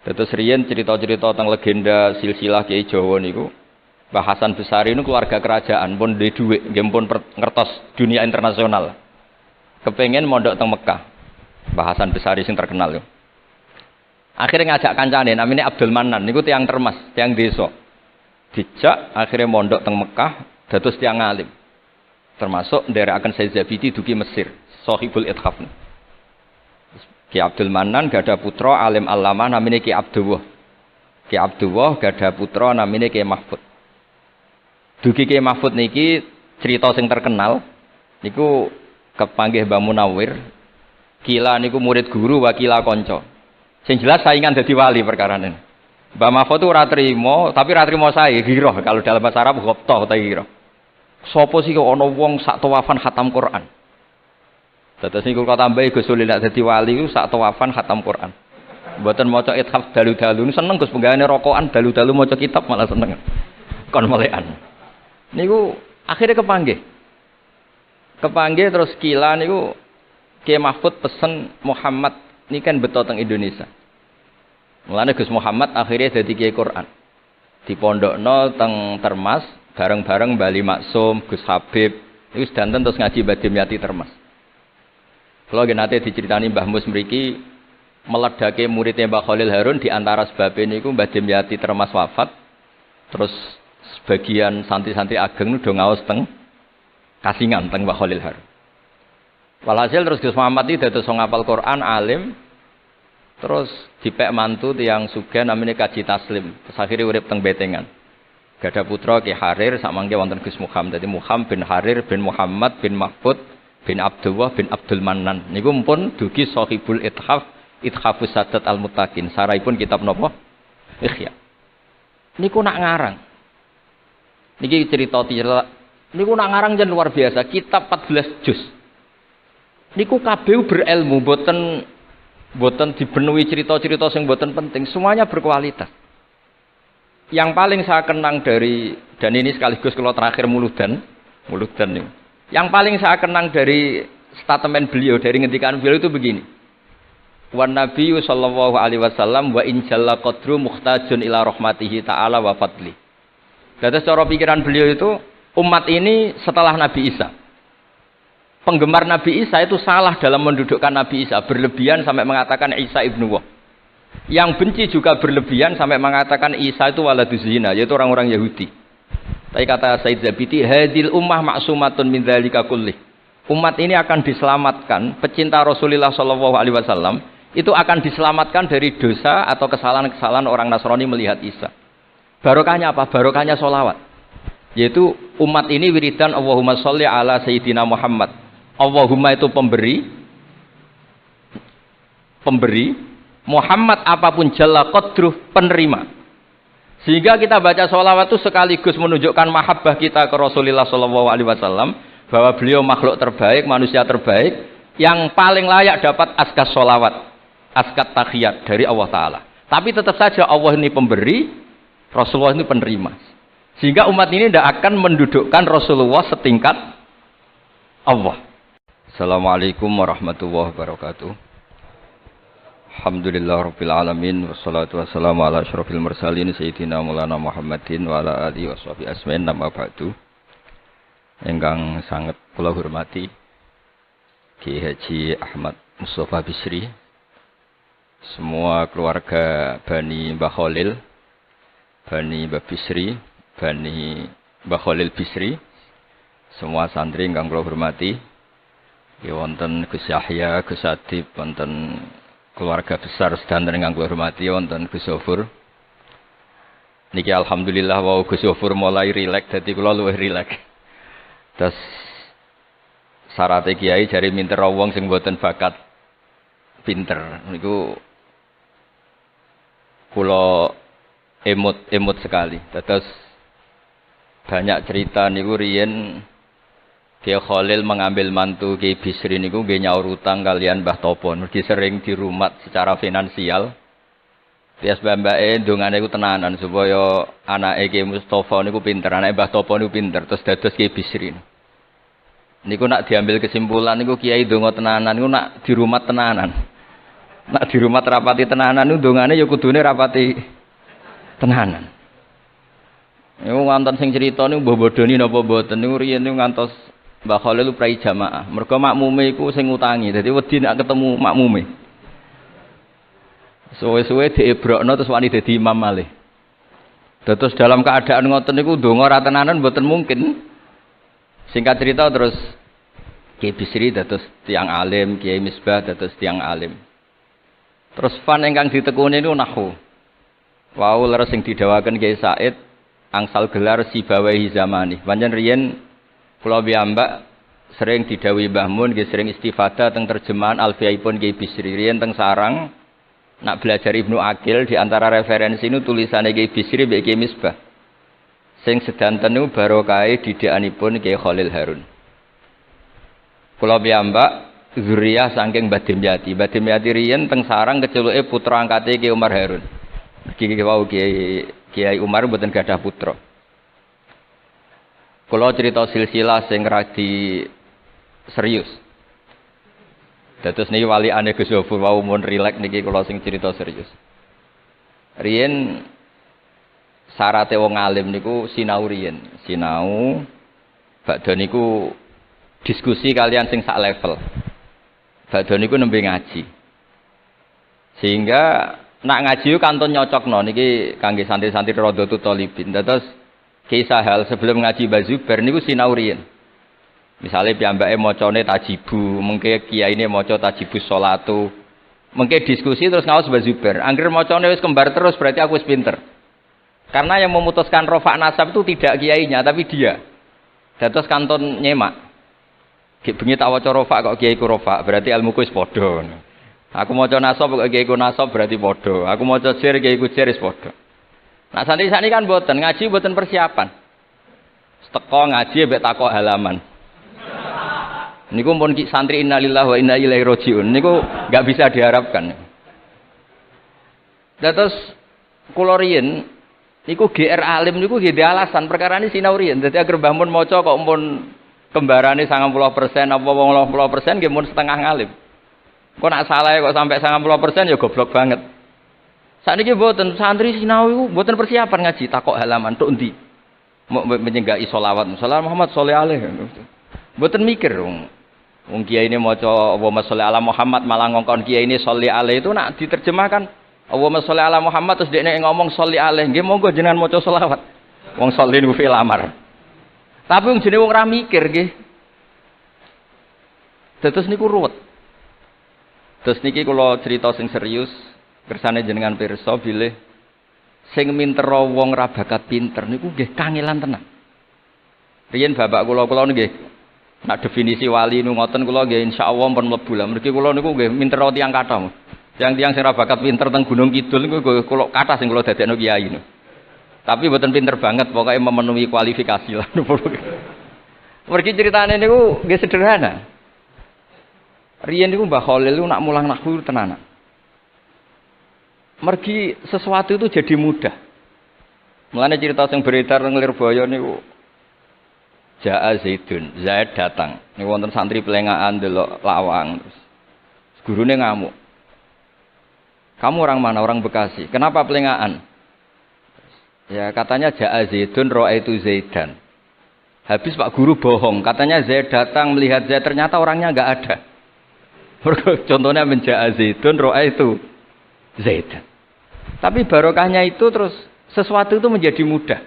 Terus riyen cerita-cerita tentang legenda silsilah Kiai Jawa niku, Mbah Hasan Besari niku keluarga kerajaan pun duwe dhuwit, nggih pun ngertos dunia internasional. Kepengen mondok teng Mekah. Mbah Hasan Besari sing terkenal yo. Akhirnya ngajak kancane namanya Abdul Manan niku tiang termas, tiang desa. Dijak akhirnya mondok teng Mekah dados tiang alim. Termasuk nderekaken Sayyid Zabidi dugi Mesir, Shahibul Ithaf. Ki Abdul Manan gada putra alim alama namanya Ki Abdullah. Ki Abdullah gada putra namanya Ki Mahfud. Dugi Ki Mahfud niki cerita sing terkenal niku kepanggih Mbah Munawir. Kila niku murid guru wakila kanca. Sing jelas saingan dadi wali perkarane. Mbah Mahfud ora trimo, tapi ora trimo sae giroh kalau dalam bahasa Arab ghobtoh ta giroh. Sopo sih kok ana wong sak tawafan khatam Quran. Dados niku kok tambahi Gus Sulil nek dadi wali ku sak tawafan khatam Quran. Mboten maca ithaf dalu-dalu seneng Gus penggaweane rokokan dalu-dalu maca kitab malah seneng. Kon melekan. Niku akhirnya kepanggih. Kepanggih terus kila niku Kiai Mahfud pesen Muhammad niki kan beto teng Indonesia. Mulane Gus Muhammad akhirnya dadi Kiai Quran. Dipondokno teng Termas bareng-bareng Bali Maksum, Gus Habib, niku sedanten terus ngaji Badim Yati Termas. Kalau nate diceritani Mbah Mus mriki meledake muridnya Mbah Khalil Harun di antara sebabnya niku Mbah Dimyati Termas wafat. Terus sebagian santri-santri ageng udah ngaos teng Kasingan teng Mbah Khalil Harun. Walhasil terus Gus Muhammad iki dados ngapal Quran alim. Terus dipek mantu tiyang sugih namanya Kaji Taslim. Terus akhirnya urip teng Betengan. Gada putra Ki Harir sak mangke wonten Gus Muhammad. Dadi Muhammad bin Harir bin Muhammad bin Mahfud bin Abdullah bin Abdul Manan niku pun dugi Shahibul Ithaf Ithafus Sadat Al-Muttaqin saraipun kitab napa Ikhya niku nak ngarang niki cerita niku nak ngarang jan luar biasa kitab 14 juz niku kabeh berilmu boten dipenuhi cerita-cerita sing boten penting semuanya berkualitas yang paling saya kenang dari dan ini sekaligus kalau terakhir muludan niku yang paling saya kenang dari statement beliau, dari ngendikan beliau itu begini. Wan Nabi sallallahu alaihi wasallam wa in jalla qadru muhtajun ila rahmatihi ta'ala wa fadli. Dari cara pikiran beliau itu, umat ini setelah Nabi Isa. Penggemar Nabi Isa itu salah dalam mendudukkan Nabi Isa, berlebihan sampai mengatakan Isa ibnu Wah. Yang benci juga berlebihan sampai mengatakan Isa itu waladuz zina, yaitu orang-orang Yahudi. Tapi kata Sayyid Zabidi, hadil ummah maksumatun min dzalika kullih. Umat ini akan diselamatkan, pecinta Rasulullah sallallahu alaihi wasallam itu akan diselamatkan dari dosa atau kesalahan-kesalahan orang Nasrani melihat Isa. Barokahnya apa? Barokahnya sholawat. Yaitu umat ini wiridan Allahumma sholli ala sayyidina Muhammad. Allahumma itu pemberi, Muhammad apapun jalla qadruh penerima. Sehingga kita baca sholawat itu sekaligus menunjukkan mahabbah kita ke Rasulullah SAW bahwa beliau makhluk terbaik, manusia terbaik yang paling layak dapat askas sholawat, askat takhiyat dari Allah Ta'ala. Tapi tetap saja Allah ini pemberi, Rasulullah ini penerima. Sehingga umat ini tidak akan mendudukkan Rasulullah setingkat Allah. Assalamualaikum warahmatullahi wabarakatuh. Alhamdulillah Rabbil Alamin. Wassalatu wassalamu ala asyrafil mursalin Sayyidina Maulana Muhammadin wa ala alihi washabihi asmain nama ba'du. Ingkang sangat kula hormati Ki Haji Ahmad Mustafa Bisri, semua keluarga Bani Mbah Khalil, Bani Mbah Bisri, Bani Mbah Khalil Bisri, semua santri ingkang kula hormati. Ya wonten Gus Yahya, Gus Adib, wonten keluarga besar sedanten ingkang kula hormati wonten Gus Zofur. Niki alhamdulillah wau Gus Zofur mulai rileks dadi kula luwih rileks. Terus syarat kiai jari minter wong sing mboten bakat pinter niku kula emut sekali. Terus banyak cerita niku riyen Kiai Khalil mengambil mantu Kiai Bisri niku nggih nyaur utang kalian Mbah Topo, mergi sering dirumat secara finansial. Tias mbake ndongane iku tenanan supaya anake Kiai Mustofa niku pinter, anake Mbah Topo niku pinter, terus dados Kiai Bisri. Niku nak diambil kesimpulan niku Kiai ndonga tenanan niku nak dirumat tenanan. Nak di rumah rapati tenanan ndongane ya kudune rapati tenanan. Niku ngantos sing crita niku mbah bodoni napa mboten niku riyen niku ngantos Mbah Khalil prai jamaah. Mergo makmume iku sing ngutangi. Dadi wedi nek ketemu makmume. Suwe-suwe diebrokno terus wani dadi imam malih. Terus dalam keadaan ngoten niku ndonga ra tenanan mboten mungkin. Singkat cerita terus Kiai Bisri dados tiyang alim, Kiai Misbah dados tiyang alim. Terus fan ingkang ditekuni niku nahwu. Wau leres sing didhawaken Kiai Said angsal gelar sibawahi zamani. Pancen riyen kula piyambak sering didhawuhi Mbah Mun nggih sering istifadah teng terjemahan Alfiyaipun Kiai Bisri. Riyen teng sarang nak belajar Ibnu Aqil di antara referensi nu tulisane Kiai Bisri mbek Kiai Misbah. Sing sedanten niku barokahe didikanipun Kiai Khalil Harun. Kula piyambak zuriyah saking Mbah Dimyati. Mbah Dimyati riyen teng sarang keceluke putra angkate Kiai Umar Harun. Iki wau Kiai Umar mboten gadah putra. Kula cerita silsilah sing radi serius. Dados niki walikane Gus Zofur wau mun rileks niki kula sing cerita serius. Riyen syaraté wong alim niku sinau riyen. Sinau badhe niku diskusi kalian sing sak level. Badhe niku nembe ngaji. Sehingga nak ngaji ku kantun nyocokno niki kangge santri-santri Radhatul Thalibin. Dados kisah hal sebelum ngaji Mbah Zubair niku sinau riyen. Misale piyambake macane tajibu, mengke kiyaine maca tajibus sholatu. Mengke diskusi terus ngaos Mbah Zubair. Angger macane wis kembar terus berarti aku wis pinter. Karena yang memutuskan rofa nasab itu tidak kiainya tapi dia. Dados kantun nyemak. Ki bengi tak waca rofa kok kiaiku rofa, berarti ilmuku wis padha. Aku maca nasab kok kiaiku nasab berarti padha. Aku maca jer kiaiku jer wis padha. Nah santri sakniki kan mboten ngaji mboten persiapan. Teko ngaji mbek takok halaman. Niku pun santri innalillahi wa inna ilaihi rajiun. Niku enggak bisa diharapkan. Terus kula riyen niku GR alim niku nggih alasan perkara ini sinau riyen. Dadi agar Mbah Mun maca kok mun kembarane 90% apa 80% nggih mun setengah ngalim. Kok nak salah kok sampai 90% ya goblok banget. Sakniki mboten santri sinau iku mboten persiapan ngaji takok halaman tok endi. Mau menyenggai sholawat Muhammad Muhammad sholli alaihi. Mboten mikir wong kiai ini maca Allahumma sholli ala Muhammad malah ngongkon kiai ini sholli alaihi itu nak diterjemahkan Allahumma sholli ala Muhammad terus dekne ngomong sholli alaihi nggih monggo jenengan maca sholawat. Wong sholli niku fi'il amar. Tapi wong jenenge wong ra mikir nggih. Terus niku ruwet. Terus niki kula cerita sing serius kersane jenengan pirsa bilih sing mintera wong ra bakat pinter niku nggih kangelan tenan. Riyen bapak kula nggih nak definisi wali nu ngoten kula nggih insyaallah pun mlebu lah. Mergi kula niku nggih mintera tiyang kathah. Tiang-tiang sing ra bakat pinter teng Gunung Kidul niku kula kathah sing kula dadekno kiai niku. Tapi mboten pinter banget pokoke memenuhi kualifikasi lah. Mergi ceritane niku nggih sederhana. Riyen niku Mbah Khalil niku nak mulang nahwu tenanan. Mergi sesuatu itu jadi mudah. Mulane cerita sing beredar nang Lirboyo niku Ja'a Zaidun, Zaid datang. Niku wonten santri pelengahan delok lawang terus. Gurune ngamuk. Kamu orang mana? Orang Bekasi. Kenapa pelengahan? Ya katanya Ja'a Zaidun ra'aitu Zaidan. Habis Pak Guru bohong, katanya Zaid datang melihat Zaid ternyata orangnya enggak ada. Contohnya menja'a Zaidun ra'aitu Zaidan. Tapi barokahnya itu terus sesuatu itu menjadi mudah.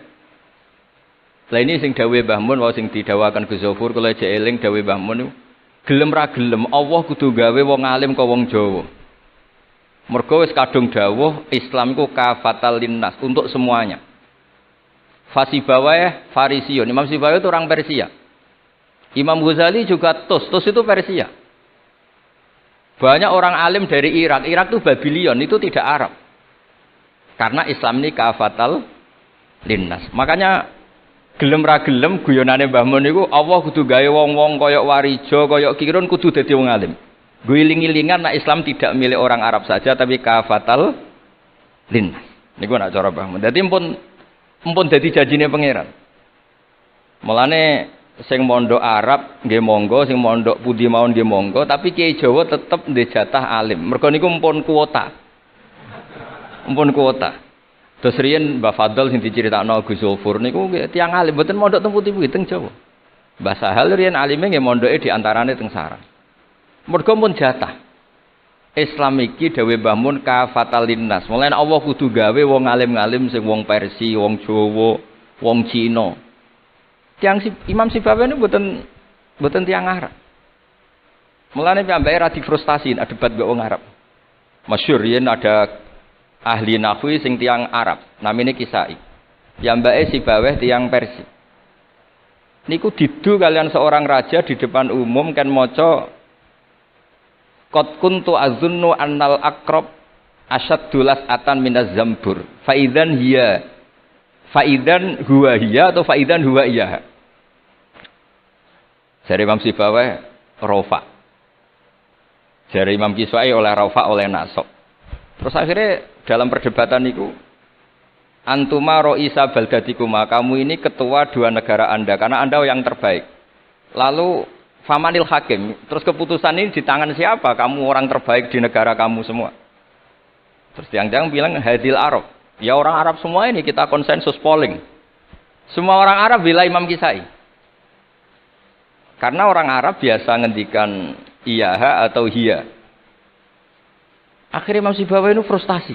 Lah ini sing dawuh Mbah Mun wae sing didawakan Gus Zofur kula jek eling dawuh Mbah Mun gelem ra gelem Allah kudu gawe wong alim ka wong Jawa. Mergo wis kadung dawuh Islam iku kafatal linnas untuk semuanya. Fasibawayh Farisiun. Imam Sibawayh itu orang Persia. Imam Ghazali juga Tus itu Persia. Banyak orang alim dari Irak. Irak itu Babylon, itu tidak Arab. Karena Islam ini kafatal linnas. Makanya gelem ra gelem guyonane Mbah Mun niku Allah kudu gawe wong-wong kaya Warijo, kaya Kirun kudu dadi wong alim. Guling-gilingan nek Islam tidak milik orang Arab saja tapi kafatal linnas. Niku nak cara Mbah Mun. Dadi mpun dadi janjine pangeran. Mulane sing mondok Arab nggih monggo, sing mondok pundi mawon nggih monggo, tapi Kiai Jawa tetep ndek jatah alim. Mergo niku mpun kuota. Mpun kuota. Terus riyen Mbah Fadl sing diceritakno Gus Zulfur niku tiyang alim mboten mondok teng pundi-pundi teng Jawa. Mbah Sahal riyen alime nggih mondoke di antarane teng Sarang. Mergo pun jatah. Islam iki dawuh Mbah Mun kafatal linnas. Mulane Allah kudu gawe wong alim-alim sing wong Persia, wong Jawa, wong Cina. Imam Sibawa ini buatan tiang Arab. Mulane piyambake ra difrustasi ada debat mbek wong Arab. Masyhur yen ada ahli nahwi sing tiang Arab, namine Kisai. Piyambake Sibawa tiang Persia. Niku didu kalian seorang raja di depan umum kan maca qad kuntu azunnu annal aqrab asyaddulas atan minaz zambur. Faidan huwa hiya atau faidan huwa iya. Jari Imam Sibawah rofa. Jari Imam Kiswai oleh rofa oleh nasab. Terus akhirnya dalam perdebatan itu antuma ro'isa baldatikuma, kamu ini ketua dua negara Anda karena Anda yang terbaik. Lalu famanil hakim, terus keputusan ini di tangan siapa? Kamu orang terbaik di negara kamu semua. Terus yang bilang hadil Arab. Ya orang Arab semua ini kita konsensus polling. Semua orang Arab bila Imam Kisai. Karena orang Arab biasa ngendikan iyaha atau hiya. Akhirnya Imam Sibawa itu frustasi.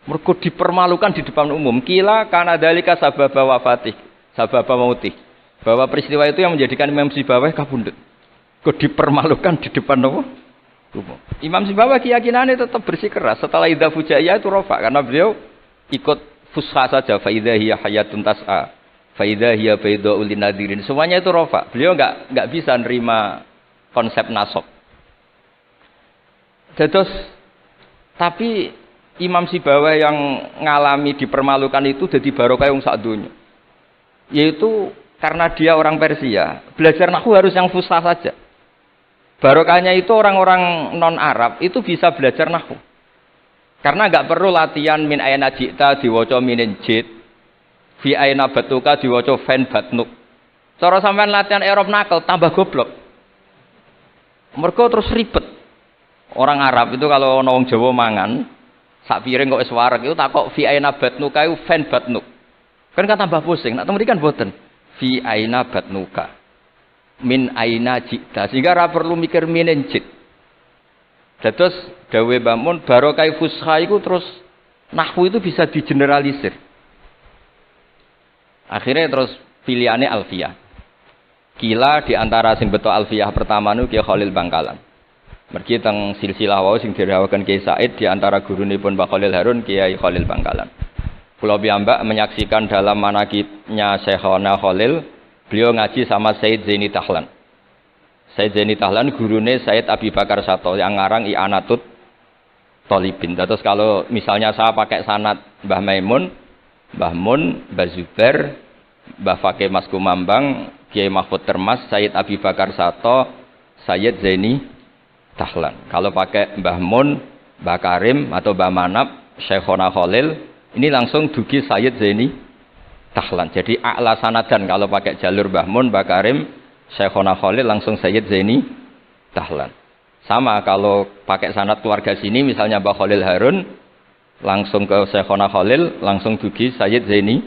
Mergo dipermalukan di depan umum. Kila karena dalika sababa wafatih, sababa mautih. Bahwa peristiwa itu yang menjadikan Imam Sibawa kabundut. Kok dipermalukan di depan umum. Imam Sibawa keyakinannya tetap bersikeras. Setelah idza fujaiyah itu rofa karena beliau ikut fusha saja. Fa idza hiya hayatun tas'a. Faidah hiya baydha'ul linadirin. Semuanya itu rofa. Beliau enggak bisa nerima konsep nasab. Tapi Imam Sibawa yang ngalami dipermalukan itu jadi barokah yang sak dunya. Yaitu karena dia orang Persia, belajar nahwu harus yang fusha saja. Barokahnya itu orang-orang non Arab itu bisa belajar nahwu. Karena enggak perlu latihan min ayna ji'ta diwaca minin jid. Fi aina batuka diwaca fan batnuk. Cara sampean latihan Arab nakal tambah goblok. Mergo terus ribet. Orang Arab itu kalau ana wong Jawa mangan, sak piring kok wis wareg itu takok fi aina batnuka iku fan batnuk. Kan tambah pusing. Nek mriki kan boten. Fi aina batnuka. Min aina jita. Sehingga ora perlu mikir minen jit. Dados dawuh Mbah Mun barokah fusha iku terus nahwu itu bisa digeneralisir. Akhirnya terus pilihannya Alfiyah. Kila di antara sing beto Alfiyah pertama nu Kiai Khalil Bangkalan. Mergi teng silsilah wau sing dirawaken Kiai Said di antara gurunipun Mbah Khalil Harun Kiai Khalil Bangkalan. Kula piyambak menyaksikan dalam manaqibnya Syekhona Khalil, beliau ngaji sama Said Zaini Tahlan. Said Zaini Tahlan gurune Said Abi Bakar Sato yang ngarang I'anatut Thalibin. Terus kalau misalnya saya pakai sanad Mbah Maimun, Mbah Mun, Mbah Zubair, Mbah Fakih Mas Kumambang, Kiai Mahfud Termas, Sayyid Abi Bakar Sato, Sayyid Zaini Tahlan. Kalau pakai Mbah Mun, Mbah Karim atau Mbah Manap, Syekhona Khalil, ini langsung dugi Sayyid Zaini Tahlan. Jadi a'la sanadan kalau pakai jalur Mbah Mun, Mbah Karim, Syekhona Khalil langsung Sayyid Zaini Tahlan. Sama kalau pakai sanad keluarga sini misalnya Mbah Khalil Harun langsung ke Syekhona Khalil, langsung dugi Sayyid Zaini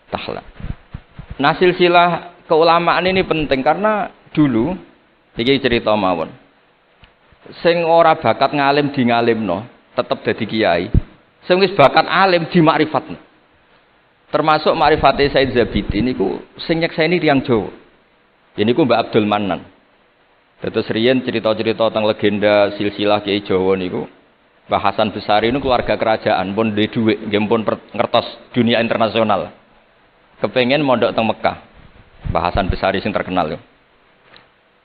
Tahlan. Nah silsilah keulamaan ini penting karena dulu iki cerita mawon. Sing ora bakat ngalim di ngalimno, tetep dadi kiai. Sing wis bakat alim di makrifatno. Termasuk makrifate Said Zabidi niku sing nyekseni tiyang Jawa. Ya niku Mbak Abdul Manan. Dados riyen cerita-cerita tentang legenda silsilah Kiai Jawa niku Mbah Hasan Besari itu keluarga kerajaan, pun di duit, pun ngertos dunia internasional. Kepengen mondok teng Mekah. Mbah Hasan Besari sing terkenal yo.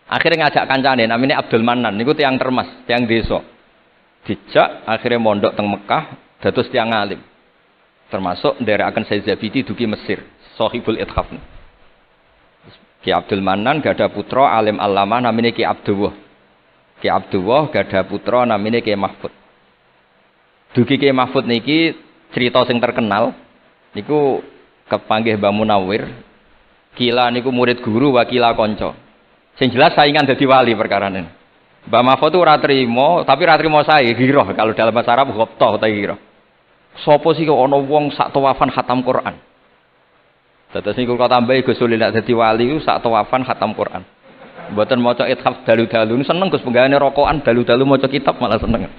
Akhirnya ngajak kancane namanya Abdul Manan, niku tiang termas, tiang desa. Dijak akhirnya mondok teng Mekah, dados tiang alim. Termasuk nderekaken Said Zabidi dugi Mesir, Shahibul Ithaf. Ki Abdul Manan gada putra alim alama namanya Ki Abdullah. Ki Abdullah gada putra namanya Ki Mahfud. Dugi Kiai Mahfud niki cerita sing terkenal niku kepanggih Mbah Munawir Kila niku murid guru wa kila kanca. Sing jelas saingan dadi wali perkarane. Mbah Mahfud ora trimo, tapi ora trimo sae giroh kalau dalam bahasa Arab ghobtoh ta giroh. Sopo sih kok ana wong sak tawafan khatam Quran. Dados niku kok tambahi Gus Sulil nek dadi wali ku sak tawafan khatam Quran. Mboten maca ithaf dalu-dalu seneng Gus penggaweane rokokan dalu-dalu maca kitab malah seneng.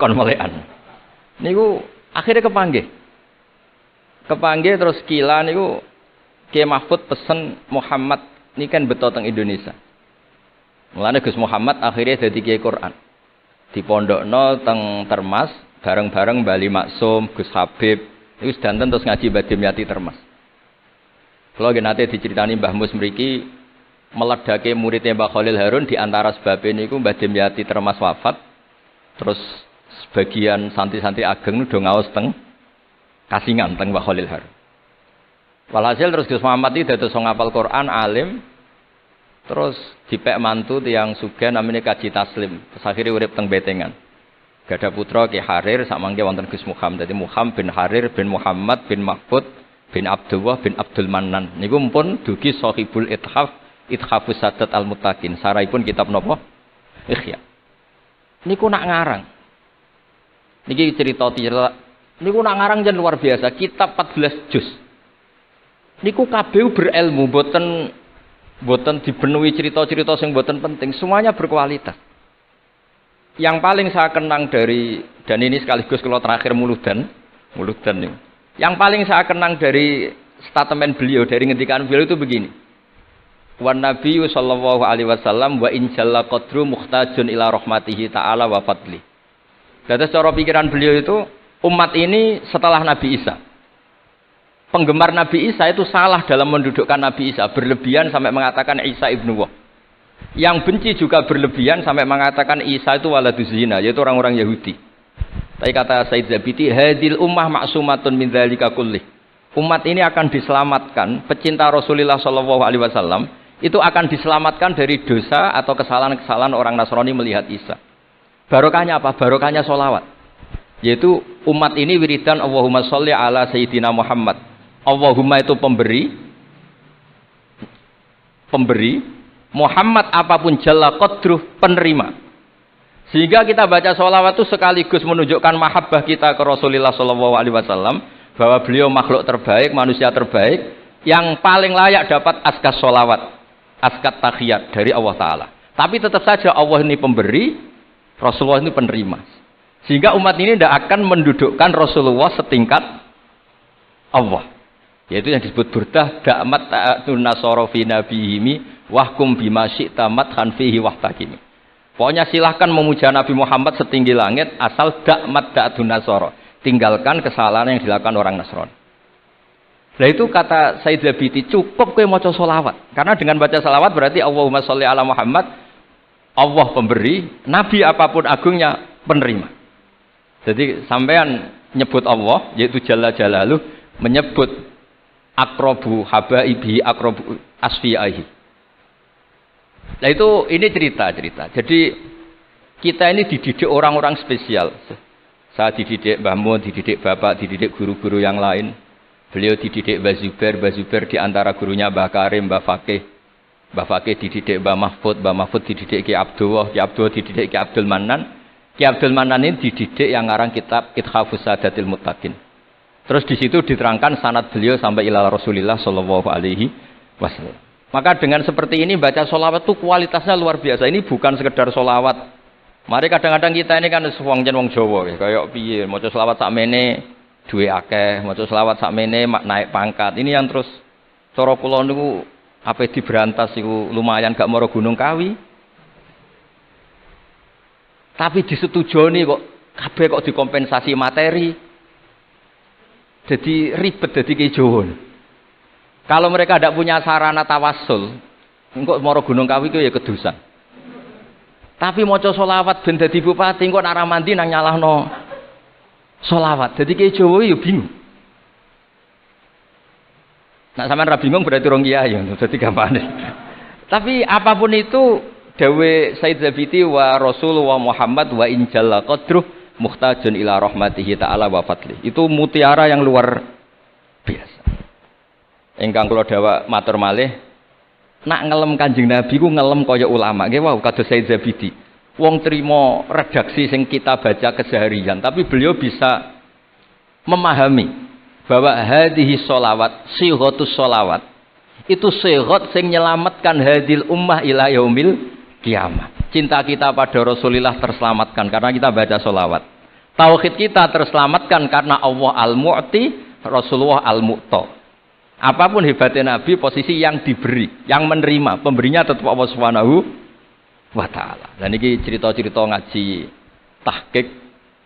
Kon melekan. Niku akhirnya kepanggih terus kila niku Kiai Mahfud pesen Muhammad ini kan beto teng Indonesia. Mulane Gus Muhammad akhirnya dadi Kiai Quran. Dipondokno teng Termas bareng-bareng Bali Maksum, Gus Habib, niku sedanten terus ngaji Badim Yati Termas. Kalau nate diceritani Mbah Mus mriki meledake muridnya Mbah Khalil Harun di antara sebabnya niku Mbah Dimyati Termas wafat. Terus sebagian santri-santri ageng udah ngaos teng Kasingan teng Mbah Khalil Harun. Walhasil terus Gus Muhammad iki dados ngapal Quran alim. Terus dipek mantu tiyang sugih namanya Kaji Taslim. Terus akhire urip teng Betengan. Gada putra Ki Harir samangke wonten Gus Muhammad. Dadi Muhammad bin Harir bin Muhammad bin Mahfud bin Abdullah bin Abdul Mannan. Niku pun dugi Sahibul Ithafus Sadat Al-Muttaqin. Saraipun kitab napa? Ikhya. Niku nak ngarang. Niki cerita niku nak ngarang jan luar biasa. Kitab 14 juz. Niku kabeh berilmu, boten dipenuhi cerita-cerita sing boten penting. Semuanya berkualitas. Yang paling saya kenang dari, dan ini sekaligus kalau terakhir muludan ini. Yang paling saya kenang dari statement beliau, dari ngendikan beliau itu begini. Wan Nabi sallallahu alaihi wasallam wa in jalla qadru muhtajun ila rahmatihi ta'ala wa fadli. Jadi cara pikiran beliau itu umat ini setelah Nabi Isa. Penggemar Nabi Isa itu salah dalam mendudukkan Nabi Isa, berlebihan sampai mengatakan Isa ibnu Wah. Yang benci juga berlebihan sampai mengatakan Isa itu waladuz zina, yaitu orang-orang Yahudi. Tapi kata Said Zabiti, hadil ummah ma'sumatun min dzalika kullih. Umat ini akan diselamatkan, pecinta Rasulullah sallallahu alaihi wasallam itu akan diselamatkan dari dosa atau kesalahan-kesalahan orang Nasrani melihat Isa. Barokahnya apa? Barokahnya sholawat. Yaitu umat ini wiridan Allahumma sholli ala Sayyidina Muhammad. Allahumma itu pemberi, Muhammad apapun jalla qadruh penerima. Sehingga kita baca sholawat itu sekaligus menunjukkan mahabbah kita ke Rasulullah sallallahu alaihi wasallam, bahwa beliau makhluk terbaik, manusia terbaik yang paling layak dapat askas sholawat, askat tahiyat dari Allah Ta'ala. Tapi tetap saja Allah ini pemberi, Rasulullah ini penerima. Sehingga umat ini tidak akan mendudukkan Rasulullah setingkat Allah. Yaitu yang disebut burdah da'mat ta'atun nasara fi nabihimi wahkum bima syi'ta madhan fihi wahtakimi. Pokoknya silahkan memuja Nabi Muhammad setinggi langit asal da'mat ta'atun nasara. Tinggalkan kesalahan yang dilakukan orang Nasrani. Nah itu kata Said Zabiti, cukup kowe maca sholawat. Karena dengan baca sholawat berarti Allahumma sholli ala Muhammad, Allah pemberi, Nabi apapun agungnya penerima. Jadi sampean nyebut Allah, yaitu Jalla Jalaluh, menyebut akrobu habaibi akrobu asfiyaihi. Nah itu ini cerita. Jadi kita ini dididik orang-orang spesial. Saya dididik Mbah Mun, dididik Bapak, dididik guru-guru yang lain. Beliau dididik Mbah Zubair di antara gurunya Mbah Karim, Mbah Fakih. Mbah Fakih dididik Mbah Mahfud dididik Ki Abdullah dididik Ki Abdul Mannan. Ki Abdul Mannan ini dididik yang ngarang kitab Ithafus Sadatil Muttaqin. Terus di situ diterangkan sanad beliau sampai ila Rasulillah sallallahu alaihi wasallam. Maka dengan seperti ini baca sholawat itu kualitasnya luar biasa. Ini bukan sekedar sholawat. Mari kadang-kadang kita ini kan wong jen wong Jawa kayak piye maca sholawat sakmene duwe akeh, maca sholawat sakmene naik pangkat. Ini yang terus cara kula niku ape diberantas iku lumayan gak mara Gunung Kawi. Tapi disetujoni kok kabeh kok dikompensasi materi. Jadi ribet jadi kejohon. Kalau mereka tidak punya sarana tawassul, engkau moro Gunung Kawi itu ya kedusan. Tapi maca sholawat ben dadi bupati, engkau nak mandi nang nyalahno sholawat. Jadi kejowo ya bingung. Nak sampean ra bingung berarti rong kiai ya, dadi gampane. Tapi apapun itu dawe Said Zabiti wa Rasul wa Muhammad wa injalla qadruh muhtajun ila rahmatihi ta'ala wa fadli. Itu mutiara yang luar biasa. Ingkang kula dawuh matur malih, nak ngelem Kanjeng Nabi ku ngelem kaya ulama. Nggih wau kados Said Zabidi. Wong trimo redaksi sing kita baca keseharian, tapi beliau bisa memahami bahwa hadhihi sholawat, sighatus sholawat itu sighat sing nyelamatkan hadil ummah ila yaumil kiamat. Cinta kita pada Rasulullah terselamatkan karena kita baca sholawat. Tauhid kita terselamatkan karena Allah al-Mu'ti, Rasulullah al-Mu'ta. Apapun hebatnya Nabi, posisi yang diberi, yang menerima, pemberinya tetap Allah Subhanahu wa ta'ala. Dan ini cerita-cerita ngaji tahqiq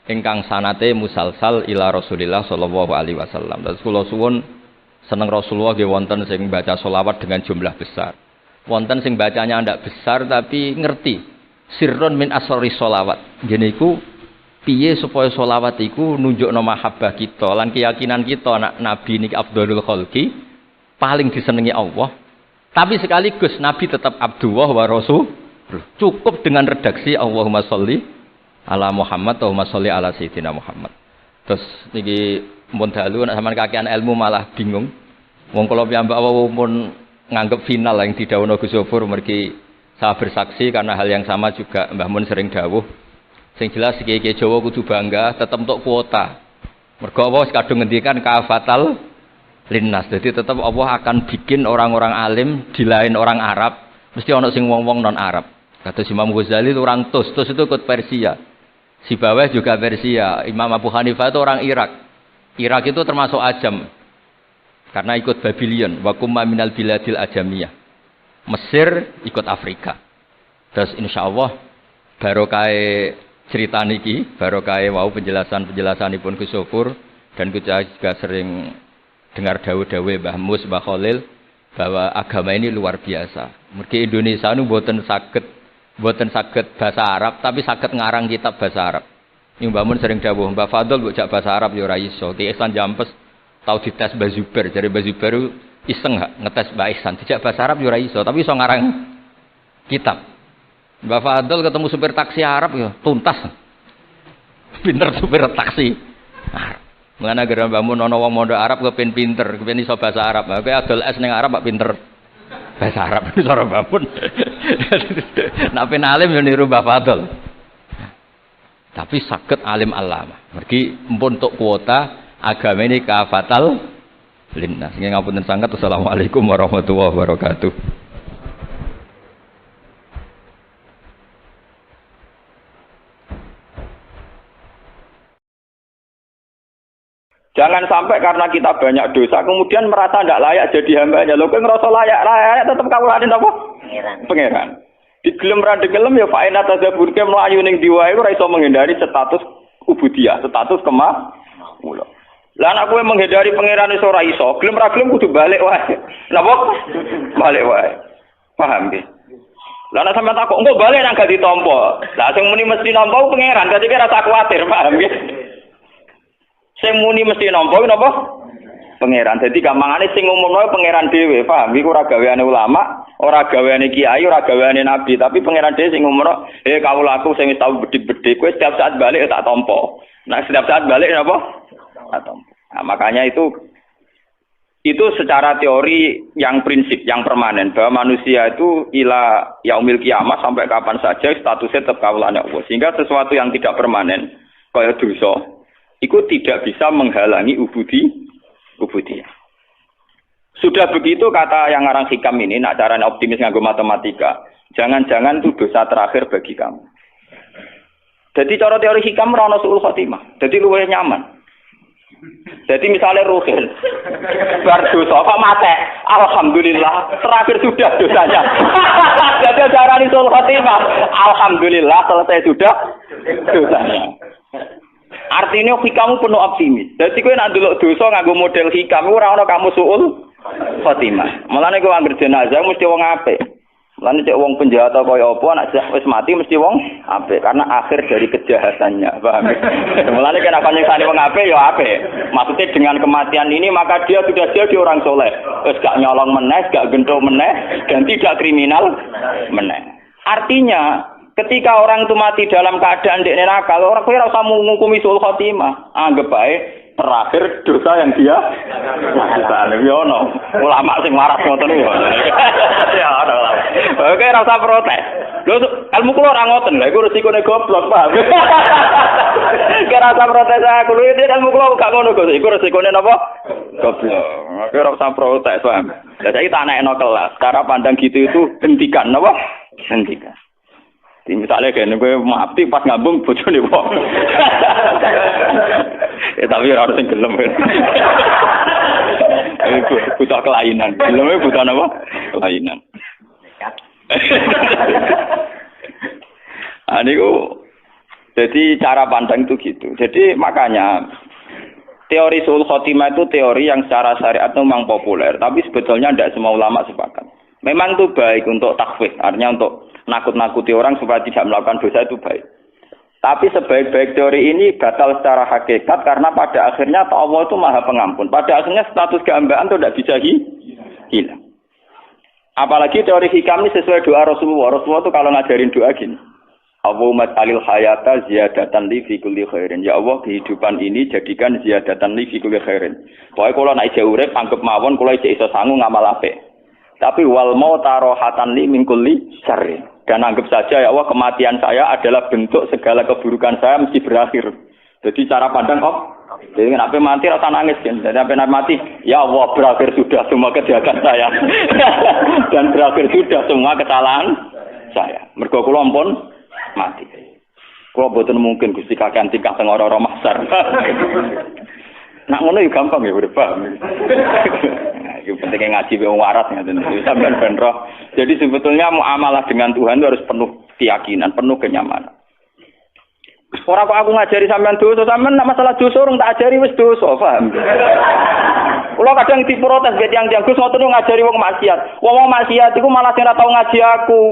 ingkang sanate musalsal ila Rasulillah sallallahu alaihi wasallam. Terus kula suwun seneng Rasulullah nggih wonten sing baca sholawat dengan jumlah besar. Wonten sing bacanya ndak besar tapi ngerti sirrun min asrori sholawat. Ngene iku piye supaya sholawat iku nunjukno mahabbah kita lan keyakinan kita anak Nabi niki afdhalul khalqi, paling disenengi Allah. Tapi sekaligus Nabi tetap Abdullah wa Rasul. Cukup dengan redaksi Allahumma sholli ala Muhammad, Allahumma sholli ala Sayyidina Muhammad. Terus niki mun dalu nek sampean kakean ilmu malah bingung. Wong kula piyambak pun nganggep final yang didhawuhna Gus Zofur mergi saya bersaksi karena hal yang sama juga Mbah Mun sering dawuh. Sing jelas iki Jawa kudu bangga tetep untuk kuota. Mergo Allah kadung ngendikan kafatal linnas. Jadi tetap Allah akan bikin orang-orang alim di lain orang Arab, mesti ana sing wong-wong non Arab. Kata Imam Ghazali itu orang Tus itu ikut Persia. Si Bawah juga Persia. Imam Abu Hanifah itu orang Irak. Irak itu termasuk Ajam. Karena ikut Babylon. Wa kumma minal biladil ajamiyah. Mesir ikut Afrika. Terus insyaallah barokah cerita niki, barokah wau penjelasanipun Gus Zofur dan kita juga sering dengar dawuh-dawuh Mbah Mus, Mbah Khalil bahwa agama ini luar biasa. Mergi Indonesia nu mboten saged bahasa Arab tapi saged ngarang kitab bahasa Arab. Ini Mbah Mun sering dawuh, Mbah Fadl mbok jak bahasa Arab ya ora iso. Ki Ihsan Jampes tau dites Mbah Zubair, jare Mbah Zubair iseng gak ngetes Mbah Ihsan, dijak bahasa Arab ya ora iso, tapi iso ngarang kitab. Mbah Fadl ketemu supir taksi Arab ya tuntas. Pinter supir taksi Arab. Mengana gara Mbah Mun ana wong mondok Arab kepen pinter, kepen iso bahasa Arab. Kowe adol es ning Arab kok pinter bahasa Arab cara Mbah Mun. Nek pen alim yo niru Mbah Fadl. Tapi saged alim alama. Mergi empun untuk kuota agama ini kafatal linnas. Nggih ngapunten sanget. Assalamualaikum warahmatullahi wabarakatuh. Jangan sampai karena kita banyak dosa kemudian merasa tidak layak jadi hambanya. Lho kowe ngerasa layak tetap kawulanin apa? Pangeran. Digelem ra digelem ya faina tadzabur ke mlayu ning diwae ora iso menghindari status ubudiyah, status kemawula. Lah nek kowe menghindari pangeran iso ora iso, gelem ra gelem kudu balik wae. Napa? Balik wae. Paham nggih? Lah nek sampeyan takok engko balik nang gak ditampa. Lah sing muni mesti nampa pangeran, dadi ora usah kuwatir, paham nggih? Sing muni mesti nampa napa? Pangeran. Dadi gampangane sing umumno pangeran dhewe, paham? Iku ora gaweane ulama, ora gaweane kiai, ora gaweane nabi, tapi pangeran dhewe sing umumno, kawulaku sing wis tau bedik-bedik, kowe setiap saat balik tak tampa. Nah, setiap saat balik napa? Tak tampa. Nah, makanya itu secara teori yang prinsip, yang permanen bahwa manusia itu ila yaumil kiamat sampai kapan saja statusnya tetap kawulane Allah. Sehingga sesuatu yang tidak permanen kaya dosa itu tidak bisa menghalangi ubudiyah. Sudah begitu kata yang ngarang hikam ini, nak caranya optimis nganggo matematika, jangan-jangan itu dosa terakhir bagi kamu. Jadi cara teori hikam ora ono suul khotimah. Jadi luwih nyaman. Jadi misalnya Ruhin bar dosa kok mate, alhamdulillah terakhir sudah dosanya. Jadi caranya suul khotimah, alhamdulillah selesai sudah dosanya. Artinya hikamu penuh optimis. Jadi kowe nek ndelok dosa nganggo model hikam ora ana kamu suul khotimah. Mulane kowe anggere jenazah mesti wong apik. Mulane cek wong penjahat kaya apa nek wis mati mesti wong apik karena akhir dari kejahatannya. Paham? Mulane nek ana nyekani wong apik ya apik. Maksudnya dengan kematian ini maka dia sudah jadi orang soleh. Wis gak nyolong meneh, gak genthuk meneh dan tidak kriminal meneh. Artinya ketika orang itu mati dalam keadaan dekne nakal, orang kowe ora usah menghukumi suul khotimah. Anggap bae terakhir dosa yang dia lakukan. Ya ono. Ulama sing waras ngoten ya. Ya ono. Oke, rasa protes. Lho ilmu kula ora ngoten. Lha iku resikone goblok, paham. Kira rasa protes aku lho ilmu kula gak ngono kok. Iku resikone napa? Goblok. Oke, ora usah protes, paham. Lah saiki tak anekno kelas. Cara pandang gitu itu hentikan napa? Hentikan. Misalnya kayak gue mati pas ngambung bojone kok. Tapi harus yang gelem. Butuh kelainan. Gelemnya butuh apa? Kelainan. Jadi cara pandang itu gitu. Jadi makanya teori su'ul khotimah itu teori yang secara syariat itu memang populer. Tapi sebetulnya tidak semua ulama sepakat. Memang itu baik untuk takhwif. Artinya untuk nakut-nakuti orang supaya tidak melakukan dosa itu baik. Tapi sebaik-baik teori ini batal secara hakikat karena pada akhirnya Allah itu Maha Pengampun. Pada akhirnya status kehambaan itu tidak bisa hilang. Apalagi teori hikam ini sesuai doa Rasulullah. Rasulullah itu kalau ngajarin doa gini. Allahumma alil hayata ziyadatan li fi kulli khairin. Ya Allah, kehidupan ini jadikan ziyadatan li fi kulli khairin. Pokoke kula nek isih urip anggap mawon kula isih iso sangu ngamal apik. Tapi wal mauta rohatan li min kulli syarri. Dan anggap saja ya Allah kematian saya adalah bentuk segala keburukan saya mesti berakhir. Jadi cara pandang kok. Jadi kenapa mati rasa nangis kan? Jadi apa mati? Ya Allah berakhir sudah semua kejahatan saya. Dan berakhir sudah semua kesalahan saya. Mergo kula ampun mati. Kula boten mungkin Gusti kakean tingkah teng ora-ora mahsyar. Nak ngono yo gampang ya udah paham. Itu pentingnya ngaji wong waras ngoten niku sampean ben roh. Jadi sebetulnya muamalah dengan Tuhan itu harus penuh keyakinan, penuh kenyamanan. Ora kok aku ngajari sampean dosa, sampean nek masalah dosa urung tak ajari wis dosa, paham? Kula kadang diprotes ge tiyang-tiyang Gus ngoten ngajari wong maksiat. Wong maksiat iku malah sing ora tau ngaji aku.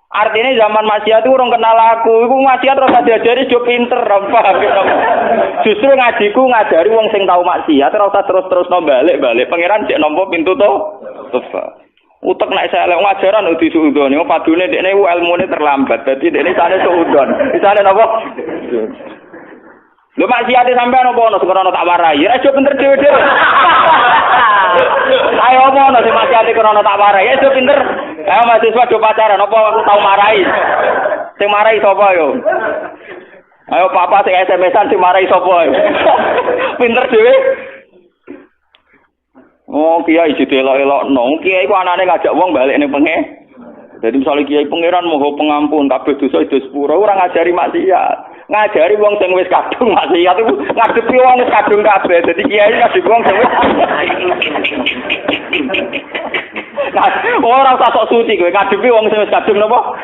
Artinya zaman maksiat itu orang kenal aku, iku maksiat terus diajari jo pinter, paham gitu. Justru ngajiku ngajari wong sing tau maksiat, ora terus balik. Pangeran cek nampa pintu to. Utek nek saya lek ngajaran udah suudon, yo padune dekne ilmune terlambat. Dadi dekne sane suudon. Isane napa? Lho maksiate sampean opo ono sekono tak warai. Aja pinter dhewe-dhewe. Ayo opo ono sing maksiate krono tak warai. Aja pinter. Ayo mahasiswa do pacaran opo aku tau marai. Sing marai sapa yo? Ayo papa sing SMS-an sing marai sapa yo? Pinter dhewe. Oh, kiai didelok-elokno. Kiai ku anane ngajak wong balik ning penge. Jadi misalnya kiai pangeran moho pengampun kabeh dosa itu sepuro ora ngajari maksiat. Ngajari wong sing wis kadung maksiat iku ngadepi wong wis kadung kabeh. Dadi kiai ngadepi wong sing wis ora usah sok suci kowe ngadepi wong sing wis kadung napa?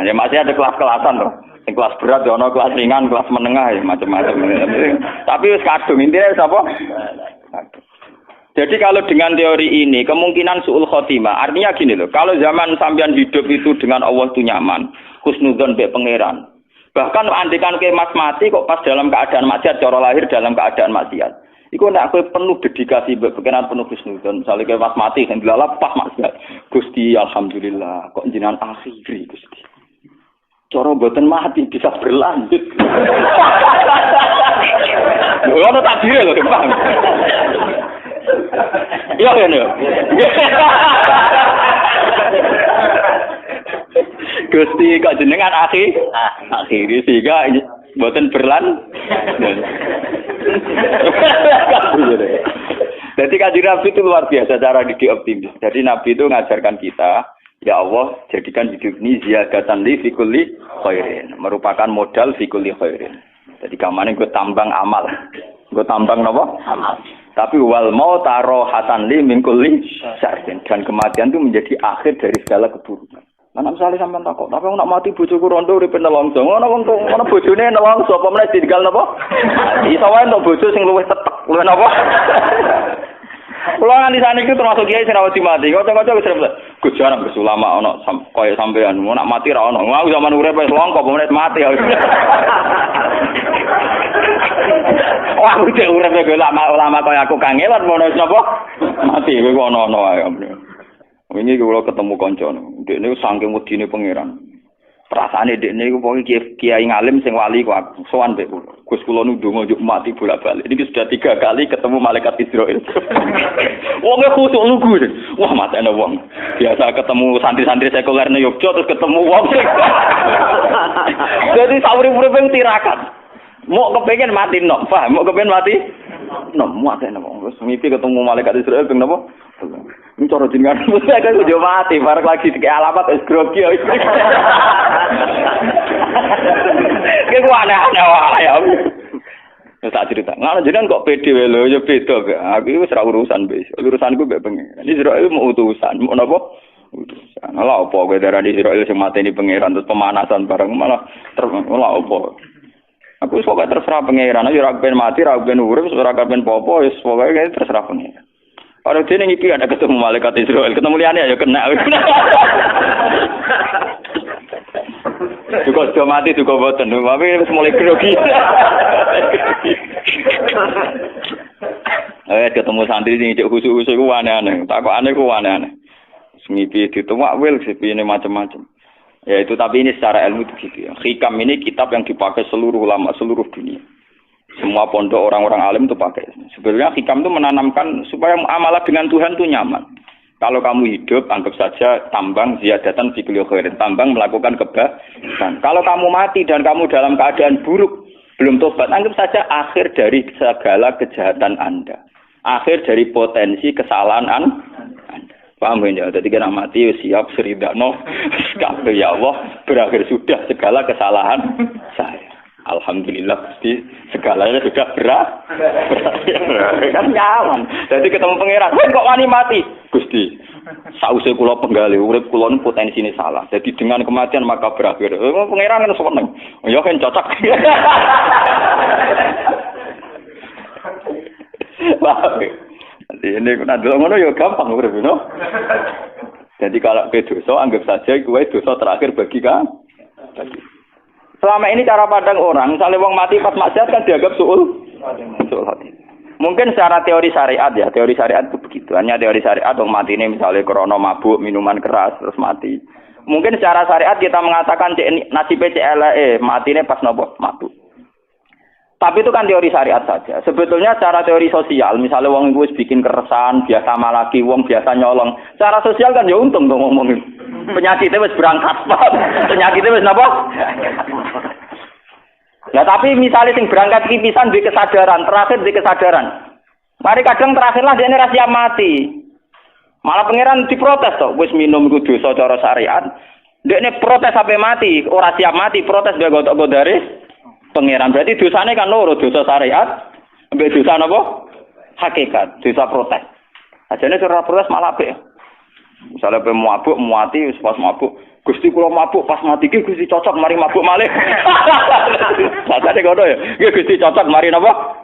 Ya masih ada kelas-kelasan to. Sing kelas berat ya ono kelas ringan, kelas menengah ya macam-macam. Tapi wis kadung intine sapa? Jadi kalau dengan teori ini kemungkinan su'ul khotimah artinya gini loh. Kalau zaman sampean hidup itu dengan Allah itu nyaman, husnudzon be pangeran. Bahkan andikan ke mas mati kok pas dalam keadaan maksiat, cara lahir dalam keadaan maksiat. Iku nek kowe penuh dedikasi be pangeran penuh husnudzon. Misale ke mas mati kan dilalap pas maksiat. Gusti alhamdulillah kok jenengan akhiri Gusti. Cara mboten mati bisa berlanjut. Lho ono takdire lho, Bang. Iya kan ya. Gusti kok jenengan akhiri sehingga mboten berlan. Jadi kanjeng Nabi itu luar biasa cara didik optimis. Jadi Nabi itu ngajarkan kita, ya Allah jadikan hidup ini ziyadatan li fi kulli khairin, merupakan modal fi kulli khairin. Jadi kamane gue tambang amal. Gue tambang napa? Amal. Tapi wal mauta rohatan li min kulli syarrin, dan kematian itu menjadi akhir dari segala keburukan. Mana misalnya sampean takut, tapi nak mati bojoku rondo uripe nelongso. Ngono wong ngono bojone nelongso apa meneh ditinggal napa? Iso wae entuk bojo sing luwih tetek, luwih napa? Kula nganti saniki termasuk kiai sing rawati mati. Kocok-kocok wis repot. Gus jarang Gus ulama ono kaya sampean, nak mati ra ono. Aku zaman urip wis longko apa meneh mati. Wah, aku cek urip kaya ulama kaya aku kangelan mono sapa? Mati kowe ono-ono ae. Wingi kula ketemu kanca. Dekne saking wedine pangeran. Perasaane dekne iku pokoke kiai ngalim sing wali kok sowan mbek kula. Gus kula nu ndonga njuk mati bolak-balik. Ini sudah 3 kali ketemu malaikat Israil. Wonge khusuk lugu. Wah, matane wong. Biasa ketemu santri-santri sekuler nang Yogyakarta terus ketemu wong. Jadi sauri-uripe tirakat. Mau kepengen mati nok, paham? Mau kepengen mati nok, mati nok. Terus mimpi ketemu malaikat Israil ping napa? Ini cara jenengan saya kan udah mati, bareng lagi kayak alamat es grogi. Kayak gua aneh-aneh wae ya. Tak cerita. Ngono jenengan kok pede wae lho, ya beda gak. Aku wis ora urusan wis. Urusanku mbek pengen. Ini Israil mau utusan, mau napa? Utusan. Lah opo kowe darani Israil sing mateni pangeran terus pemanasan bareng malah lah opo. Aku wis pokoke terserah pangeran, ora ben mati, ora ben urip, ora ben popo, wis pokoke terserah pangeran. Orang dene iki ada ketemu malaikat Israil, ketemu liyane ya kena. Juga sudah mati juga boten, tapi wis mulai grogi. Ketemu santri sing cek khusuk-khusuk ku aneh-aneh, takokane ku aneh-aneh. Ngipi dituwak wil sepine macam-macam. Ya itu tapi ini secara ilmu begitu ya. Hikam ini kitab yang dipakai seluruh ulama seluruh dunia. Semua pondok orang-orang alim itu pakai. Sebenarnya hikam itu menanamkan supaya muamalah dengan Tuhan itu nyaman. Kalau kamu hidup, anggap saja tambang ziyadatan fi kulli khairin, tambang melakukan kebaikan. Kalau kamu mati dan kamu dalam keadaan buruk, belum tobat, anggap saja akhir dari segala kejahatan Anda. Akhir dari potensi kesalahan Anda. Paham ya? Jadi kena mati siap seridano. Kabeh ya Allah, berakhir sudah segala kesalahan saya. Alhamdulillah, segalanya sudah kan nyaman. Jadi ketemu pangeran, kok wani mati? Gusti, sause kula penggali, urip kula nu potensine salah. Jadi dengan kematian maka berakhir. Pangeran kan seneng. Ya kan cocok. Wah. Ini nanti ngono ya gampang urip no. Jadi kalau ke dosa anggap saja kuwi dosa terakhir bagi kan. Selama ini cara pandang orang, misalnya wong mati pas maksiat kan dianggap suul hati. Mungkin secara teori syariat ya, teori syariat itu begitu. Hanya teori syariat wong mati ini misalnya krono mabuk, minuman keras terus mati. Mungkin secara syariat kita mengatakan nasibnya CLE, mati ini pas nopo mabuk. Tapi itu kan teori syariat saja. Sebetulnya secara teori sosial, misalnya wong itu bikin keresahan, biasa malaki, wong biasa nyolong. Secara sosial kan ya untung dong ngomongin. Penyakitnya wis berangkat, penyakitnya wis napa? Nah tapi misalnya sing berangkat kipisan di kesadaran, terakhir di kesadaran. Mari kadang terakhirlah dia ini rahasia mati. Malah pangeran diprotes toh, wis minum iku dosa cara syariat. Dia ini protes sampai mati, ora siap mati, protes dia gotok dari pangeran. Berarti dosanya kan loro, dosa syariat, ambek dosa napa? Hakikat, dosa protes. Ajane cara protes malah apik. Misalnya mabuk, mati, pas mabuk. Gusti kula mabuk, pas mati ki Gusti cocok, mari mabuk malih. Sajane ngono ya. Nggih Gusti cocok, mari napa?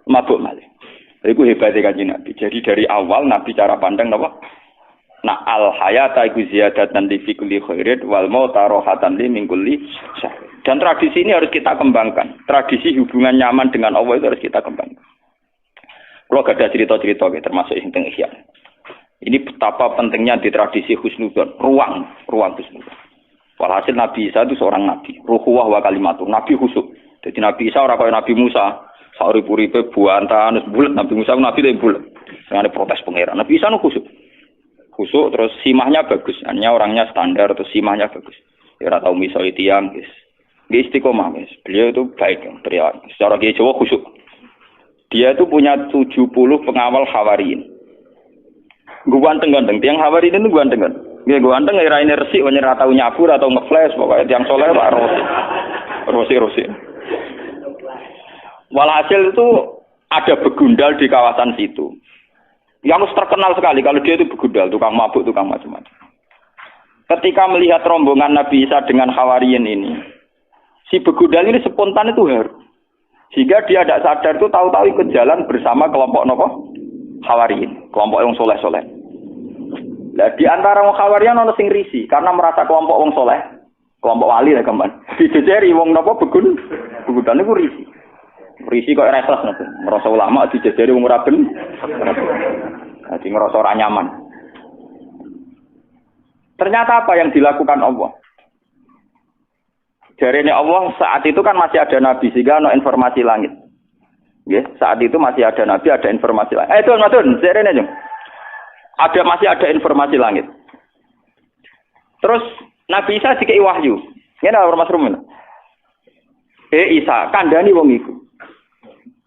Mabuk malih. Iku hebatnya Kanjeng Nabi. Jadi dari awal Nabi cara pandang napa? Nah al hayata iku ziyadatan li fi kulli khairin wal mauta rahatan li min kulli syarr. Dan tradisi ini harus kita kembangkan. Tradisi hubungan nyaman dengan Allah itu harus kita kembangkan. Kalau ada cerita-cerita termasuk yang teng Ihya. Ini betapa pentingnya di tradisi husnudzon, ruang husnudzon. Walhasil Nabi Isa itu seorang nabi, ruhuwah wa kalimatun, nabi khusuk. Jadi Nabi Isa ora kaya Nabi Musa, sauri-uripe buantan bulet, Nabi Musa nabi itu bulet. Dengan protes pangeran. Nabi Isa nu khusuk. Khusuk terus simahnya bagus, hanya orangnya standar terus simahnya bagus. Ya ora tau misoi tiyang, guys. Dia istiqomah, guys. Beliau itu baik, beliau. Secara Kiai Jawa khusuk. Dia itu punya 70 pengawal Hawariyin. Ganteng-ganteng, tiang Hawariyin itu ganteng-ganteng. Dia ganteng, ya ini resik, hanya tahu nyabur atau ngeflash, pokoknya tiang soleh Pak Rosi. Walhasil itu ada begundal di kawasan situ. Yang terkenal sekali kalau dia itu begundal, tukang mabuk, tukang macam-macam. Ketika melihat rombongan Nabi Isa dengan Hawariyin ini, si begundal ini spontan itu haru. Sehingga dia tidak sadar itu tahu-tahu ikut jalan bersama kelompok Hawariyin, kelompok yang soleh-soleh. Nah, di antara wong Hawariyin ana sing risi karena merasa kelompok wong soleh, kelompok wali lah kemban. Dijejeri wong napa begudan niku risi. Risi kok resles ngono. Merasa ulama dijejeri wong ora ben. Dadi ngerasa ora nyaman. Ternyata apa yang dilakukan Allah? Jarene Allah saat itu kan masih ada nabi sehingga ada informasi langit. Nggih, saat itu masih ada nabi, ada informasi langit. Tuan, jarene jeng. Masih ada informasi langit. Terus Nabi Isa dikei wahyu. Ngene ora Mas Rumen. Isa, kandhani wong iku.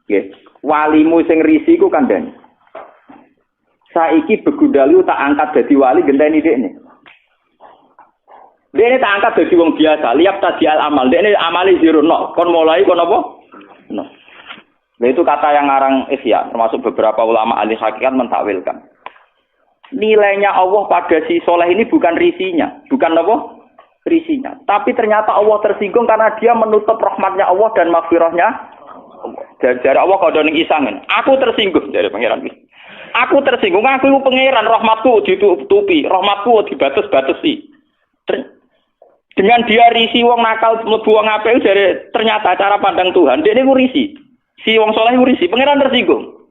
Nggih, walimu sing risi iku kandhani. Saiki begundalu tak angkat dadi wali genteni dekne. Dekne tak angkat dadi wong biasa, liap tadial amal. Dekne amale zero no. Kon mulai kon apa? No. Nah, itu kata yang ngarang Ihya, termasuk beberapa ulama ahli hakikat mentakwilkan. Nilainya Allah pada si soleh ini bukan risinya, bukan apa? Risinya. Tapi ternyata Allah tersinggung karena dia menutup rahmatnya Allah dan maghfirahnya. Dari Allah kau doning isangin. Aku tersinggung dari pangeran. Aku tersinggung. Aku pangeran rahmatku ditutupi, rahmatku dibatas-batasi. Dengan dia risi wong nakal mlebu wong apik dari ternyata cara pandang Tuhan. Dia ini risi. Si wong soleh risi. Pangeran tersinggung.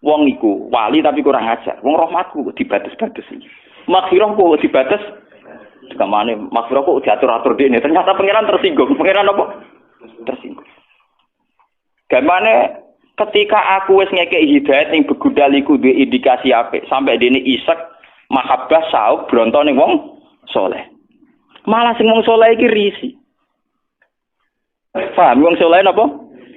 Wong iku wali tapi kurang ajar. Wong rahmatku dibatas-batasi. Maghfirah kok dibatas. Kamane maghfirah kok diatur-atur dene. Ternyata pangeran tersinggung. Pangeran apa? Tersinggung. Gamane ketika aku wis ngekeki hidayat ning begudal iku duwe indikasi apik sampai dene isek mahabbah sauk bronto ning wong soleh. Malah sing wong soleh iki risi. Paham wong soleh napa?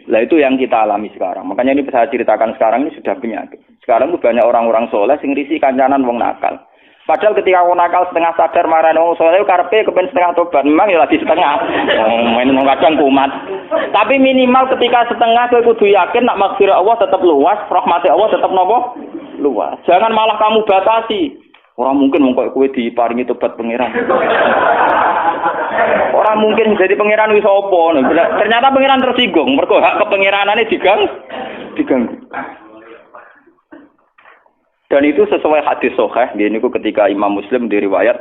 Lah itu yang kita alami sekarang. Makanya ini saya ceritakan sekarang ini sudah penyakit. Sekarang itu banyak orang-orang soleh sing risi kancanan wong nakal. Padahal ketika wong nakal setengah sadar marani wong soleh karepe kepen setengah tobat. Memang ya lagi setengah. Main kadang kumat. Tapi minimal ketika setengah kowe kudu yakin nak maghfirah Allah tetap luas, rahmat Allah tetap nopo? Luas. Jangan malah kamu batasi. Orang mungkin wong kowe diparingi tobat pangeran. Orang mungkin jadi pangeran wis apa. Ternyata pangeran tersinggung. Mergo hak kepangeranane diganggu. Dan itu sesuai hadis sahih. Niku ketika Imam Muslim diriwayat,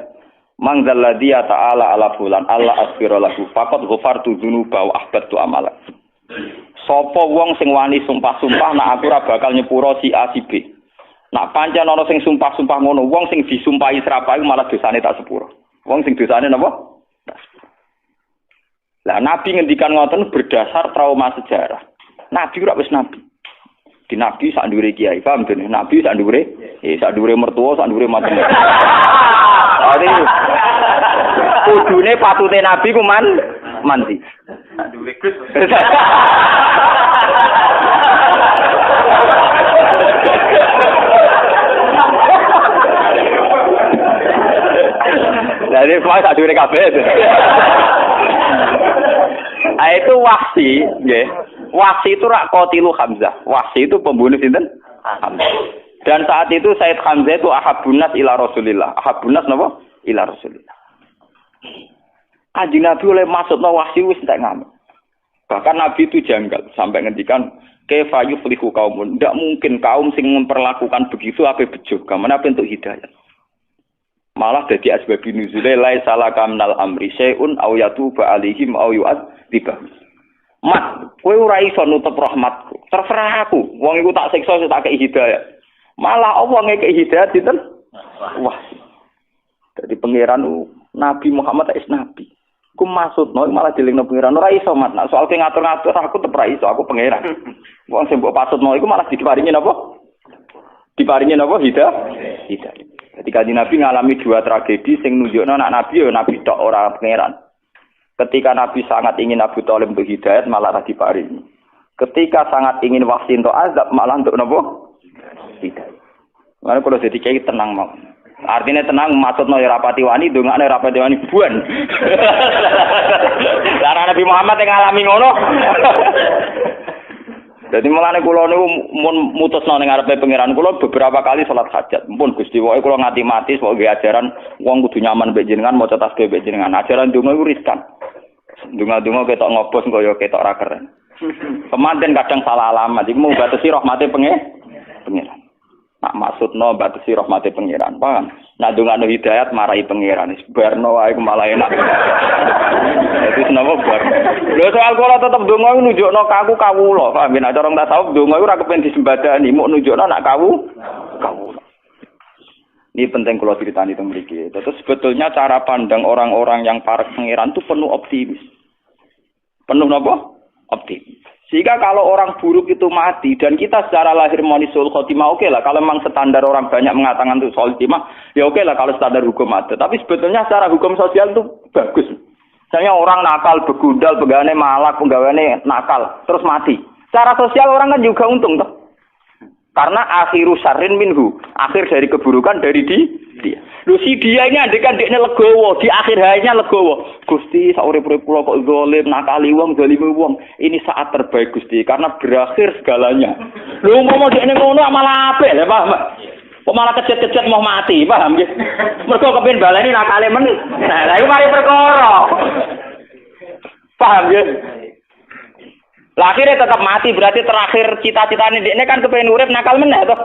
"Man dzalladzi ta'ala ala fulan Allah asfira lahu faqad ghafartu dzunuba wa ahbattu amala." Sapa wong sing wani sumpah-sumpah nek aku ora bakal nyepuro si A si B. Nak pancen ana sing sumpah-sumpah ngono, wong sing disumpahi serapai malah dosane tak sepuro. Wong sing dosane napa? Lah Nabi ngendikan ngoten berdasar trauma sejarah. Nabi ora wis nabi. Di Nabi sak ndure kiai, paham dene? Nabi sak ndure, sak ndure mertua, sak ndure mateng. Ade. Kudune patute Nabi ku mandi. Sak ndure Gus. Jadi semua sak ndure kabeh. Itu Wahsi, nggih. Wahsi itu rak qatilu Hamzah. Wahsi itu pembunuh sinten? Hamzah. Dan saat itu Said Hamzah itu ahabun nas ila Rasulillah. Ahabun nas napa? Ila Rasulillah. Kanjeng Nabi oleh maksudna Wahsi wis entek ngamuk. Bahkan Nabi itu janggal sampai ngendikan kaifa yuflihu qaumun. Tidak mungkin kaum sing memperlakukan begitu ape bejo. Kamana untuk hidayah. Malah dadi asbabun nuzule la salaka minal amri syai'un aw yatuba alaihim aw yu'adzibah. Mat, kowe ora iso nutup rahmatku. Terserah aku. Wong iku tak siksa tak kei hidayah. Malah Allah ngekei hidayah sinten? Wah. Dadi pangeran Nabi Muhammad is nabi. Ku maksudno malah dilingno pangeran ora iso mat. Nek soal ke ngatur-ngatur aku tetep ora iso, aku pangeran. Wong sing mbok pasutno iku malah diparingi napa? Diparingi napa? Hidayah. Ketika Nabi ngalami dua tragedi sing nunjukno nek Nabi ya Nabi tok ora pangeran. Ketika Nabi sangat ingin Abu Thalib untuk hidayat malah diparingi. Ketika sangat ingin Wahsi untuk azab malah untuk napa? Hidayat. Mane kalau jadi kiai tenang mau. Artinya tenang maksudnya ya rapati wani, dongane rapati wani buan. Lah Nabi Muhammad yang ngalami ngono. Jadi mulane kula niku mun mutusno ning ngarepe pangeran kula beberapa kali salat hajat. Mumpun Gusti wae kula ngati mati sok nggih ajaran wong kudu nyaman mbek jenengan maca tasbih mbek jenengan. Ajaran donga iku riskan. Donga-donga ketok ngobos kaya ketok ra keren. Pemanten kadang salah alamat iku mau batasi rahmate pangeran. Nak maksudno batasi rahmate pangeran. Paham? Nak dongano hidayat marahi pangeran. Barno wae malah enak. Dadi senapa bar. Lho soal kula tetep donga iku nunjukno kawula. Paham nek cara tasawuf donga iku ora kepen disembadani, muk nunjukno nak kawula. Ini penting kalau ceritani teng mriki. Terus sebetulnya cara pandang orang-orang yang para pangeran itu penuh optimis. Penuh napa? Optimis. Sehingga kalau orang buruk itu mati dan kita secara lahir monisul khotimah oke lah. Kalau memang standar orang banyak mengatakan itu khotimah, ya oke lah kalau standar hukum ada. Tapi sebetulnya secara hukum sosial itu bagus. Misalnya orang nakal, begundal, pegawainya malak, pegawainya nakal, terus mati. Secara sosial orang kan juga untung toh. Karena akhiru syarrin minhu, akhir dari keburukan dari dia. Lho si dia ini andekan dekne legowo, di akhir hayatnya legowo. Gusti saurip-urip kula kok zalim, nakali wong, zalimi wong. Ini saat terbaik Gusti karena berakhir segalanya. Lho umpama dekne ngono malah apik ya, paham? Kok malah kecet-kecet mau mati, paham nggih? Mergo kepengin baleni nakale men. Nah, lha iku mari perkara. Paham nggih? Lah akhirnya tetap mati, berarti terakhir cita-citanya dia kan kepengen urip nakal meneh toh.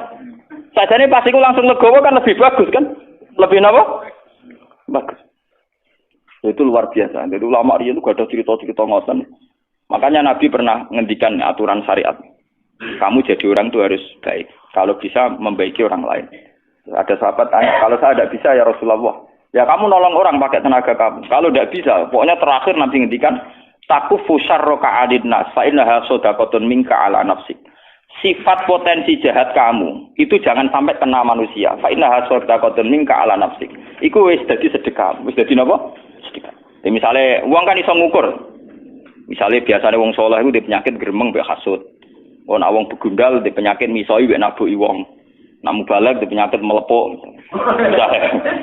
Sajane pas iku langsung legowo kan lebih bagus kan? Lebih apa? Bagus. Itu luar biasa. Jadi ulama dia itu gak ada cerita-cerita ngoten. Makanya Nabi pernah ngendikan aturan syariat. Kamu jadi orang itu harus baik. Kalau bisa membaiki orang lain. Ada sahabat tanya, kalau saya tidak bisa ya Rasulullah. Ya kamu nolong orang pakai tenaga kamu. Kalau tidak bisa, pokoknya terakhir Nabi ngendikan takufu syarraka 'alin nas fa innaha shadaqatun minka 'ala nafsik. Sifat potensi jahat kamu itu jangan sampai kena manusia. Fa innaha shadaqatun minka 'ala nafsik. Iku wis dadi sedekah. Wis dadi napa? Sedekah. Misale wong kan iso ngukur. Misale biasane wong saleh iku di penyakit gremeng mbek hasud. Wong wong begundal di penyakit misoi mbek nabuki wong. Namu balik di penyakit melepuk.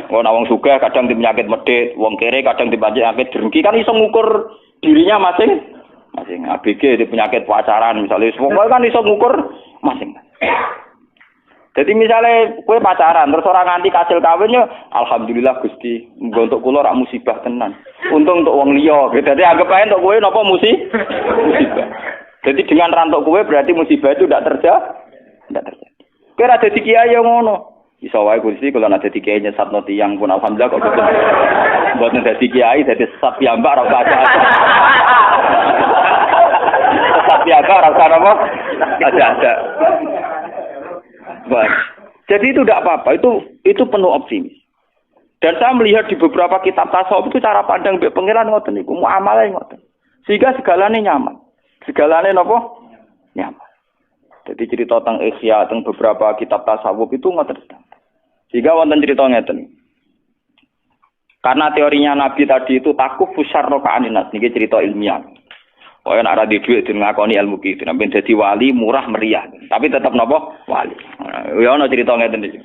Wong wong sugih kadang di penyakit medhit, wong kere kadang di penyakit dengki kan iso ngukur dirinya masing-masing. ABG di penyakit pacaran misalnya, semua kan iso ngukur masing. Jadi misalnya kue pacaran terus orang nganti kasil kawinnya, alhamdulillah Gusti, untuk kula rak musibah tenan. Untung untuk wong liya. Jadi anggap ae untuk kue napa musibah. Jadi dengan rantok kue berarti musibah itu tidak terjadi. Kira dadi kiai yang ngono. Iso wae Gusti kula nek dadi kiai nyesatno tiyang pun alhamdulillah kok boten. Mboten dadi kiai dadi sesat piyambak ora baca. Sesat piyambak ora apa? Ada. Baik. Jadi itu tidak apa-apa, itu penuh optimis. Dan saya melihat di beberapa kitab tasawuf itu cara pandang mbek pangeran ngoten niku, muamalah ngoten. Sehingga segalanya nyaman. Segalanya napa? Nyaman. Jadi cerita tentang Ihya, tentang beberapa kitab tasawuf itu ngoten. Jika wonten cerita ngeten. Karena teorinya Nabi tadi itu takufu syarraka 'anin nas, niki cerita ilmiah. Kaya nek ora di dhuwit den ngakoni ilmu ki, sampeyan dadi wali murah meriah, tapi tetap napa? Wali. Ya ana cerita ngeten iki.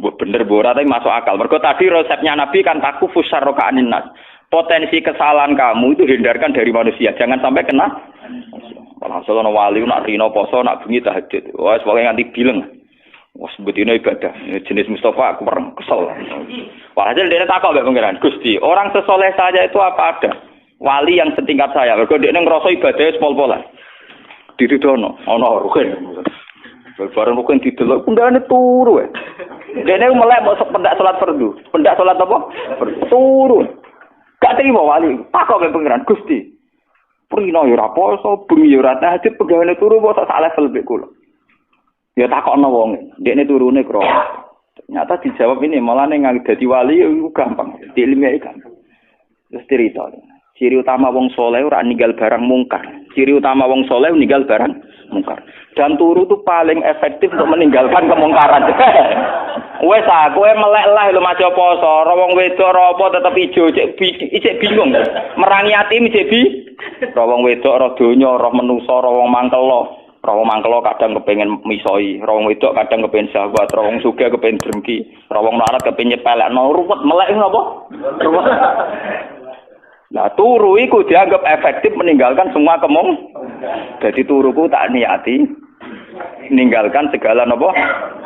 Mbok bener mbok ora tapi masuk akal. Mergo tadi resepnya Nabi kan takufu syarraka 'anin nas. Potensi kesalahan kamu itu hindarkan dari manusia, jangan sampai kena. Walhasil ana wali nak rino poso nak bengi tahajud. Wes pokoke nganti bileng. Wes betine ibadah. Jenis Mustafa aku perem kesel. Walhasil dia takok mbek pangeran, Gusti, orang sesoleh saja itu apa ada wali yang setingkat saya? Mergo dekne ngrasa ibadahnya pol-polan. Ditudono, ana rugen. Bareng rugen didelok pundane turu. Dekne melek mau pendak salat fardu. Pendak salat apa? Turu. Gak terima wali. Takok mbek pangeran, Gusti. Prino ya ora poso, bengi ya ora tahajud, pegawane turu kok sak level mbek kula. Ya takokno wong, ndekne turune kro. Ternyata dijawab ini malah ning dadi wali iku gampang, di ilmiah gampang. Terus cerita. Ciri utama wong saleh ora ninggal barang mungkar. Ciri utama wong saleh ninggal barang mungkar. Dan turu itu paling efektif untuk meninggalkan kemungkaran. Wes kowe melek lah lho maca poso, ora wong wedok ora apa tetep ijo, cek bingung. Merangi ati mijebi. Ora wong wedok ora donya, ora manusa, ora wong mangkelo. Ora wong mangkelo kadang kepengin misoi, ora wong wedok kadang kepengin syahwat, ora wong sugih kepengin drengki, ora wong melarat kepengin nyepelekno ruwet melek napa? Ruwet. Nah, turu iku dianggap efektif meninggalkan semua Jadi turuku tak niati meninggalkan segala napa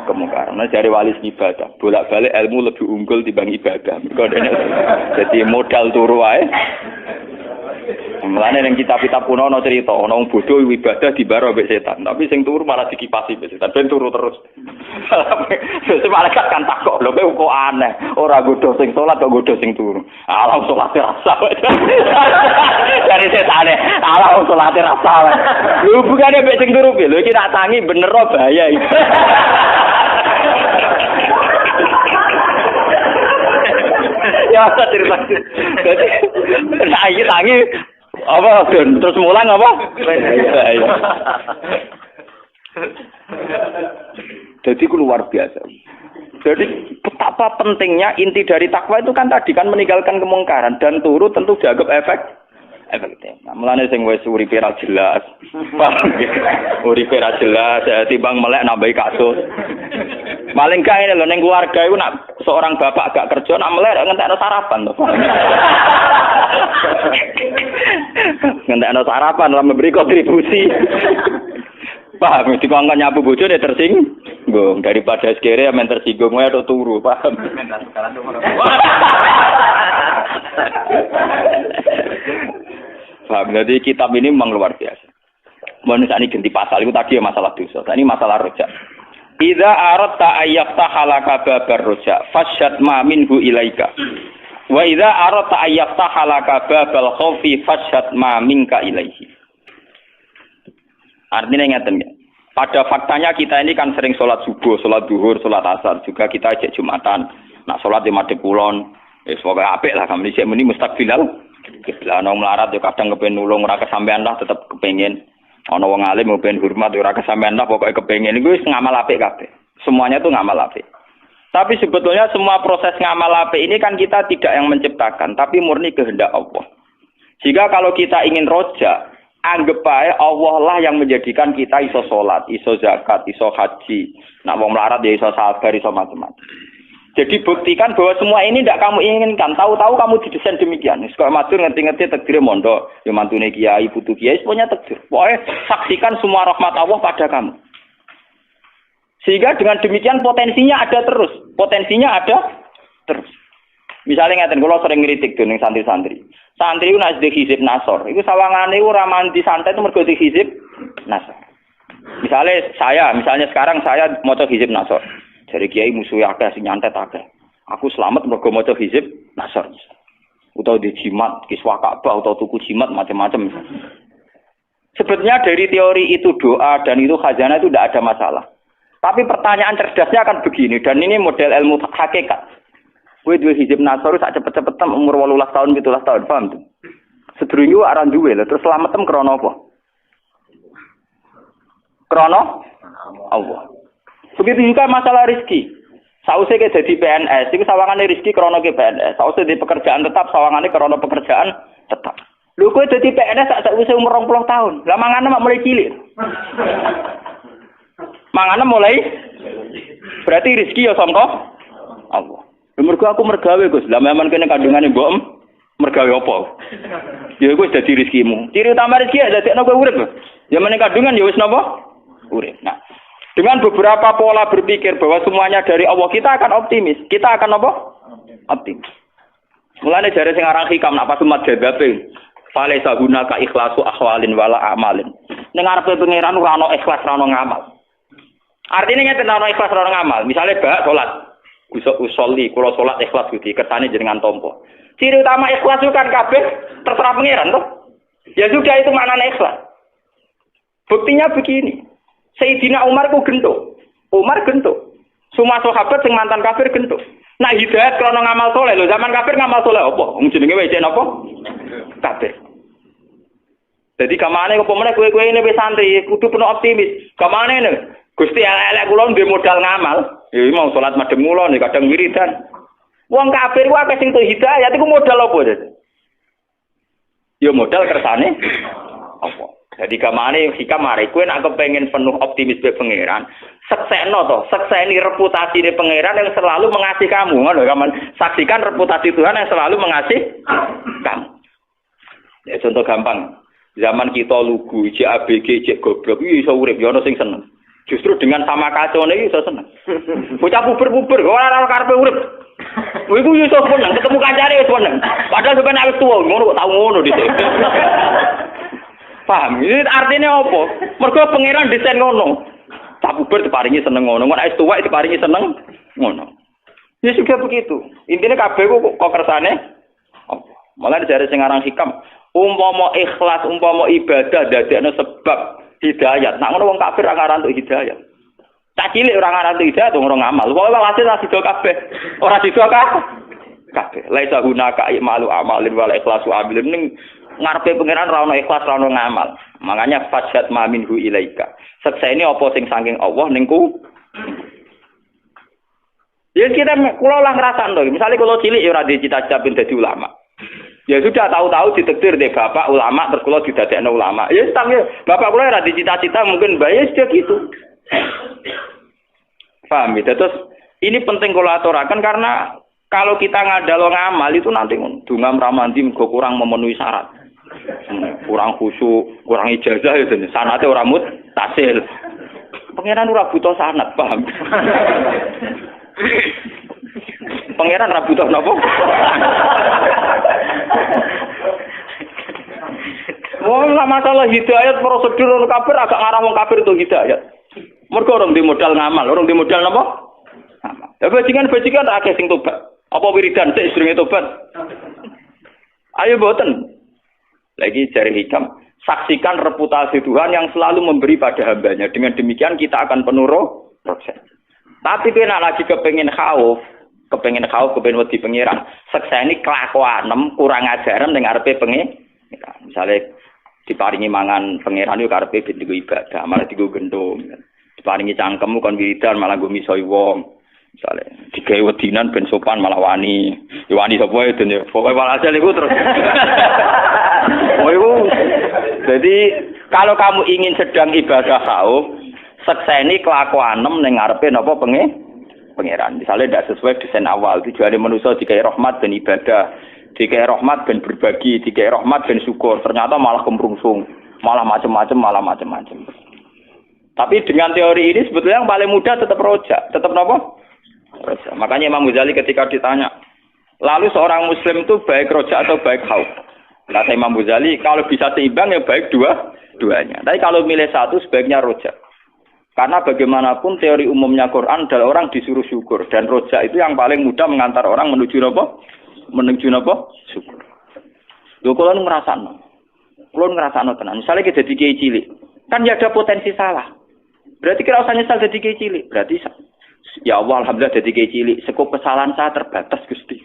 kemungkaran. Nah, dari wali ibadah, bolak-balik ilmu lebih unggul dibanding ibadah. Mergo jadi modal turu wae. Mulane ning kitab-kitab kuno ana cerita, ana wong bodho ibadah dibaro mbek setan, tapi sing turu malah dikipasi mbek setan, ben turu terus. Sesuk malaikat kan takok, lho kok aneh, ora godho sing salat kok godho sing turu. Alah salat rasa. Dari setane, alah salat rasa. Lho bukane mbek sing turu piye? Lho iki tak tangi bener bahaya iki. Ya cerita. Jadi tangi Apa Don? Terus mulang apa? Iya. Jadi itu luar biasa. Jadi betapa pentingnya inti dari takwa itu kan tadi kan meninggalkan kemungkaran dan turu tentu dianggap efektif. Nah, mulane sing wis uripe ra jelas. Uripe ra jelas, timbang melek nambahi kasus. Maling gak ini lho ning keluarga iku nak seorang bapak gak kerja nak melek ngentekno sarapan to. Ngentekno sarapan lah memberi kontribusi. Paham, dikongkon nyapu bojone tersinggung daripada sekere men tersinggung wae atau turu, paham. Paham, jadi kitab ini memang luar biasa. Menurut ini ganti pasal itu tadi ya masalah dosa. Ini masalah rojak. Idza aradta ayyaftaha laka babar rojak, fasyad ma minhu ilaika. Wa idza aradta ayyaftaha laka babal khaufi fasyad ma minka ilaihi. Artinya ngeten ya. Pada faktanya kita ini kan sering sholat subuh, sholat duhur, sholat asar. Juga kita ajak Jumatan. Nak sholat di madhep kulon. Semoga apik lah kami sik muni mustaqbilal. Kiblah ana melarat yo kadang kepen nulung ora kesampean lah tetep kepengin. Ana wong alim kepen hormat ora kesampean lah pokoke kepengin iku wis ngamal apik kabeh. Semuanya tuh ngamal apik. Tapi sebetulnya semua proses ngamal apik ini kan kita tidak yang menciptakan, tapi murni kehendak Allah. Jika kalau kita ingin rojak, anggap aja Allah lah yang menjadikan kita iso sholat, iso zakat, iso haji. Nak mau melarat ya iso sabar, iso macam-macam. Jadi buktikan bahwa semua ini tidak kamu inginkan. Tahu-tahu kamu didesain demikian. Sekolah matur ngerti-ngerti takdir mondok. Ya mantune kiai, putu kiai, semuanya takdir. Pokoknya saksikan semua rahmat Allah pada kamu. Sehingga dengan demikian potensinya ada terus. Potensinya ada terus. Misalnya ngeten kula sering ngritik dening santri-santri. Santri ku nek hizib nasor, iku sawangane ora mandi santai itu mergo hizib nasor. Misalnya sekarang saya maca hizib nasor. Dari kiai musuh akeh sing nyantet akeh. Aku selamat mergo maca hizib nasor. Utawa di jimat, kiswah Ka'bah utawa tuku jimat macam-macam. Sebetulnya dari teori itu doa dan itu khazanah itu tidak ada masalah. Tapi pertanyaan cerdasnya akan begini dan ini model ilmu hakikat. Kowe duwe hizib nasor sak cepet-cepetan umur 18 tahun 17 tahun, paham tuh? Sedurunge aran duwe lho, terus selametem krana apa? Krana Allah. Begitu juga masalah rezeki. Sausé ke dadi PNS, iku sawangane rezeki krana ke PNS. Sausé di pekerjaan tetap, sawangane krana pekerjaan tetap. Lho kowe dadi PNS sak sausé umur 20 tahun. Lah mangane mak mulai cilik. Mangane mulai berarti rezeki ya sangka Allah. Mergo aku mergawe Gus. Lah memang kene kandungane mbok mergawe apa? Ya iku wis dadi rezekimu. Ciri utama rezeki ya dadekno kowe urip. Ya meneng kandungan ya wis napa? Urip. Nah, dengan beberapa pola berpikir bahwa semuanya dari Allah, kita akan optimis. Kita akan apa? Optimis. Mulane jare sing aran hikam nak pas umat jadabe. Fale sahunaka ikhlasu ahwalin wala amalin. Ning arepe pangeran ora ana ikhlas ora ana ngamal. Artinya nyata ana ikhlas ora ana ngamal. Misale bak salat usolli, kalau sholat ikhlas gitu, kersane jenengan tompo. Ciri utama ikhlas itu kan kabeh terserah pangeran toh. Ya sudah itu maknanya ikhlas. Buktinya begini. Sayyidina Umar ku gentuk. Umar gentuk. Semua sahabat sing mantan kafir gentuk. Nah hidayat krana ngamal soleh lho, zaman kafir ngamal soleh apa? Wong jenenge wae apa? Kafir. Jadi kamane kok pemene kowe ini wis santri, kudu penuh optimis. Kamane ne? Gusti elek kula ndek modal ngamal. Ya mau salat madhep kula nek kadang wiridan. Wong kafir ku akeh sing tuh hidayat iku modal apa to? Ya modal kersane apa? Jadi kamane hikam mari kowe nek kepengin penuh optimis be pangeran, seksekno to, sekseni reputasine pangeran yang selalu mengasihi kamu. Ngono kaman saksikan reputasi Tuhan yang selalu mengasihi kamu. Ya contoh gampang. Zaman kita lugu, cek ABG, cek goblok, iso urip ya ono sing seneng. Justru dengan sama kacone iki iso seneng. Bocah puber-puber ora karepe urip. Iku iso seneng, ketemu kancane wis seneng. Padahal sampeyan wis tuwa, ngono kok tau ngono dhisik. Paham? Ini artinya apa? Mergo pangeran desain ngono. Cah puber diparingi seneng ngono, nek wis tuwa diparingi seneng ngono. Ya juga begitu. Intinya kabeh kok kersane apa? Malah dari sing aran hikam, umpama ikhlas, umpama ibadah dadekno sebab hidayat. Nak ngono wong kafir ora ngaran untuk hidayat. Tak cilik ora ngaran untuk hidayat wong ora ngamal. Pokoke walhasil ora sida kabeh. Ora sida kabeh. Laisa hunaka malu amalin wala ikhlasu amilin ning ngarepe pangeran ra ono ikhlas ra ono ngamal. Makanya fajat ma minhu ilaika. Seksene apa sing saking Allah ningku. Ya kita kula lah ngrasakno. Misale kula cilik ya ora dicita-cita ben dadi ulama. Ya sudah tahu-tahu ditektir deh bapak ulama terus kula didadekno ulama. Ya tapi bapak kula ora dicita-cita mungkin bae sudah gitu. Paham ya? Terus ini penting kula aturaken karena kalau kita ngadalo ngamal itu nanti donga mramandi mergo kurang memenuhi syarat. Kurang khusyuk, kurang ijazah itu sanate ora muttasil. Pangeran ora butuh sanad, paham? Pangeran ora butuh napa? Wong masalah hidayat prosedur kafir agak ngarah wong kafir itu hidayat. Mergo orang di modal ngamal, orang di modal napa? Ngamal. Ya bajingan akeh sing tobat. Apa wiridan sik sedurunge tobat? Ayo boten. Lagi cari hikam, saksikan reputasi Tuhan yang selalu memberi pada hambanya. Dengan demikian kita akan penuh proses. Tapi kena lagi kepengen khauf, kepengen wedi pangeran. Sekseni kelakuanem kurang ajaran ning ngarepe pangeran. Misale diparingi mangan pangeran yo karepe ben digo ibadah, malah digo gendong. Diparingi cangkemmu kon wiridan malah go misoi wong. Misale digawe wedinan ben sopan malah wani. Ya wani sapa itu ya. Pokoke walhasil iku terus. Jadi kalau kamu ingin sedang ibadah khauf, sekseni kelakuanem ning ngarepe napa pangeran. Misale ndak sesuai desain awal, tujuane manusa dikai rahmat ben ibadah, dikai rahmat ben berbagi, dikai rahmat ben syukur. Ternyata malah kemrungsung, malah macam-macam. Tapi dengan teori ini sebetulnya yang paling mudah tetap rojak, tetap napa? Rojak. Makanya Imam Ghazali ketika ditanya, lalu seorang muslim itu baik rojak atau baik khauf? Kata Imam Ghazali, kalau bisa seimbang ya baik duanya. Tapi kalau milih satu sebaiknya rojak. Karena bagaimanapun teori umumnya Quran adalah orang disuruh syukur. Dan rojak itu yang paling mudah mengantar orang menuju apa? Menuju apa? Syukur. Loh, kalau ngerasakno tenan. Misalnya kita jadi kiai cilik, kan ya ada potensi salah. Berarti kira usah nyesal jadi kiai cilik. Berarti ya Allah, alhamdulillah jadi kiai cilik. Sekup kesalahan saya terbatas Gusti.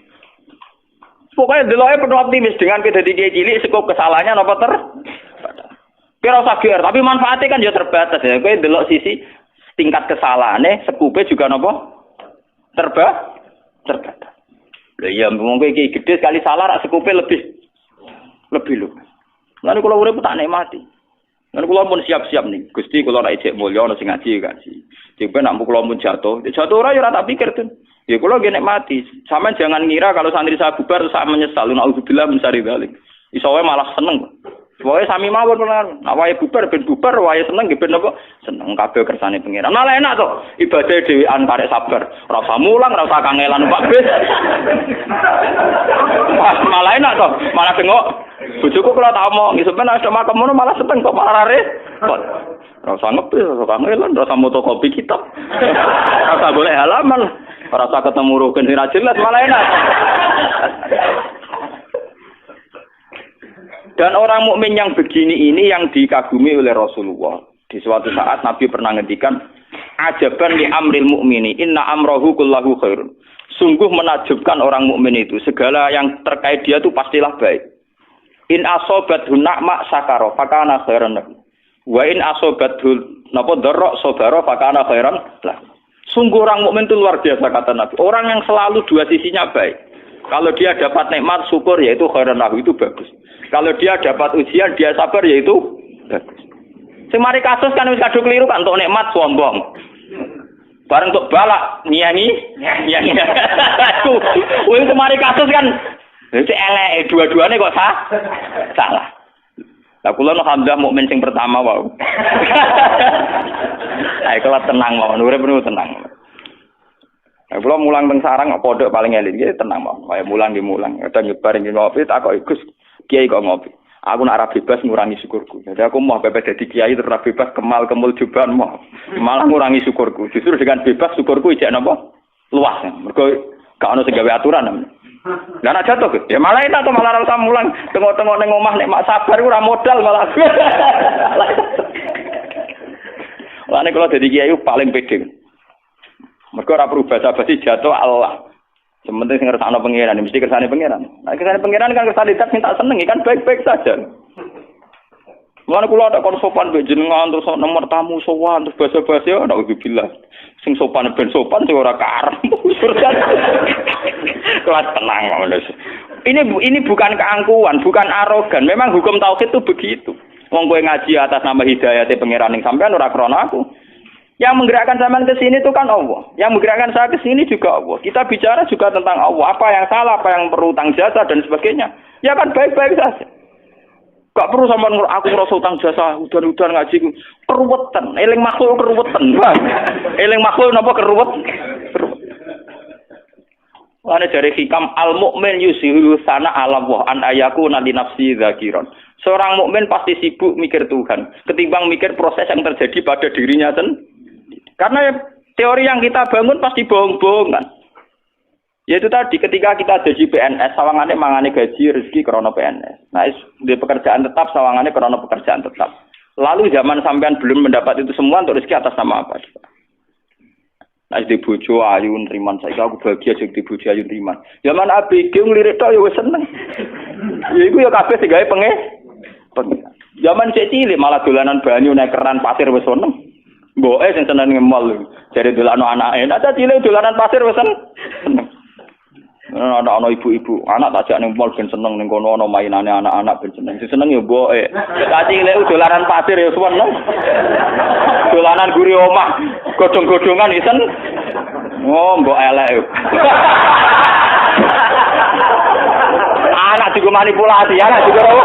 Pokoknya deloke penuh optimis dengan kita jadi kiai cilik, sekup kesalahannya apa terbatas. Kira usah gear, tapi manfaatnya kan ya terbatas ya. Kowe delok sisi tingkat kesalahane, sekupe juga napa? Terbatas. Lah ya mungkin iki gede sekali salah rak sekupe lebih lho. Lan kula urip tak nikmati. Lan kula pun siap-siap nih. Gusti kula nek ijek mulya ono sing ngaji ngaji. Jek nek kula pun jatuh ora ya ora tak pikir tuh. Ya kula nggih nikmati. Sampeyan jangan ngira kalau santri saya bubar terus saya menyesal. Nauzubillah min syarri dzalik. Iso wae malah seneng. Wae sami mawon penan. Nek wae bubar ben bubar, wae seneng nggih ben apa? Seneng kabeh kersane pengiran. Malah enak to. Ibadah dhewean karek sabar. Ora usah mulang, ora usah kangelan Pak Bis. Malah enak to. Malah bengok. Bojoku kula tak omong, sampeyan ada makam ngono malah seneng kok malah repot. Ora usah ngepi, ora usah kangelan, ora usah motokopi kitab. Ora usah golek halaman. Ora usah ketemu rukun sing ra jelas, malah enak. Dan orang mukmin yang begini ini yang dikagumi oleh Rasulullah. Di suatu saat Nabi pernah ngendikan, ajaban li amril mukmini, inna amrohu kullahu khairun. Sungguh menakjubkan orang mukmin itu, segala yang terkait dia itu pastilah baik. In asobathu na'ma sakaro fakana khairan lahu. Wa in asobathu napa dharra sabara fakana khairan lahu. Sungguh orang mukmin itu luar biasa kata Nabi. Orang yang selalu dua sisinya baik. Kalau dia dapat nikmat syukur yaitu khairan lahu, itu bagus. Kalau dia dapat ujian dia sabar yaitu bagus. Sing mari kasus kan wis kadung keliru kan untuk nikmat sombong. Bareng untuk balak nyanyi. Wis mari kasus kan wis elek dua-duane kok salah. Lah kula alhamdulillah mukmin sing pertama wae. Ayo kula tenang mawon, urip niku tenang. Kula mulang teng sarang pondok paling elit iki tenang mawon. Kaya mulang nggih mulang, kadang nyebar nggih ngopi tak kok Gus kiai kok ngopi. Aku nak ora bebas ngurangi syukurku. Jadi aku mau bebas dadi kiai terus ora bebas kemul juban mau. Malah ngurangi syukurku. Justru dengan bebas syukurku ijek napa? Luas. Mergo gak ono sing gawe aturan. Lah nek jatuh ya malah enak to malah ora usah mulang tengok-tengok ning omah nek mak sabar ora modal malah. Lah nek kula dadi kiai paling pede. Mergo ora perlu basa-basi jatuh Allah. Sementing sing ngersakno pangeran, mesti kersane pangeran. Nah, kersane pangeran kan kersane tak minta seneng kan baik-baik saja. Mulane kula tak kon sopan mbek jenengan terus nomor tamu sowan terus basa-basi ana uzubillah. Sing sopan ben sopan sing ora karep. Kelas tenang ngono. Ini bukan keangkuhan, bukan arogan. Memang hukum tauhid itu begitu. Wong kowe ngaji atas nama hidayate pangeran ning sampean ora krana aku. Yang menggerakkan sampean ke sini itu kan Allah. Yang menggerakkan saya ke sini juga Allah. Kita bicara juga tentang Allah. Apa yang salah, apa yang perlu utang jasa dan sebagainya. Ya kan baik-baik saja. Gak perlu sampean aku ngrasa utang jasa, udan-udan ngaji keruwetan. Eling makhluk keruwetan. Eling makhluk napa keruwet? Ana dari hikam al-mukmin yusihu sana ala wa an ayakuna li nafsi dzakiron. Seorang mukmin pasti sibuk mikir Tuhan ketimbang mikir proses yang terjadi pada dirinya sendiri. Karena teori yang kita bangun pasti bohong-bohongan. Yaitu tadi ketika kita jadi PNS sawangane mangane gaji rezeki krana PNS. Nah, di pekerjaan tetap sawangane krana pekerjaan tetap. Lalu zaman sampean belum mendapat itu semua untuk rezeki atas nama apa? Nah, di bojo ayu nriman saiki aku bahagia sing di bojo ayu nriman. Zaman ABG nglirik tok ya wis seneng. Ya iku ya kabeh sing gawe pengen. Zaman cek cilik malah dolanan banyu nek keran pasir wis seneng. Mboke sing seneng ngemol. Jare dolano anake. Nek cilik dolanan pasir wis seneng. Ana ibu-ibu, anak tak jak ning mall ben seneng ning kono ana mainane anak-anak ben seneng. Sing seneng ya mboke. Tak cilik dolanan pasir ya seneng. Dolanan guri omah, godhong-godhongan isen. Oh, mbok elek. Anak juga manipulasi, anak juga apa?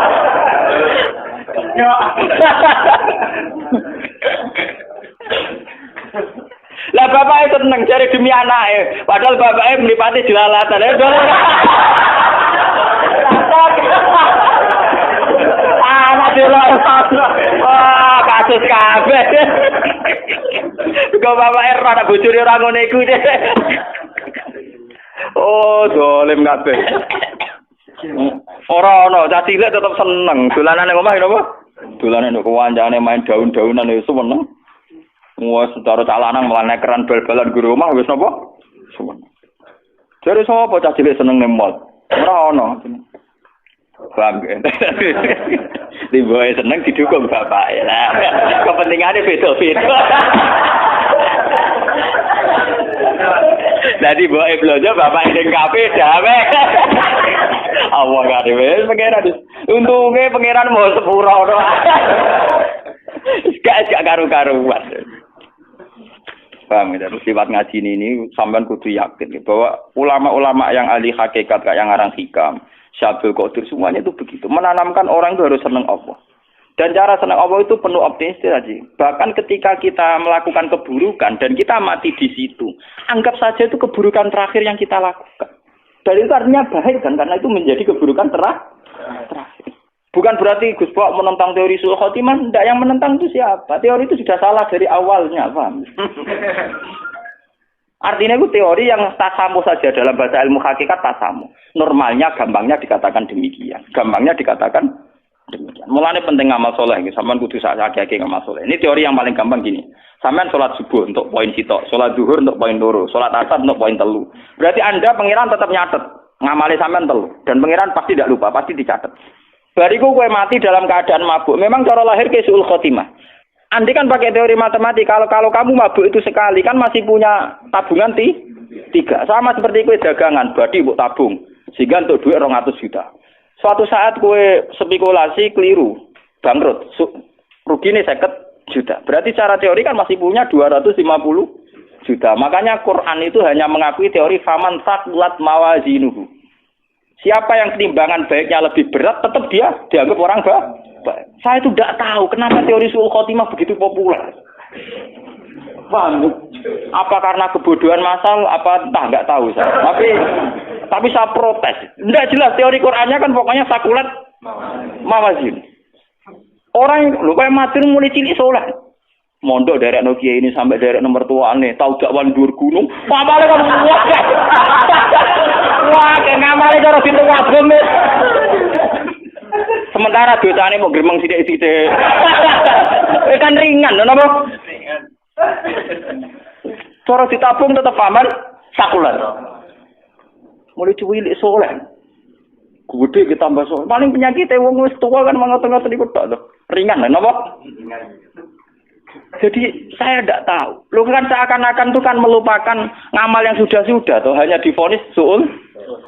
Lah bapak itu seneng cari demi anaknya, padahal bapaknya melipati jelalatan. Anak jelalatan, wah kasus kabeh. Kau bapaknya rada bocor orang ngono iku deh. Oh, dolim kabeh. Ora ono, cah cilik tetep seneng. Dolanan ning omah napa? Dolanan nek kancane main daun-daunan ya seneng. Wes secara calanang mlane keran bal-balan guru omah wis napa? Seneng. Jare sapa cah cilik seneng ning mall? Ora ono. Paham ya? Tiba-tiba seneng didukung bapak ya. Kepentingannya beda-beda. Jadi bawa belanja bapak yang kafe damai. Allah nggak deh, pangeran. Untungnya pangeran mau sepura doang. Gak karu-karuan. Paham ya? Lewat ngaji ini sampean kudu yakin bahwa ulama-ulama yang ahli hakikat kayak yang ngarang hikam, Syabul Qadir semuanya itu begitu. Menanamkan orang itu harus senang Allah. Dan cara senang Allah itu penuh optimis tadi. Bahkan ketika kita melakukan keburukan dan kita mati di situ, anggap saja itu keburukan terakhir yang kita lakukan. Dan itu artinya baik kan, karena itu menjadi keburukan terakhir. Bukan berarti Gus Bok menentang teori suul khotimah, tidak, yang menentang itu siapa? Teori itu sudah salah dari awalnya, paham? Artinya itu teori yang tasamu saja dalam bahasa ilmu hakikat tasamu. Normalnya, gampangnya dikatakan demikian. Mulanya penting ngamal soleh, sampean kudu sakake ngamal soleh. Ini teori yang paling gampang gini. Sampean sholat subuh untuk poin sitok, sholat zuhur untuk poin loro, sholat asar untuk poin 3. Berarti Anda pangeran tetap nyatet, ngamali sampean 3 dan pangeran pasti tidak lupa, pasti dicatat. Bariku kowe mati dalam keadaan mabuk. Memang cara lahir ke suul khotimah. Andi kan pakai teori matematik, kalau kamu mabuk itu sekali kan masih punya tabungan 3. Sama seperti kowe dagangan, badi mbok tabung. Sehingga untuk duit 200 juta. Suatu saat kowe spekulasi keliru, bangkrut, rugine 50 juta. Berarti secara teori kan masih punya 250 juta. Makanya Quran itu hanya mengakui teori faman saqulat mawazinuhu. Siapa yang timbangan baiknya lebih berat, tetap dia dianggap orang baik. Saya itu tidak tahu kenapa teori suul khotimah begitu populer. Paham? Apa karena kebodohan massal? Apa entah, nggak tahu saya. Tapi saya protes. Tidak jelas teori Qurannya kan pokoknya sakulat mawazin. Orang lupa mati mulai cilik soleh. Mondok dari Nokia ini sampai dari nomor tuaan nih, tahu dakwan dur gunung. Mamale kan wah. Wah, ngamale cara pintu wabem. Sementara dosane mau gremeng sithik-sithik. Kan ringan, napa? Ringan. Cara ditabung tetap aman sakulat. Mulai cilik soleh. Gede kita tambah soleh. Paling penyakitnya wong wis tua kan mangot-ngot iku tok to. Ringan lah napa? Jadi saya tidak tahu. Lu kan seakan-akan tuh kan melupakan ngamal yang sudah-sudah tuh hanya divonis suul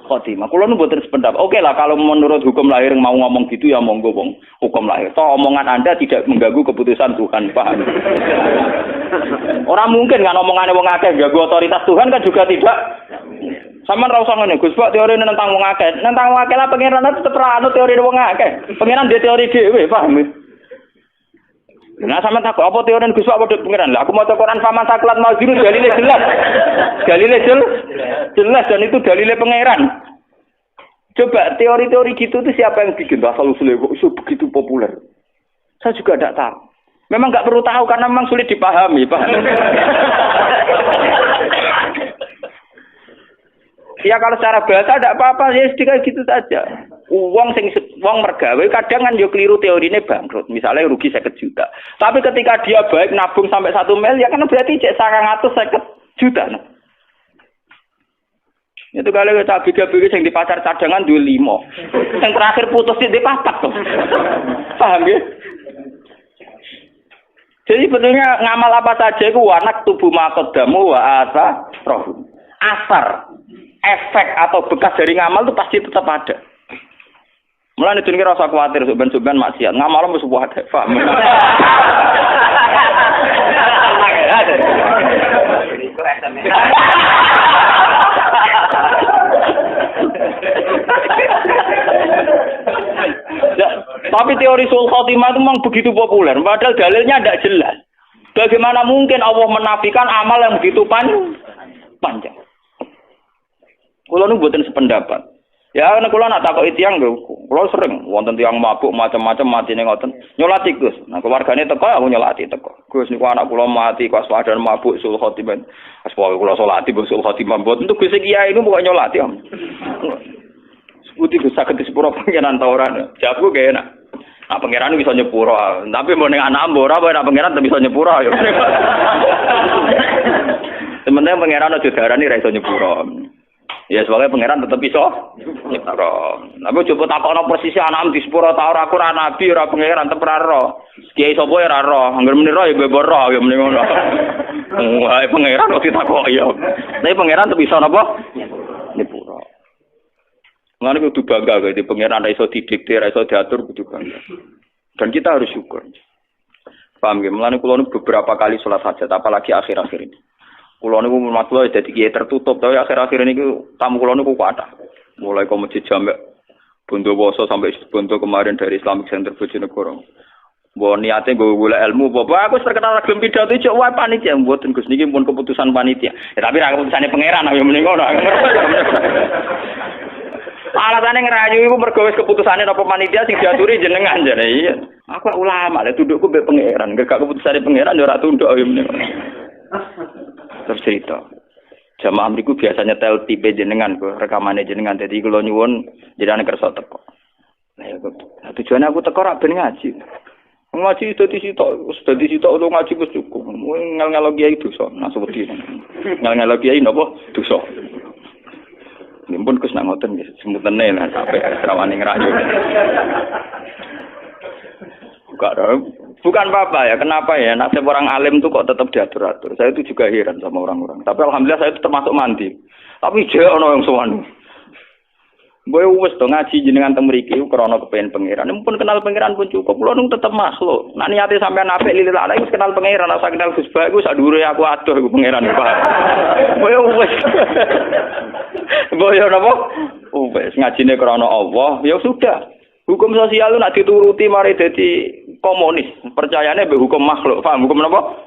khotimah. Kulo nu mboten sependapat. Oke lah kalau menurut hukum lahir mau ngomong gitu ya monggo wong hukum lahir. Toh omongan Anda tidak mengganggu keputusan Tuhan, paham? Orang mungkin kan omongannya wong akeh ganggu otoritas Tuhan kan juga tidak. Sama ra usah ngene, Gus Pak teori tentang wong akeh. Tentang wong akeh lah pangeran tetep ra anu teori wong akeh. Pangeran dia teori dhewe, paham? Nah sama takut apa teori Gus Pak padha pangeran. Lah aku maca Quran faman saklat mazinu dalile jelas. Dalile jelas dan itu dalile pangeran. Coba teori-teori gitu itu siapa yang bikin asal usulnya kok iso begitu populer? Saya juga tidak tahu. Memang nggak perlu tahu karena memang sulit dipahami, Pak. Ya kalau secara bahasa tidak apa-apa ya sedikit gitu saja. Wong mergawe kadang kan yo keliru teorine bangkrut. Misalnya rugi 50 juta. Tapi ketika dia baik nabung sampai 1 miliar kan berarti cek 950 juta. Nah. Itu kalau kita bagi-bagi yang di pasar cadangan 25. Yang terakhir putus di 4 tuh. Paham ya? Jadi betulnya ngamal apa saja itu wanak tubuh makodamu wa asa roh. Asar, efek atau bekas dari ngamal itu pasti tetap ada. Mulane itu rasa khawatir suban-suban maksiat. Ngamal mesti ada, paham. Tapi teori sul khotimah itu memang begitu populer, padahal dalilnya tidak jelas. Bagaimana mungkin Allah menafikan amal yang begitu panjang? Kulo nu mboten sependapat. Ya nek kulo nak takoki tiyang lho, kulo sering wonten tiyang mabuk macam-macam matine ngoten. Nyolati Gus. Nah keluargane teko aku nyolati teko. Gus niku anak kulo mati pas padahal mabuk sul khotimah. Pas pokoke kulo salati sul khotimah mboten tuh Gus kiai niku pokoke nyolati om. Uti Gus saged disepuro pangeran ta ora? Jawabku gak enak. Nah pangeran bisa nyepuro, tapi mau ning anak mbok ora apa pangeran tak bisa nyepuro ya. Sebenarnya pangeran aja darani ra iso nyepuro. Ya sebagai pangeran tetap bisa nyepuro. Tapi coba takokno persis anak di sepuro ta ora aku ora nabi ora pangeran tetep ra ro. Kiai sapa ya ora ro, anggere meni ro ya bebo ro ya meni ngono. Wah pangeran kok ditakoki ya. Tapi pangeran tetep bisa napa? Nyepuro. Mengenai kudu bangga di pengiran ra iso didikte, ra iso diatur kudu bangga. Dan kita harus syukur. Paham nggih? Mengenai kula niku beberapa kali salat hajat apalagi akhir-akhir ini. Kula niku matlo dadi kiai tertutup tapi akhir-akhir ini tamu kula niku kuatah. Mulai ke masjid Jamek Bondowoso sampai Bondo kemarin dari Islamic Center Bojonegoro. Mbok niate nggo golek ilmu, Bapak aku terkenal gelem pidato cok wae panitia mboten Gus niki pun keputusan panitia. Ya tapi ra keputusane pangeran ya mending ngono. Alasane ngerayu iku mergo wis keputusane napa panitia sing diaturi jenengan jane. Iya. Aku ulama lek tundukku mbek pangeran, gak keputusane pangeran yo ora tunduk ya meneh. Terus cerita. Jamaah mriku biasanya tel tipe jenengan kok rekamane jenengan dadi kula nyuwun jenengan kersa teko. Nah, tujuane aku teko ra ben ngaji. Ngaji dadi sitok untuk ngaji wis cukup. Ngel-ngelo kiai dosa, nasu wedi. Ngel-ngelo kiai napa dosa. Nimpun Gus nak ngoten nggih, semutene lah sampai rawane ngrayu. Bukan apa-apa ya, kenapa ya nasib orang alim tuh kok tetap diatur-atur. Saya itu juga heran sama orang-orang. Tapi alhamdulillah saya itu termasuk mandi. Tapi jek ono yang sowan. Boy wis to ngaji jenengan teng mriki krana kepengin pangeran. Mumpun kenal pangeran pun cukup. Kula nung tetep makhluk. Nek niate sampean apik lilil ala wis kenal pangeran, asa kenal Gus Ba iku sak dhuwure aku adoh iku pangeran Pak. Boy wis. Boy napa? Wis ngajine krana Allah, ya sudah. Hukum sosial itu nak dituruti mari dadi komunis. Percayane mbek hukum makhluk. Paham hukum napa?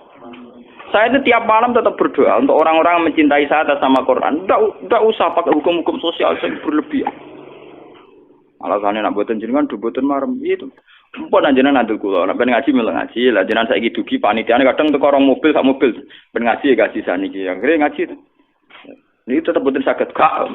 Saya itu tiap malam tetap berdoa untuk orang-orang yang mencintai saya atas nama Quran. Tidak usah pakai hukum-hukum sosial yang berlebihan. Alasannya nak buatan jenengan, buatan marem itu. Empun jenengan nanti kulo, nak ben ngaji milih ngaji. Lah jenengan saiki dugi panitiane kadang teko orang mobil sak mobil. Ben ngaji gaji saniki. Akhire ngaji. Ini tetap buatan saged gak.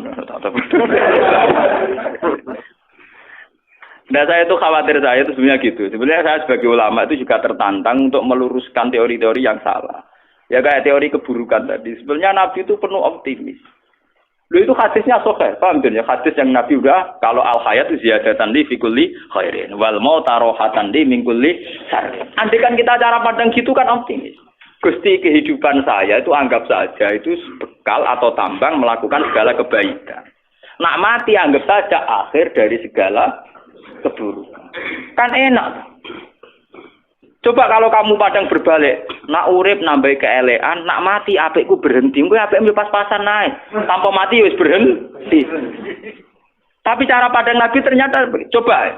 Nah saya itu khawatir saya itu sebenarnya gitu. Sebenarnya saya sebagai ulama itu juga tertantang untuk meluruskan teori-teori yang salah. Ya kayak teori keburukan tadi. Sebenarnya Nabi itu penuh optimis. Lho itu hadisnya sahih, paham ya? Hadis yang Nabi udah kalau al hayat ziyadatan li fi kulli khairin wal maut rohatan li min kulli syarrin. Andai kan kita cara pandang gitu kan optimis. Gusti kehidupan saya itu anggap saja itu bekal atau tambang melakukan segala kebaikan. Nak mati anggap saja akhir dari segala keburukan. Kan enak. Coba kalau kamu padang berbalik, nak urip nambah keelean, nak mati apikku berhenti, kowe apikmu pas-pasan naik. Tanpa mati wis berhenti. Tapi cara padang Nabi ternyata coba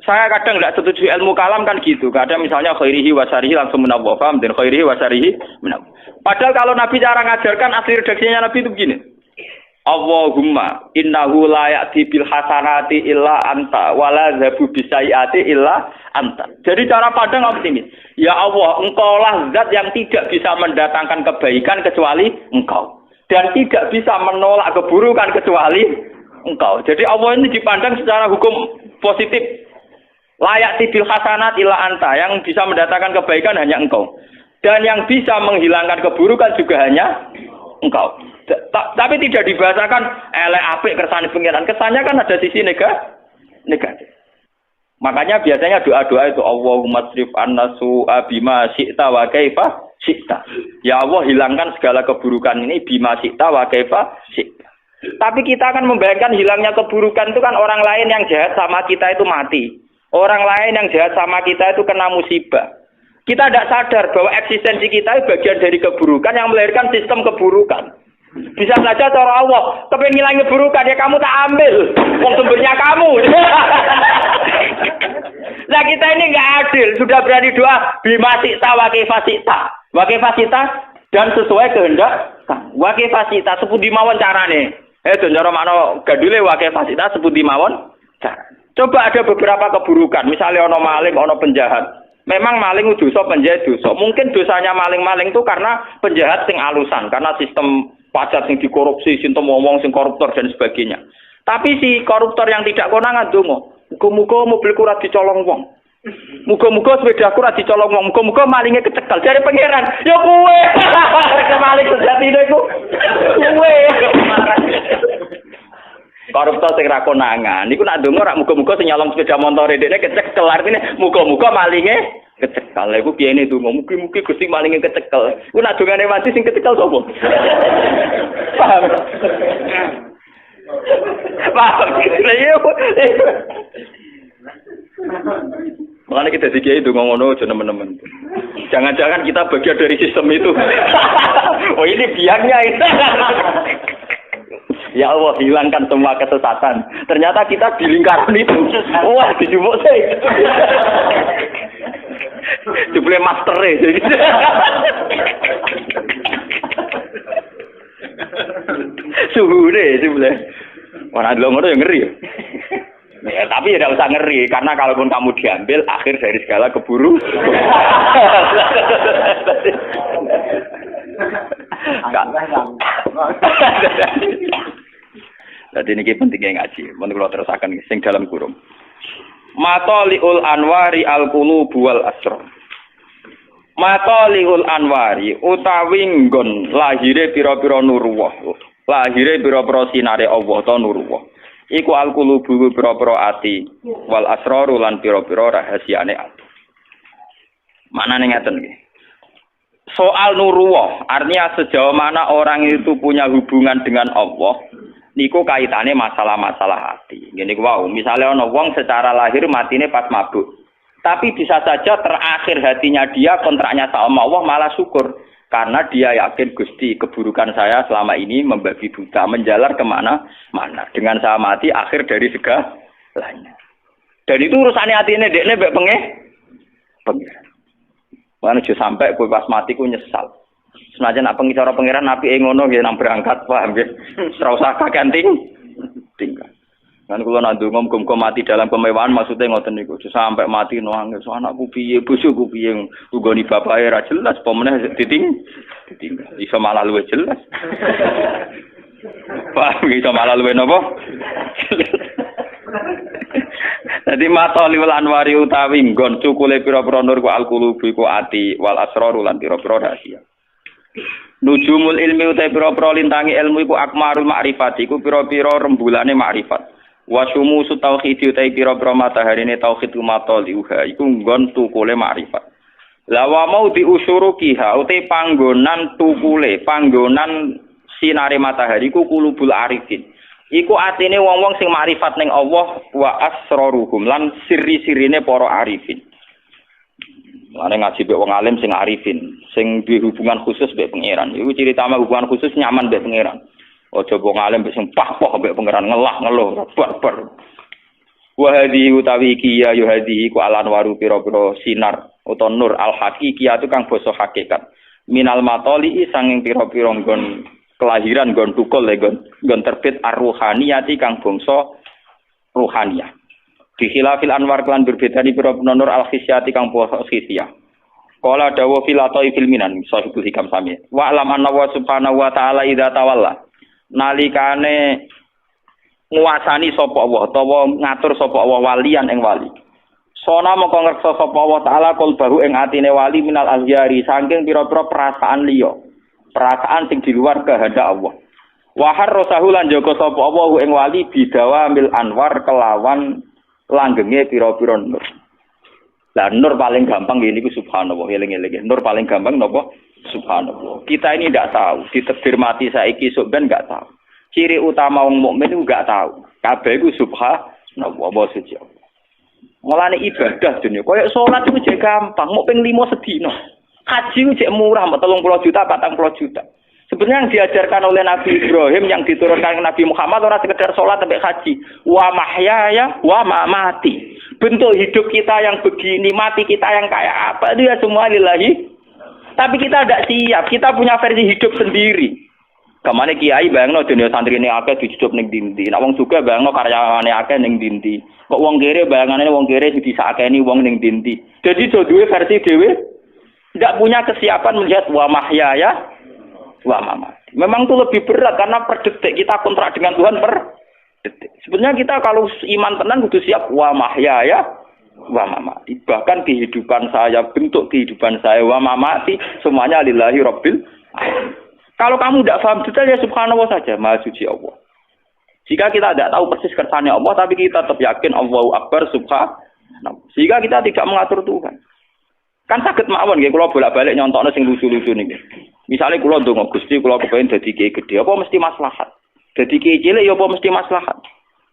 saya kadang tidak setuju ilmu kalam kan gitu. Kadang misalnya khairihi wa syarihi langsung menawwah, paham? Dan khairihi wa syarihi menawwah. Padahal kalau Nabi cara ngajarkan asli redaksinya Nabi itu begini. Allahumma innahu la ya'ti bil hasanati illa anta wala zabu bisayati illa anta. Jadi cara pandang optimis. Ya Allah, engkaulah zat yang tidak bisa mendatangkan kebaikan kecuali engkau. Dan tidak bisa menolak keburukan kecuali engkau. Jadi Allah ini dipandang secara hukum positif. Layak bil hasanat illa anta. Yang bisa mendatangkan kebaikan hanya engkau. Dan yang bisa menghilangkan keburukan juga hanya engkau. Tapi tidak dibahasakan elek apik kersane pengiran. Kesannya kan ada sisi negatif. Makanya biasanya doa-doa itu Allahumma srif anna su'a bima syi'ta wa kaifa syi'ta. Ya Allah hilangkan segala keburukan ini bima syi'ta wa kaifa syi'ta. Tapi kita akan membayangkan hilangnya keburukan itu kan orang lain yang jahat sama kita itu mati. Orang lain yang jahat sama kita itu kena musibah. Kita tidak sadar bahwa eksistensi kita itu bagian dari keburukan yang melahirkan sistem keburukan. Bisa saja cara Allah, tapi ngilangi keburukan ya kamu tak ambil, wong sumbernya kamu. Nah kita ini nggak adil, sudah berani doa bima syi'ta wa kaifa syi'ta dan sesuai kehendak wa kaifa syi'ta sepundi mawon carane. Cara makna gadule wa kaifa syi'ta sepundi mawon cara. Coba ada beberapa keburukan, misalnya ono maling, ono penjahat. Memang maling dosa, penjahat dosa. Mungkin dosanya maling-maling itu karena penjahat sing alusan, karena sistem pajak sing dikorupsi, sinten ngomong sing koruptor dan sebagainya. Tapi si koruptor yang tidak konangan donga, muga-muga mobilku ora dicolong wong. Muga-muga sepedaku ora dicolong wong. Muga-muga malinge kecekel dari pangeran. Ya kowe. Maling sejatine iku. Kowe. Koruptor sing ra konangan niku nak donga ora muga-muga sing nyolong sepeda motor dekne kecekel. Artine muga-muga malinge kecekel. Lha iku piyene donga mugi-mugi Gusti malinge kecekel. Iku nak dongane mati sing kecekel sapa? Paham? Paham. Makanya kita dikiai itu ngono aja teman-teman. Jangan-jangan kita bagian dari sistem itu. Oh ini biangnya itu. Ya Allah hilangkan semua kesesatan. Ternyata kita di lingkaran itu. Wah dijumuk sih. Jebule master e. Suhune jebule. Ora ngono ya ngeri ya. Ya, tapi ya tidak usah ngeri karena kalaupun kamu diambil akhir dari segala keburu. Jadi ini pentingnya ngaji. Mau kalau terusakan sing dalam kurung. Mataliul anwari al qulubu wal asrar. Mataliul anwari utawi nggon lahire pira-pira nurullah. Lahire pira-pira sinare Allah ta nurullah. Iku al qulubu pira-pira ati wal asraru lan pira-pira rahasiane ati. Maknane ngaten nggih. Soal nurullah, artinya sejauh mana orang itu punya hubungan dengan Allah, niku kaitannya masalah-masalah hati. Gini wow, misalnya ono wong secara lahir matine pas mabuk, tapi bisa saja terakhir hatinya dia kontraknya sama Allah malah syukur karena dia yakin Gusti keburukan saya selama ini membabi buta menjalar kemana-mana. Dengan saya mati akhir dari segalanya. Dan itu urusannya hatinya dekne mbek pengen. Mana aja sampai kowe pas mati ku nyesal. Senajan apa ngicara pangeran api ngono nggih nang berangkat paham nggih. Ora usah kaganting tinggal. Kan kula nak ndonga muga-muga mati dalam kemewahan maksudnya ngoten niku. Sampai mati nangis anakku piye, bojoku piye, tunggoni bapake ra jelas, pemeneh ditinggal. Iso malah luwih jelas. Paham iso malah luwih napa? Jadi mataliul anwari utawi nggon cukule pira-pira nur ku alqulubi ku ati wal asraru lan pira-pira rahasia. Nujumul ilmi utai pira-pira lintangi ilmu iku akmarul ma'rifat iku pira-pira rembulane ma'rifat. Wa syumusu tauhid utai pira-pira mataharine tauhid mataliuha iku nggon tukule ma'rifat. La wa mau diusurukiha utai panggonan tukule, panggonan sinare matahari iku kulubul arifin. Iku atine wong-wong sing ma'rifat ning Allah wa asraruhum lan siri-sirine para arifin. Mane ngaji mbek wong alim sing arifin, sing duwe hubungan khusus mbek pangeran. Iku ciri utama hubungan khusus nyaman mbek pangeran. Aja wong alim mbek sing pah-pah mbek pangeran ngelah-ngeluh barbar. Wa hadhihi utawi iki ya hadhihi ku alan waru pira-pira sinar utawa nur al haqiqiyatu kang basa hakikat. Minal matoli sanging pira-pira nggon kelahiran nggon tukul nggon terbit ar-ruhaniyati kang bangsa ruhaniyah. Di khilafil anwar kelan berbeda di pira-pira nur al-khisyati kang basa khisyah. Qala dawu fil ata'i fil minan sahibul hikam sami. Wa alam anna wa subhanahu wa ta'ala idza tawalla. Nalikane nguasani sapa Allah utawa ngatur sapa Allah walian ing wali. Sona moko ngreksa sapa Allah taala qalbahu ing atine wali minal azyari saking pira-pira perasaan liya. Perasaan sing di luar kehendak Allah. Wa harrasahu lan jaga sapa Allah ing wali bidawamil anwar kelawan langgenge pira-pira nur. Lah nur paling gampang ngene iku subhanallah, eling-eling. Nur paling gampang napa? Subhanallah. Kita ini ndak tahu, ditebir mati saiki sok ben ndak tahu. Ciri utama wong mukmin iku ndak tahu. Kabeh iku subhanallah wa suci. Mulane ibadah dunya koyo salat iku jek gampang, mok ping 5 sedina. Haji ku jek murah, 30 juta, 40 juta. Sebenarnya yang diajarkan oleh Nabi Ibrahim yang diturunkan ke Nabi Muhammad orang sekedar sholat sampai haji. Wa mahyaya wa mamati. Bentuk hidup kita yang begini, mati kita yang kayak apa itu ya semua lillahi. Tapi kita tidak siap. Kita punya versi hidup sendiri. Kemana kiai bayangno dunia santri ini akeh dicucup ning dindi. Nek wong juga bayangno karyawane akeh ning dindi. Kok wong kere bayangane wong kere disakeni wong ning dindi. Jadi duwe versi dhewe tidak punya kesiapan melihat wa mahyaya wa mamati. Memang itu lebih berat karena per detik kita kontrak dengan Tuhan per detik. Sebenarnya kita kalau iman tenang kudu siap wa mahyaya wa mamati. Bahkan kehidupan saya, bentuk kehidupan saya wa mamati semuanya lillahi rabbil alamin. Kalau kamu tidak paham detail ya subhanallah saja, maha suci Allah. Jika kita tidak tahu persis kersane Allah tapi kita tetap yakin Allahu akbar subhanallah. Jika kita tidak mengatur Tuhan. Kan saged mawon nggih kula bolak-balik nyontokno sing lucu-lucu niki. Misale kula ndonga Gusti kula kepengin dadi kiai gedhe apa mesti maslahat. Dadi kiai cilik ya apa mesti maslahat.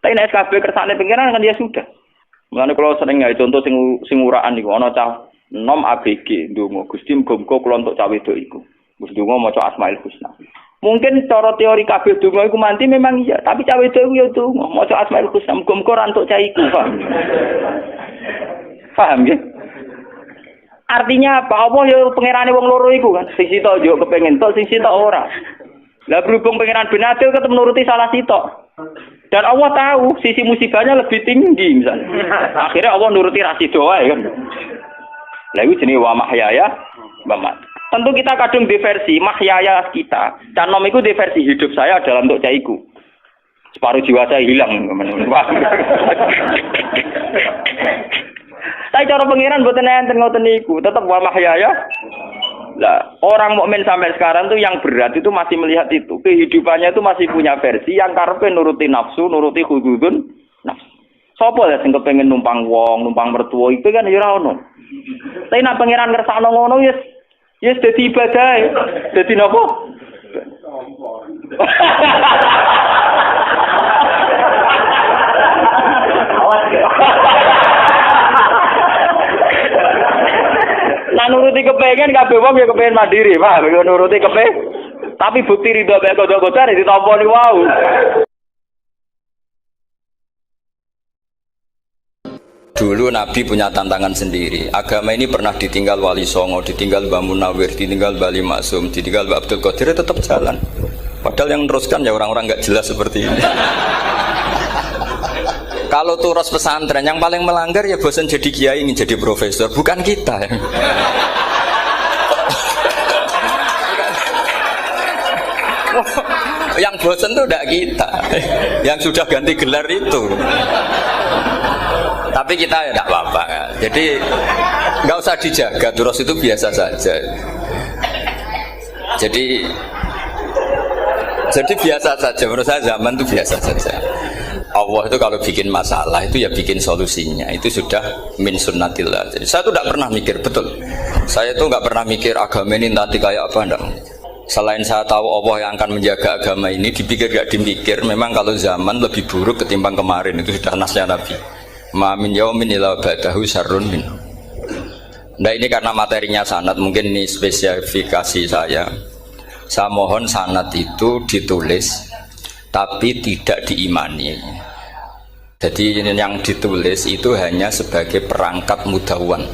Tapi nek kabeh kersane pengiran kan ya sudah. Mulane kula sering gawe contoh sing uraan niku ana cah nom ABG ndonga Gusti muga-muga kula entuk cah wedok iku. Gusti ndonga maca Asmaul Husna. Mungkin cara teori kabeh donga iku manti memang iya, tapi cah wedok iku ya donga maca Asmaul Husna muga-muga ora entuk cah iku. Paham nggih? Artinya apa? Allah ya pangerane wong loro iku kan. Sing sitok yo kepengin tok, sing sitok ora. Lah berhubung pangeran Ben Adil ketemu nuruti salah sitok. Dan Allah tahu sisi musibahnya lebih tinggi misalnya. Akhirnya Allah nuruti rasido wae kan. Lah iku jenenge wa mahyaya wa mat. Tentu kita kadung diversi mahyaya kita. Dan nom iku diversi hidup saya dalam untuk caiku. Separuh jiwa saya hilang. Tapi cara pengiran mboten enten ngoten niku, tetep wa mahyaya. Lah, orang mukmin sampai sekarang tuh yang berat itu masih melihat itu. Kehidupannya itu masih punya versi yang karepe nuruti nafsu, nuruti hududun nafsu. Sopo ya sing kepengin numpang wong, numpang mertua itu kan ya ora ono. Tapi nek pengiran ngersakno ngono yes dadi ibadah. Dadi napa? Nah nuruti kepengen kabeh wong ya kepengen mandiri, Pak. Nuruti kepengen. Tapi bukti ridho mek godho-godho ditampa ni wau. Dulu Nabi punya tantangan sendiri. Agama ini pernah ditinggal Wali Songo, ditinggal Mbah Munawir, ditinggal Bali Maksum, ditinggal Mbah Abdul Qadir, tetap jalan. Padahal yang meneruskan ya orang-orang nggak jelas seperti ini. Kalau turus pesantren yang paling melanggar ya bosan jadi kiai ingin jadi profesor, bukan kita. Yang bosan tuh tidak kita, yang sudah ganti gelar itu. Tapi kita ya tidak apa-apa. Jadi nggak usah dijaga, turus itu biasa saja. Jadi biasa saja, menurut saya zaman itu biasa saja. Allah itu kalau bikin masalah itu ya bikin solusinya, itu sudah min sunnatillah. Jadi saya tuh tidak pernah mikir, betul. Saya tuh nggak pernah mikir agama ini nanti kayak apa, enggak. Selain saya tahu Allah yang akan menjaga agama ini, dipikir gak dipikir, memang kalau zaman lebih buruk ketimbang kemarin, itu sudah nasnya Nabi. Ma min yaumin illa ba'dahu syarrun min. Nah ini karena materinya sanad, mungkin ini spesifikasi saya. Saya mohon sanad itu ditulis tapi tidak diimani. Jadi yang ditulis itu hanya sebagai perangkat mudawwan.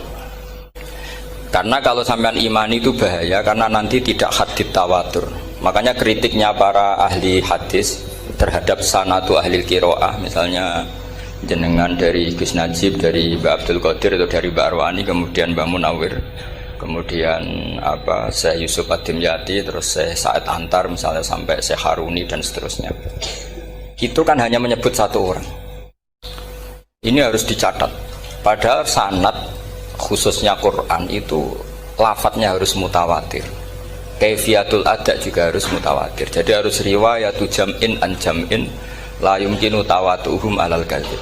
Karena kalau sampean imani itu bahaya, karena nanti tidak hadits tawatur. Makanya kritiknya para ahli hadis terhadap sanadu ahli qiraah, misalnya jenengan dari Gus Najib, dari Mbak Abdul Qadir atau dari Mbak Arwani, kemudian Mbak Munawir, kemudian Syekh Yusuf Ad-Dimyati, terus Syekh Sa'id Antar misalnya sampai Syekh Haruni dan seterusnya. Itu kan hanya menyebut satu orang. Ini harus dicatat. Padahal sanad khususnya Quran itu lafadznya harus mutawatir. Kaifiyatul ada juga harus mutawatir. Jadi harus riwayatu jam'in an jam'in la yumkinu tawatuhum alal kadzib.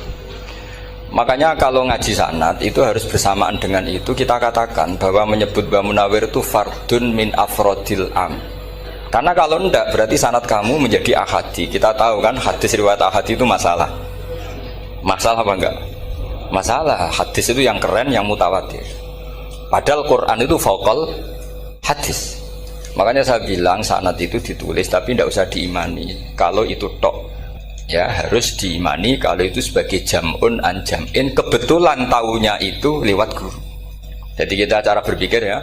Makanya kalau ngaji sanad itu harus bersamaan dengan itu kita katakan bahwa menyebut Mbah Munawir itu fardun min afrodil am. Karena kalau enggak berarti sanad kamu menjadi ahadi. Kita tahu kan hadis riwayat ahadi itu masalah. Masalah apa enggak? Masalah. Hadis itu yang keren, yang mutawatir. Padahal Quran itu fauqal hadis. Makanya saya bilang sanad itu ditulis tapi tidak usah diimani. Kalau itu tok, ya harus diimani kalau itu sebagai jam'un an jam'in. Kebetulan taunya itu lewat guru. Jadi kita cara berpikir ya,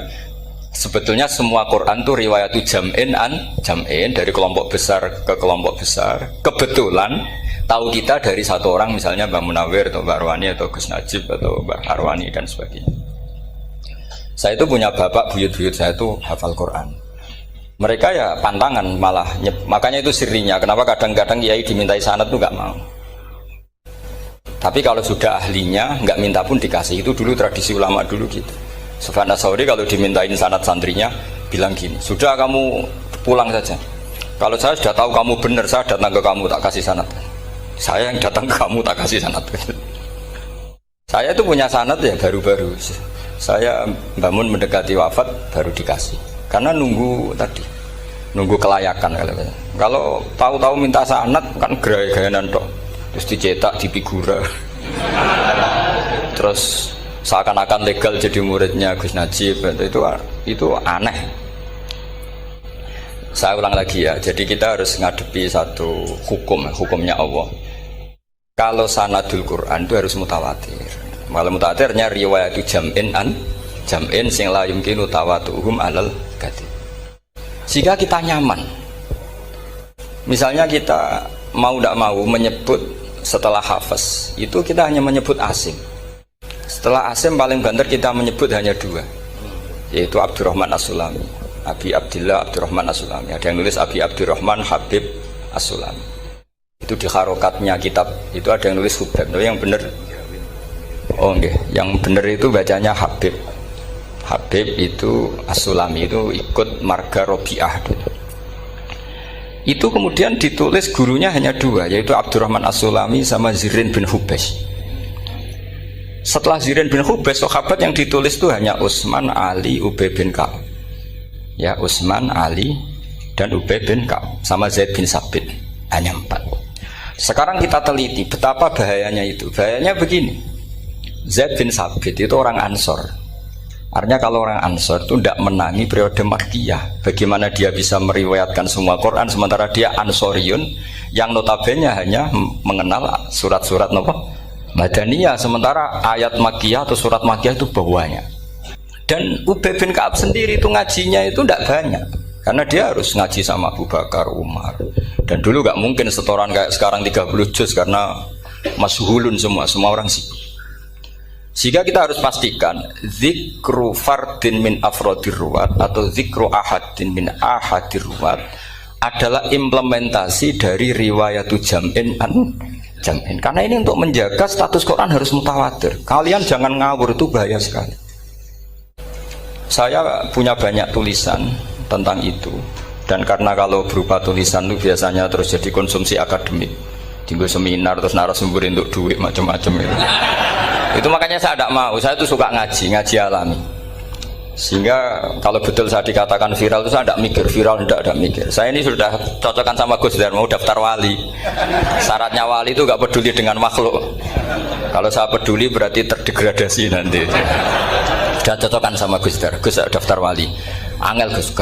sebetulnya semua Quran itu riwayatu jam'in an jam'in, dari kelompok besar ke kelompok besar. Kebetulan tahu kita dari satu orang, misalnya Mbak Munawir atau Mbak Arwani atau Gus Najib atau Mbak Arwani dan sebagainya. Saya itu punya bapak, buyut-buyut saya itu hafal Quran. Mereka ya pantangan malah, makanya itu sirinya. Kenapa kadang-kadang kiai dimintai sanad itu nggak mau. Tapi kalau sudah ahlinya nggak minta pun dikasih. Itu dulu tradisi ulama dulu gitu. Sufyan Ats-Tsauri kalau dimintain sanad santrinya bilang gini, sudah kamu pulang saja. Kalau saya sudah tahu kamu benar, saya datang ke kamu tak kasih sanad. Saya yang datang ke kamu tak kasih sanad. Saya itu punya sanad ya baru-baru. Saya bangun mendekati wafat baru dikasih. Karena nunggu tadi, nunggu kelayakan. Kalau tahu-tahu minta sanad kan gaya-gayanan toh. Terus dicetak di figura. Terus seakan-akan legal jadi muridnya Gus Najib. Itu aneh. Saya ulang lagi ya. Jadi kita harus ngadepi satu hukumnya Allah. Kalau sanadul Quran itu harus mutawatir. Kalau mutawatirnya riwayatu jam'in an jam'in sing la yumkinu tawatuhum alal kadzib. Jika kita nyaman, misalnya kita mau tidak mau menyebut setelah hafaz, itu kita hanya menyebut asim. Setelah asim paling banter kita menyebut hanya dua, yaitu Abdurrahman As-Sulami, Abi Abdillah Abdurrahman As-Sulami. Ada yang nulis Abi Abdurrahman Habib As-Sulami. Itu di harokatnya kitab itu ada yang nulis Hubab. Yang benar, oh enggak, yang benar itu bacanya Habib. Habib itu As-Sulami, itu ikut marga Robi'ah. Itu kemudian ditulis gurunya hanya dua, yaitu Abdurrahman As-Sulami sama Zirin bin Hubes. Setelah Zirin bin Hubes, sahabat yang ditulis itu hanya Utsman, Ali, Ubay bin Ka'ab. Ya, Utsman, Ali dan Ubay bin Ka'ab sama Zaid bin Sabit, hanya 4. Sekarang kita teliti betapa bahayanya itu. Bahayanya begini, Zaid bin Sabit itu orang Ansor. Artinya kalau orang Ansor itu tidak menangi periode Makkiyah. Bagaimana dia bisa meriwayatkan semua Quran sementara dia Ansoriun yang notabene hanya mengenal surat-surat Madaniyah, sementara ayat Makkiyah atau surat Makkiyah itu bawahnya. Dan Ubay bin Ka'ab sendiri itu ngajinya itu tidak banyak, karena dia harus ngaji sama Abu Bakar, Umar. Dan dulu gak mungkin setoran kayak sekarang 30 juz karena masyhulun semua orang sibuk. Sehingga kita harus pastikan zikru fardin min afrodir ruwat atau zikru ahadin min ahadir ruwat adalah implementasi dari riwayatu jam'in an jam'in. Karena ini untuk menjaga status Quran harus mutawatir. Kalian jangan ngawur, itu bahaya sekali. Saya punya banyak tulisan tentang itu. Dan karena kalau berupa tulisan itu biasanya terus jadi konsumsi akademik, tinggal seminar terus narasumber untuk duit macam-macam itu. Itu makanya saya tidak mau. Saya tuh suka ngaji alami. Sehingga kalau betul saya dikatakan viral itu saya tidak mikir, viral tidak mikir. Saya ini sudah cocokkan sama Gus Dar, mau daftar wali. Syaratnya wali itu nggak peduli dengan makhluk. Kalau saya peduli berarti terdegradasi nanti. Sudah cocokkan sama Gus Dar, Gus daftar wali. Angel Gus,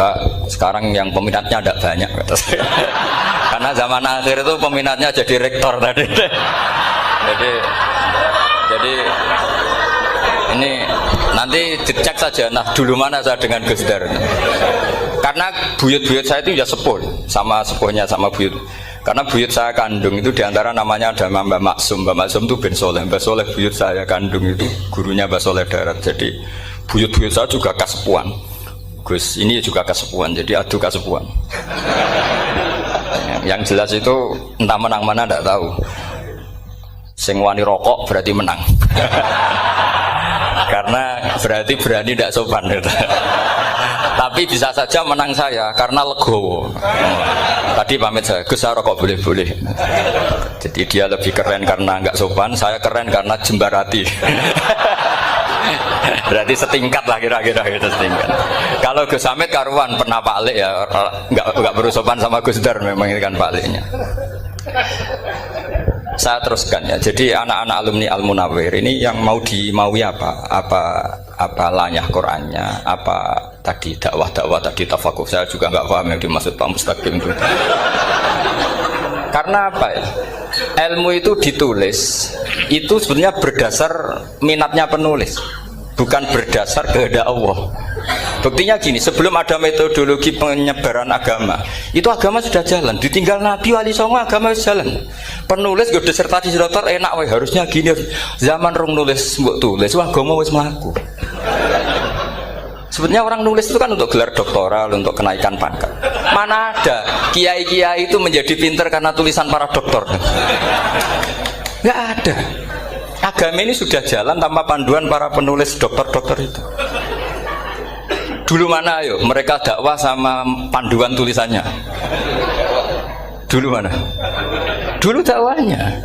sekarang yang peminatnya tidak banyak. Karena zaman akhir itu peminatnya jadi rektor tadi. Jadi ini nanti dicek saja. Nah dulu mana saya dengan Gus Dar? Karena buyut-buyut saya itu ya sepuh, sama sepuhnya sama buyut. Karena buyut saya kandung itu diantara namanya ada Mbak Maksum. Mbak Maksum itu bin Soleh. Mbak Soleh buyut saya kandung itu gurunya Mbak Soleh Darat. Jadi buyut-buyut saya juga kasepuan. Gus ini juga kasepuan. Jadi adu kasepuan. Yang jelas itu entah menang mana tidak tahu. Sing wani rokok berarti menang. Karena berarti berani tidak sopan gitu. Tapi bisa saja menang saya karena legowo. Tadi pamit saya, Gus saya rokok boleh-boleh. Jadi dia lebih keren karena nggak sopan, saya keren karena jembarati. Berarti setingkat lah kira-kira gitu setingkat. Kalau Gus Hamid karuan pernah Pak Alik ya, nggak berusopan sama Gus Dar memang ini kan Pak Aliknya. Saya teruskan ya. Jadi anak-anak alumni Al-Munawwir ini yang dimaui apa lanyah Qur'annya, apa tadi dakwah tadi tafakuh. Saya juga nggak paham yang dimaksud Pak Mustaqim itu. Karena apa ya? Ilmu itu ditulis itu sebenarnya berdasar minatnya penulis, bukan berdasar kehendak Allah. Buktinya gini, sebelum ada metodologi penyebaran agama, itu agama sudah jalan. Ditinggal Nabi Wali Songo agama sudah jalan. Penulis gue disertasi dokter enak, weh harusnya gini. Zaman rong nulis mbok tulis, wah agama wis mlaku. Sebetulnya orang nulis itu kan untuk gelar doktoral, untuk kenaikan pangkat. Mana ada kiai-kiai itu menjadi pinter karena tulisan para doktor? Nggak ada. Agama ini sudah jalan tanpa panduan para penulis dokter-dokter itu. Dulu mana ayo mereka dakwah sama panduan tulisannya? Dulu mana? Dulu dakwahnya.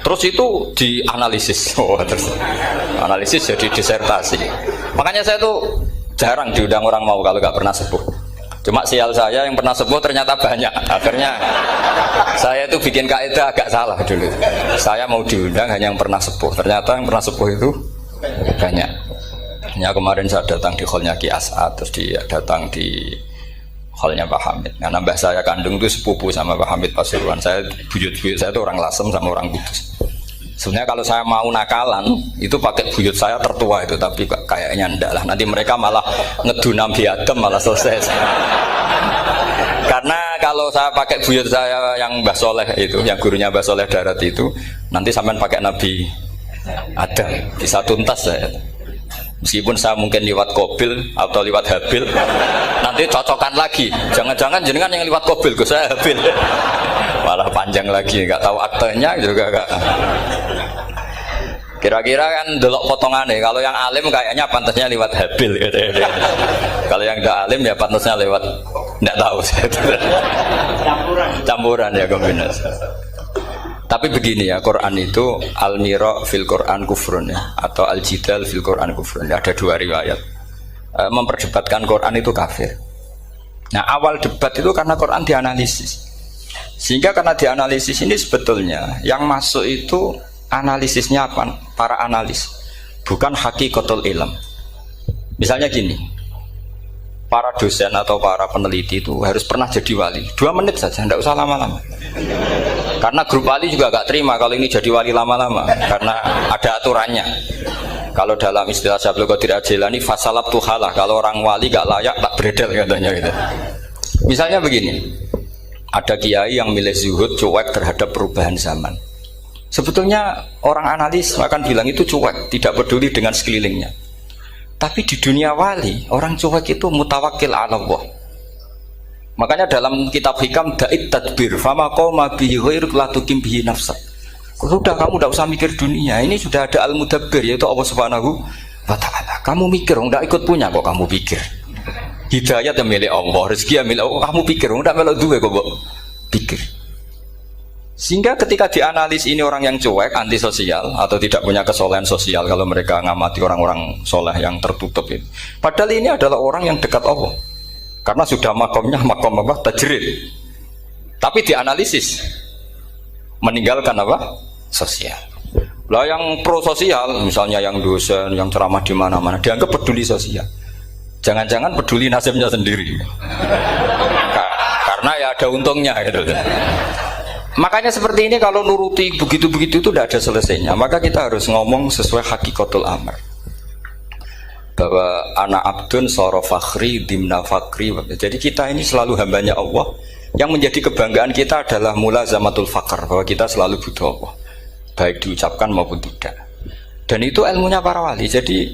Terus itu dianalisis. Terus analisis jadi disertasi. Makanya saya tuh jarang diundang orang mau kalau nggak pernah sepuh. Cuma sial saya yang pernah sepuh ternyata banyak. Akhirnya saya itu bikin kaidah agak salah dulu. Saya mau diundang hanya yang pernah sepuh. Ternyata yang pernah sepuh itu banyak. Ya kemarin saya datang di hallnya Ki As'ad, terus dia datang di hallnya Pak Hamid. Karena mbah saya kandung itu sepupu sama Pak Hamid Pasuruan. Saya buyut-buyut saya itu orang Lasem sama orang Kudus. Sebenarnya kalau saya mau nakalan itu pakai buyut saya tertua itu, tapi kayaknya enggak lah. Nanti mereka malah ngedunam di Adam malah selesai. Karena kalau saya pakai buyut saya yang Mbah Soleh itu, yang gurunya Mbah Soleh Darat itu, nanti sampean pakai Nabi Adam bisa tuntas saya. Meskipun saya mungkin lewat Kobil atau lewat Habil, nanti cocokkan lagi. Jangan-jangan jenengan yang lewat Kobil, gue saya Habil. Malah panjang lagi, nggak tahu aktenya juga nggak. Kira-kira kan delok potongannya. Kalau yang alim kayaknya pantasnya lewat Habil. Gitu. Kalau yang tidak alim ya pantasnya lewat, nggak tahu. Campuran ya kombinasi. Tapi begini ya, Quran itu al-mira fil Quran kufrun ya, atau al-jidal fil Quran kufrun. Ada dua riwayat memperdebatkan Quran itu kafir. Nah awal debat itu karena Quran dianalisis, sehingga karena dianalisis ini sebetulnya yang masuk itu analisisnya apa? Para analis, bukan hakikatul ilm. Misalnya gini, para dosen atau para peneliti itu harus pernah jadi wali 2 menit saja, tidak usah lama-lama. Karena grup wali juga gak terima kalau ini jadi wali lama-lama, karena ada aturannya. Kalau dalam istilah Syaikhul Qadir Al-Jilani fasalab tuhalah, kalau orang wali gak layak tak beredel katanya gitu. Misalnya begini, ada kiai yang milih zuhud, cuek terhadap perubahan zaman. Sebetulnya orang analis akan bilang itu cuek, tidak peduli dengan sekelilingnya. Tapi di dunia wali, orang cuek itu mutawakkil ala Allah. Makanya dalam kitab hikam da'id tadbir fama qawma bihi ghairuk la tukim bihi nafsak. Sudah kamu tidak usah mikir dunia, ini sudah ada al-mudabbir yaitu Allah Subhanahu wa ta'ala. Kamu mikir, tidak ikut punya kok kamu pikir. Hidayat yang milik Allah, rezeki yang milik Allah. Kamu pikir, enggak melok duwe kok, Mbok. Pikir. Sehingga ketika dianalisis ini orang yang cuek, antisosial atau tidak punya kesolehan sosial kalau mereka ngamati orang-orang soleh yang tertutup ini. Padahal ini adalah orang yang dekat Allah. Karena sudah makomnya makom apa? Tajrid. Tapi dianalisis meninggalkan apa? Sosial. Lah yang pro sosial, misalnya yang dosen, yang ceramah di mana-mana, dianggap peduli sosial. Jangan-jangan peduli nasibnya sendiri. Karena ya ada untungnya gitu. Makanya seperti ini kalau nuruti begitu-begitu itu tidak ada selesainya. Maka kita harus ngomong sesuai hakikatul amr. Bahwa anak abdun soro fakhri dimna fakri. Jadi kita ini selalu hambanya Allah. Yang menjadi kebanggaan kita adalah mulazamatul fakr, bahwa kita selalu butuh Allah, baik diucapkan maupun tidak. Dan itu ilmunya para wali. Jadi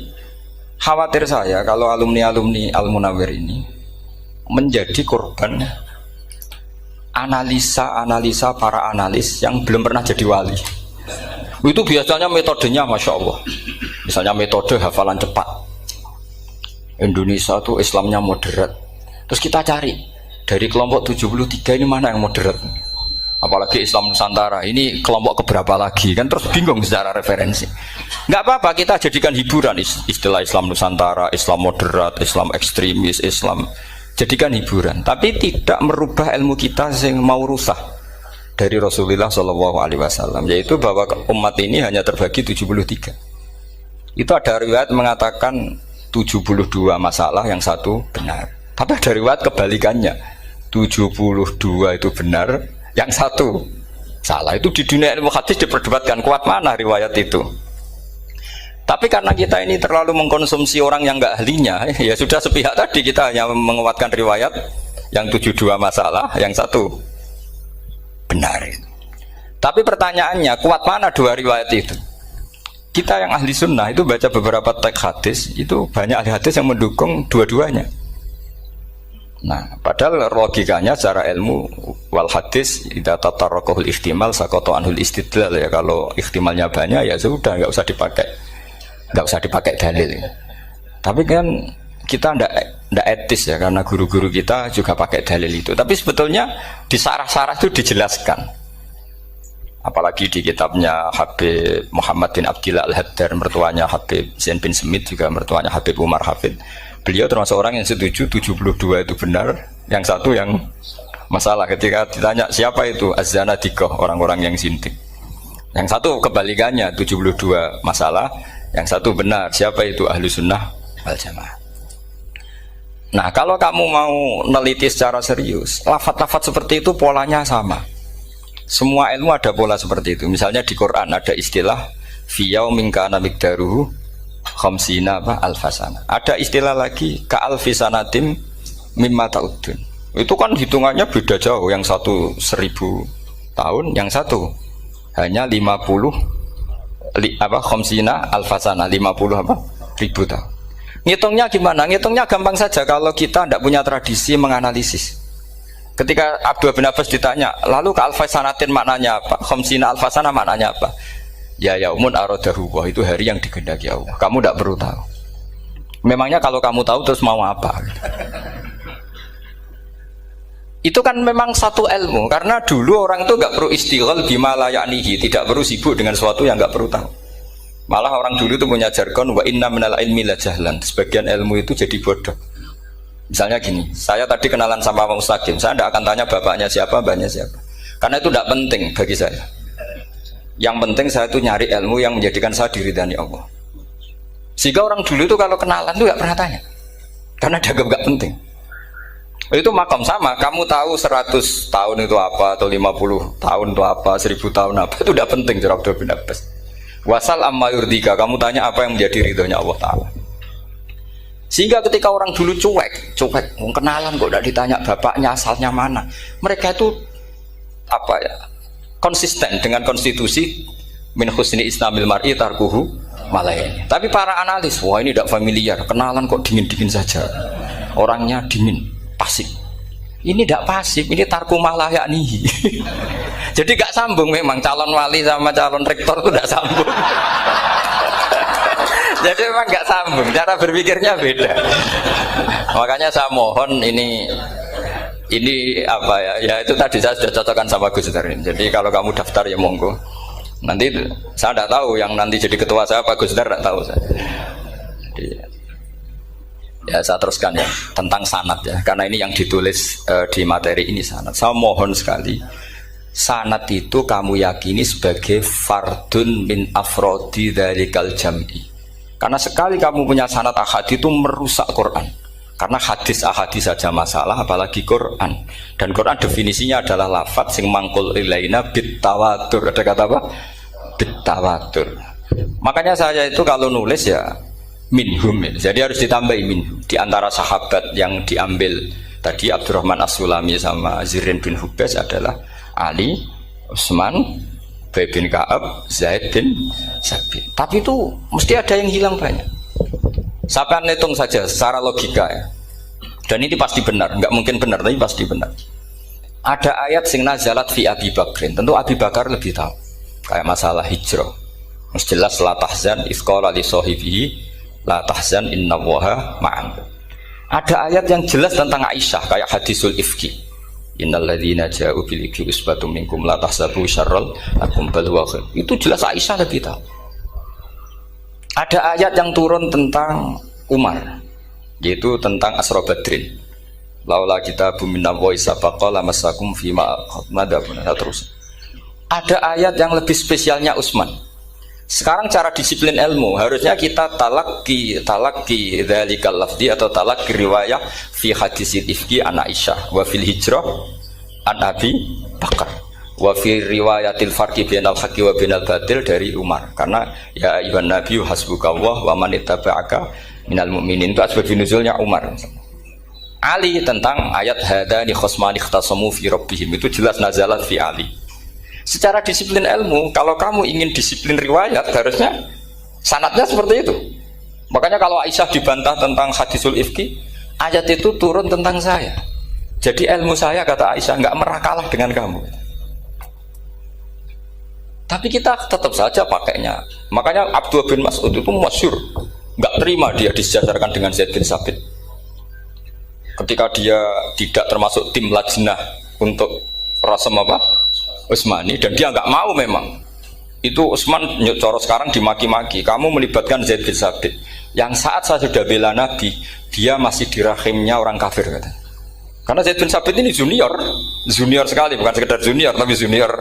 khawatir saya kalau alumni-alumni Al-Munawwir ini menjadi korban analisa-analisa para analis yang belum pernah jadi wali. Itu biasanya metodenya Masya Allah. Misalnya metode hafalan cepat. Indonesia tuh Islamnya moderat. Terus kita cari dari kelompok 73 ini mana yang moderat. Apalagi Islam Nusantara ini kelompok keberapa lagi kan, terus bingung secara referensi. Nggak apa-apa, kita jadikan hiburan istilah Islam Nusantara, Islam moderat, Islam ekstremis, Islam, jadikan hiburan. Tapi tidak merubah ilmu kita yang mau rusak dari Rasulullah SAW, yaitu bahwa umat ini hanya terbagi 73. Itu ada riwayat mengatakan 72 masalah, yang satu benar. Tapi ada riwayat kebalikannya, 72 itu benar, yang satu salah. Itu di dunia ilmu hadis diperdebatkan kuat mana riwayat itu. Tapi karena kita ini terlalu mengkonsumsi orang yang nggak ahlinya, ya sudah sepihak tadi, kita hanya menguatkan riwayat yang 72 masalah, yang satu benar. Tapi pertanyaannya, kuat mana dua riwayat itu? Kita yang ahli sunnah itu baca beberapa teks hadis, itu banyak ahli hadis yang mendukung dua-duanya. Nah, padahal logikanya secara ilmu wal hadis idza tatarraqahul ihtimal saqata anhul istidlal, ya kalau ihtimalnya banyak ya sudah nggak usah dipakai dalil. Tapi kan kita ndak etis ya, karena guru-guru kita juga pakai dalil itu. Tapi sebetulnya di sarah-sarah itu dijelaskan. Apalagi di kitabnya Habib Muhammad bin Abdillah Al-Haddar, mertuanya Habib Zain bin Smith, juga mertuanya Habib Umar Hafid. Beliau termasuk orang yang setuju 72 itu benar, yang satu yang masalah. Ketika ditanya siapa itu Az-Zanadiqah, orang-orang yang sinting. Yang satu kebalikannya, 72 masalah, yang satu benar, siapa itu Ahlu Sunnah wal Jamaah. Nah, kalau kamu mau neliti secara serius, lafaz-lafaz seperti itu polanya sama. Semua ilmu ada pola seperti itu. Misalnya di Quran ada istilah fi yaumin kana miqdaruhu khamsina alfasana. Ada istilah lagi ka alfisanatim mimma ta'udun. Itu kan hitungannya beda jauh. Yang satu 1000 tahun, yang satu hanya 50 khamsina alfasana, 50 ribu tahun. Ngitungnya gimana? Ngitungnya gampang saja kalau kita tidak punya tradisi menganalisis. Ketika Abdul bin Abbas ditanya, lalu ke alfasanatin maknanya apa? Khamsina alfasana maknanya apa? Ya yaumun aradahu, wah itu hari yang dikehendaki Allah. Kamu tidak perlu tahu. Memangnya kalau kamu tahu terus mau apa? Itu kan memang satu ilmu, karena dulu orang itu nggak perlu istighal bima la ya'nihi, tidak perlu sibuk dengan sesuatu yang nggak perlu tahu. Malah orang dulu itu punya jargon wa inna minal ilmi la jahlan. Sebagian ilmu itu jadi bodoh. Misalnya gini, saya tadi kenalan sama Pak Mustaqim, saya tidak akan tanya bapaknya siapa, mbaknya siapa, karena itu tidak penting bagi saya. Yang penting saya itu nyari ilmu yang menjadikan saya diridani Allah. Sehingga orang dulu itu kalau kenalan itu nggak pernah tanya, karena dianggap nggak penting. Itu makam sama, kamu tahu 100 tahun itu apa, atau 50 tahun itu apa, 1000 tahun apa, itu tidak penting. Cara Abdul bin Abbas, wasal amma yurdika, kamu tanya apa yang menjadi ridhonya Allah Ta'ala. Sehingga ketika orang dulu cuek, kenalan kok tidak ditanya bapaknya asalnya mana, mereka itu apa ya, konsisten dengan konstitusi min husni islamil mar'i tarkuhu malaini. Tapi para analis, wah ini tidak familiar, kenalan kok dingin-dingin saja, orangnya dingin, pasif. Ini tidak pasif, ini tarku malah yaknihi. Jadi gak sambung memang calon wali sama calon rektor itu tidak sambung. Jadi memang nggak sambung, cara berpikirnya beda. Makanya saya mohon ini apa ya? Ya itu tadi saya sudah cocokkan sama Gus Dar. Jadi kalau kamu daftar ya monggo. Nanti saya tidak tahu yang nanti jadi ketua saya Pak Gus Dar, tidak tahu saya. Jadi, ya saya teruskan ya tentang sanad ya, karena ini yang ditulis di materi ini sanad. Saya mohon sekali, sanad itu kamu yakini sebagai fardun min afrodi dzalikal jam'i. Karena sekali kamu punya sanad ahad itu merusak Quran. Karena hadis ahadis saja masalah, apalagi Quran. Dan Quran definisinya adalah lafadz sing mangkul ilaina bit tawatur. Ada kata apa? Bit tawatur. Makanya saya itu kalau nulis ya minhum, jadi harus ditambahi minhum. Di antara sahabat yang diambil tadi Abdurrahman As-Sulami sama Zirin bin Hubes adalah Ali, Utsman, Ubay bin Ka'ab, Zaid bin Sabit. Tapi itu mesti ada yang hilang banyak. Sampai hitung saja secara logika ya. Dan ini pasti benar, nggak mungkin benar tapi pasti benar. Ada ayat sing nazalat fi Abi Bakrin. Tentu Abi Bakar lebih tahu. Kayak masalah hijrah. Mesti jelas la tahzan iz qala li sahibihi la tahzan innallaha ma'an. Ada ayat yang jelas tentang Aisyah kayak hadisul ifki. Innal ladzina ja'u bil ifki usbatum minkum la tahsabu syarral lakum bal huwa khair. Itu jelas Aisyah lebih tahu. Ada ayat yang turun tentang Umar, yaitu tentang Asra Badrin. Laula kitabun minallahi sabaqa lamassakum fima madabun terus. Ada ayat yang lebih spesialnya Utsman. Sekarang cara disiplin ilmu harusnya kita talaqi dzalikal lafzi atau talaqi riwayah fi hadisil ifki an Aisyah wa fil hijrah an Abi Bakar wa fi riwayatil farqi bainal haqqi wa bainal batil dari Umar. Karena ya ayyuhan nabiyyu hasbukallah wa man ittaba'aka minal mu'minin, itu asbab nuzulnya Umar. Ali tentang ayat hadani khosmani ikhtasamu fi rabbihim, itu jelas nazalat fi Ali. Secara disiplin ilmu, kalau kamu ingin disiplin riwayat, harusnya sanadnya seperti itu. Makanya kalau Aisyah dibantah tentang hadisul ifki, ayat itu turun tentang saya. Jadi ilmu saya, kata Aisyah, nggak merah kalah dengan kamu. Tapi kita tetap saja pakainya. Makanya Abdullah bin Mas'ud itu masyhur, nggak terima dia disejajarkan dengan Zaid bin Sabit. Ketika dia tidak termasuk tim lajnah untuk rasam apa? Utsmani, dan dia nggak mau memang. Itu Utsman coro sekarang dimaki-maki, kamu melibatkan Zaid bin Sabit yang saat saya sudah bela Nabi, dia masih di rahimnya orang kafir, kata. Karena Zaid bin Sabit ini junior sekali, bukan sekedar junior tapi junior.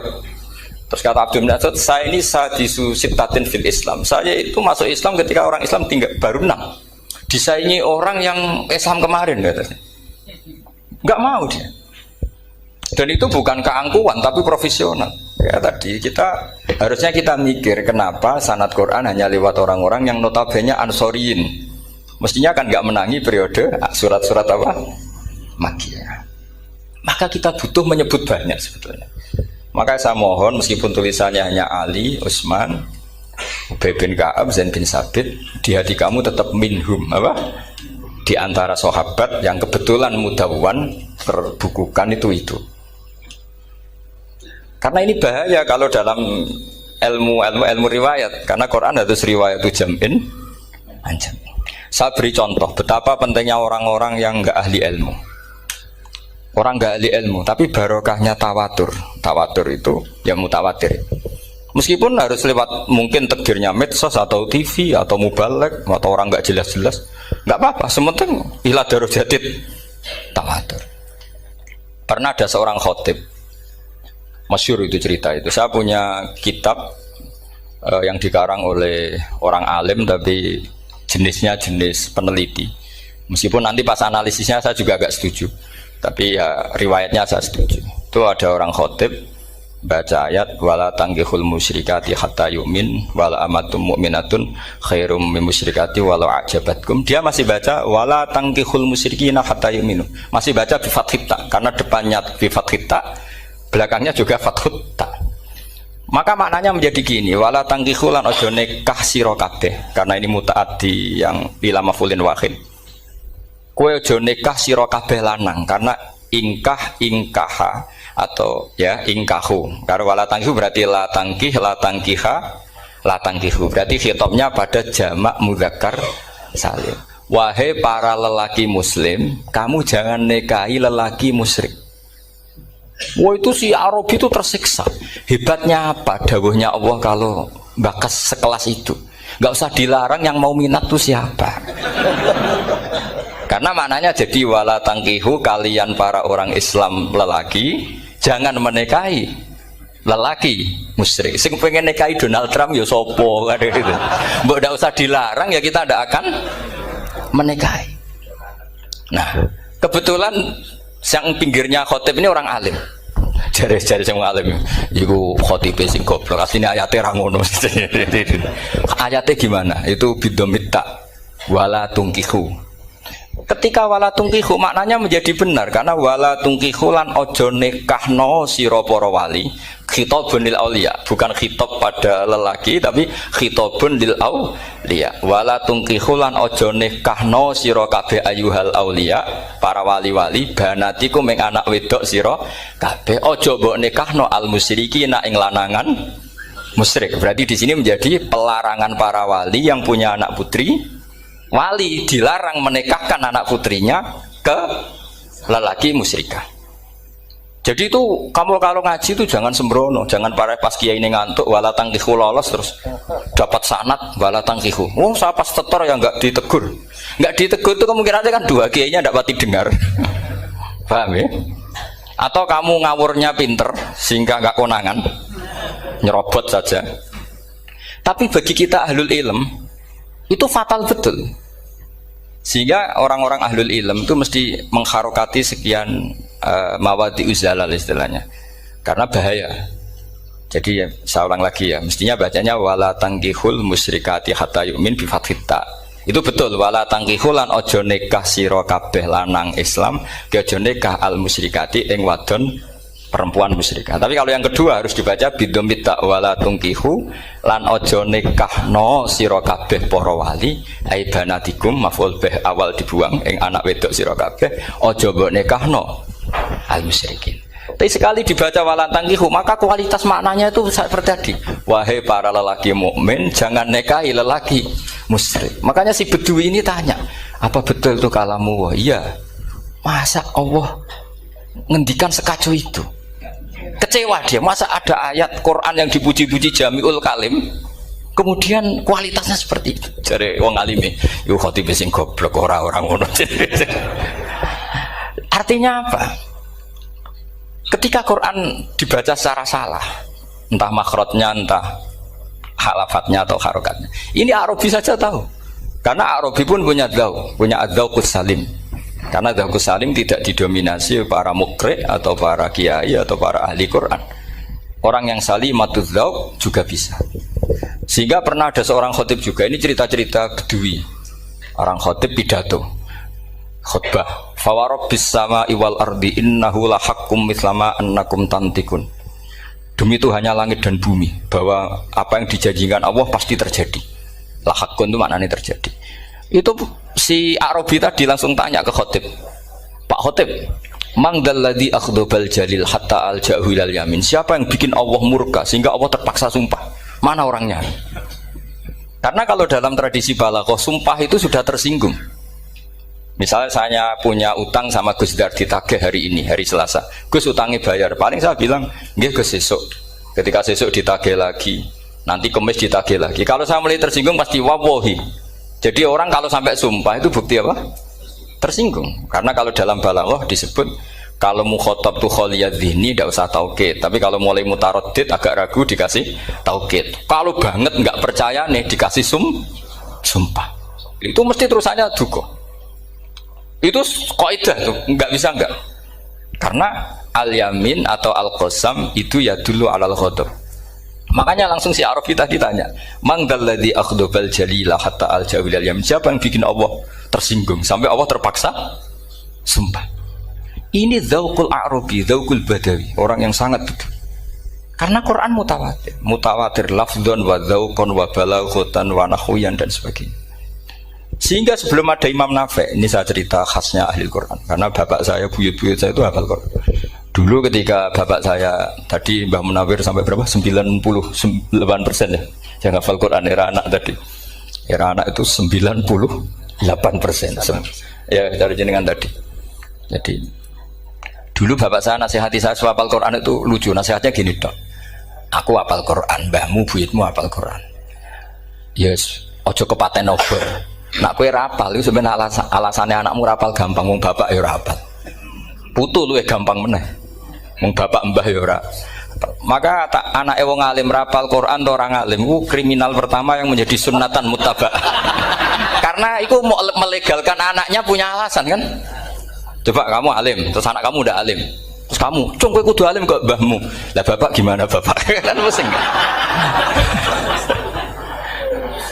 Terus kata Abdul Nasir, saya ini sadisu sittatin fil Islam, saya itu masuk Islam ketika orang Islam tinggal baru 6, disaingi orang yang Islam kemarin, katanya. Nggak mau dia. Dan itu bukan keangkuhan tapi profesional. Ya tadi harusnya kita mikir kenapa sanad Quran hanya lewat orang-orang yang notabene ansoriyin. Mestinya kan nggak menangi periode surat-surat apa? Makkiyah. Maka kita butuh menyebut banyak sebetulnya. Maka saya mohon meskipun tulisannya hanya Ali, Utsman, Ubay bin Ka'ab, Zaid bin Sabit, di hati kamu tetap minhum apa? Di antara sahabat yang kebetulan mudawwan terbukukan itu. Karena ini bahaya kalau dalam ilmu riwayat, karena Quran harus riwayat itu jam'in anjam. Saya beri contoh betapa pentingnya orang-orang yang enggak ahli ilmu. Orang enggak ahli ilmu, tapi barokahnya tawatur. Tawatur itu ya mutawatir. Meskipun harus lewat mungkin takdirnya medsos atau TV atau mubalek atau orang enggak jelas-jelas, enggak apa-apa, sementing ila darajatid tawatur. Pernah ada seorang khatib, masyhur itu cerita itu. Saya punya kitab yang dikarang oleh orang alim tapi jenisnya jenis peneliti. Meskipun nanti pas analisisnya saya juga agak setuju, tapi ya riwayatnya saya setuju. Itu ada orang khatib baca ayat wala tangkihul musyrikati hatta yu'min wala amatum mu'minatun khairum min musyrikati walau ajabatkum. Dia masih baca wala tangkihul musyrikina hatta yu'minu. Masih baca bi fathit ta karena depannya bi fathit ta, belakangnya juga fathut ta. Maka maknanya menjadi gini, wala tangkihu lan ojo nikah sira kabeh, karena ini mutaaddi yang ila mafulin wahid. Kowe ojo nikah sira kabeh lanang, karena ingkaha atau ya ingkahu. Karena wala tangkihu berarti la tangkih la tangkiha latangkihu. Berarti khitabnya pada jamak mudzakkar salim. Wahai para lelaki muslim, kamu jangan nikahi lelaki musyrik. Wah, itu si Arabi itu tersiksa. Hebatnya apa dawuhnya Allah kalau bakas sekelas itu? Gak usah dilarang, yang mau minat tuh siapa? Karena maknanya jadi wala tangkihu, kalian para orang Islam lelaki jangan menikahi lelaki musyrik. Sing pengen nikahi Donald Trump ya sopo kan gitu. Mbok ndak usah dilarang ya kita ndak akan menikahi. Nah, kebetulan yang pinggirnya khotib ini orang alim. Jare-jare sing alim iku khotibe sing goblok. Asline ayate ra ngono. Ayate gimana? Itu bidomita wala tungkihu. Ketika wala tungkihu maknanya menjadi benar karena wala tungkihu lan ojo nikahno sira para wali, khitabun lil auliya, bukan khitab pada lelaki tapi khitabun lil auliya. Wala tungkihu lan ojo nikahno sira kabeh ayuhal auliya, para wali-wali banatiku ming anak wedok sira kabeh, ojo mbok nikahno al musyrikina ing lanangan musyrik. Berarti di sini menjadi pelarangan para wali yang punya anak putri. Wali dilarang menikahkan anak putrinya ke lelaki musyrikah. Jadi itu kamu kalau ngaji itu jangan sembrono, jangan pas kiai ini ngantuk wala tangkihu lolos terus dapat sanad wala tangkihu. Oh, saya pas setor yang enggak ditegur. Enggak ditegur itu kemungkinannya kan dua kiainya enggak pati dengar. Paham ya? Atau kamu ngawurnya pinter sehingga enggak konangan, nyerobot saja. Tapi bagi kita ahlul ilm itu fatal betul. Sehingga orang-orang ahlul ilm itu mesti mengharokati sekian mawadi uzalal istilahnya, karena bahaya. Jadi saya ulang lagi ya, mestinya bacanya wala tangkihul musyrikati hatta yu'min bi fathita. Itu betul, wala tangkihul lan ojo nikah sira kabeh lanang Islam ke ojo nikah al musyrikati ing wadon perempuan musyrikah. Tapi kalau yang kedua harus dibaca bidomita wala tungkihu lan ojo nikahno sira kabeh para wali ai banatikum maf'ul bih awal dibuang ing anak wedok sira kabeh ojo mbok nikahno al musyrikin. Tapi sekali dibaca wala tangkihu maka kualitas maknanya itu seperti tadi. Wahai para lelaki mukmin jangan nikahi lelaki musyrik. Makanya si Bedui ini tanya, apa betul itu kalamu? Wah, iya. Masa Allah ngendikan sekacau itu? Kecewa dia, masa ada ayat Quran yang dipuji-puji jami'ul kalim kemudian kualitasnya seperti itu. Jare wong alime yo khotib sing goblok orang ngono. Artinya apa? Ketika Quran dibaca secara salah, entah makhrajnya, entah halafatnya atau harokatnya, ini Arabi saja tahu, karena Arabi pun punya adzauqus salim. Karena adzauqus salim tidak didominasi para mukri atau para kiai atau para ahli Quran. Orang yang salimatuz dzauq juga bisa. Sehingga pernah ada seorang khotib juga, ini cerita-cerita Bedui. Orang khotib pidato khutbah, fawarabbis sama'i wal ardi innahu lahaqqum mislama annakum tantikun. Demi Tuhannya langit dan bumi, bahwa apa yang dijanjikan Allah pasti terjadi. Lahaqqun itu maknanya terjadi. Itu si Arabi tadi langsung tanya ke khotib, Pak khotib, mangdalladzi akhdobal jalil hatta al-ja'hu ilal yamin. Siapa yang bikin Allah murka sehingga Allah terpaksa sumpah? Mana orangnya? Karena kalau dalam tradisi balaghah sumpah itu sudah tersinggung. Misalnya saya punya utang sama Gus Dar ditagih hari ini, hari Selasa. Gus utangnya bayar, paling saya bilang, nggih Gus sesuk. Ketika sesuk ditagih lagi, nanti Kamis ditagih lagi. Kalau saya mulai tersinggung pasti wawahi. Jadi orang kalau sampai sumpah itu bukti apa? Tersinggung. Karena kalau dalam balaghah disebut kalau mukhatab tu khaliyadz dzihni tidak usah taukid. Tapi kalau mulai mutaraddid agak ragu dikasih taukid. Kalau banget nggak percaya nih dikasih sumpah. Itu mesti terusannya duga. Itu kaidah tuh, nggak bisa enggak. Karena al-yamin atau al-qasam itu ya dulu alal ghadab. Makanya langsung si Arabi tadi tanya, mangdalladzi akhdobal jalila hatta al-jawil al-yamin. Siapa yang bikin Allah tersinggung sampai Allah terpaksa sumpah? Ini dzauqul Arabi, dzauqul Badawi, orang yang sangat betul. Karena Quran mutawatir lafdzon wa dzauqon wa balaghatan wa nahwiyan dan sebagainya. Sehingga sebelum ada Imam Nafi', ini saya cerita khasnya ahli Quran, karena bapak saya, buyut-buyut saya itu hafal Quran. Dulu ketika bapak saya tadi Mbah Munawir sampai berapa? 98% ya. Yang hafal Quran era anak tadi. Era anak itu 98%. Ya, dari jenengan tadi. Jadi dulu bapak saya nasihati saya soal hafal Quran itu lucu. Nasihatnya gini, Dok. Aku hafal Quran, mbahmu buyutmu hafal Quran. Yes, ojo kepaten obor. Nak kowe rapal itu sebenarnya alasannya anakmu rapal gampang, wong bapak ya rapal. Putu luwih gampang meneh. Wong bapak mbah ya ora. Maka anak wong alim rapal Quran atau orang alim itu kriminal pertama yang menjadi sunatan muttaba. Karena itu mau melegalkan anaknya punya alasan kan. Coba kamu alim, terus anak kamu udah alim. Terus kamu, cung kowe kudu alim kok mbahmu. Lah bapak gimana bapak? Kan pusing.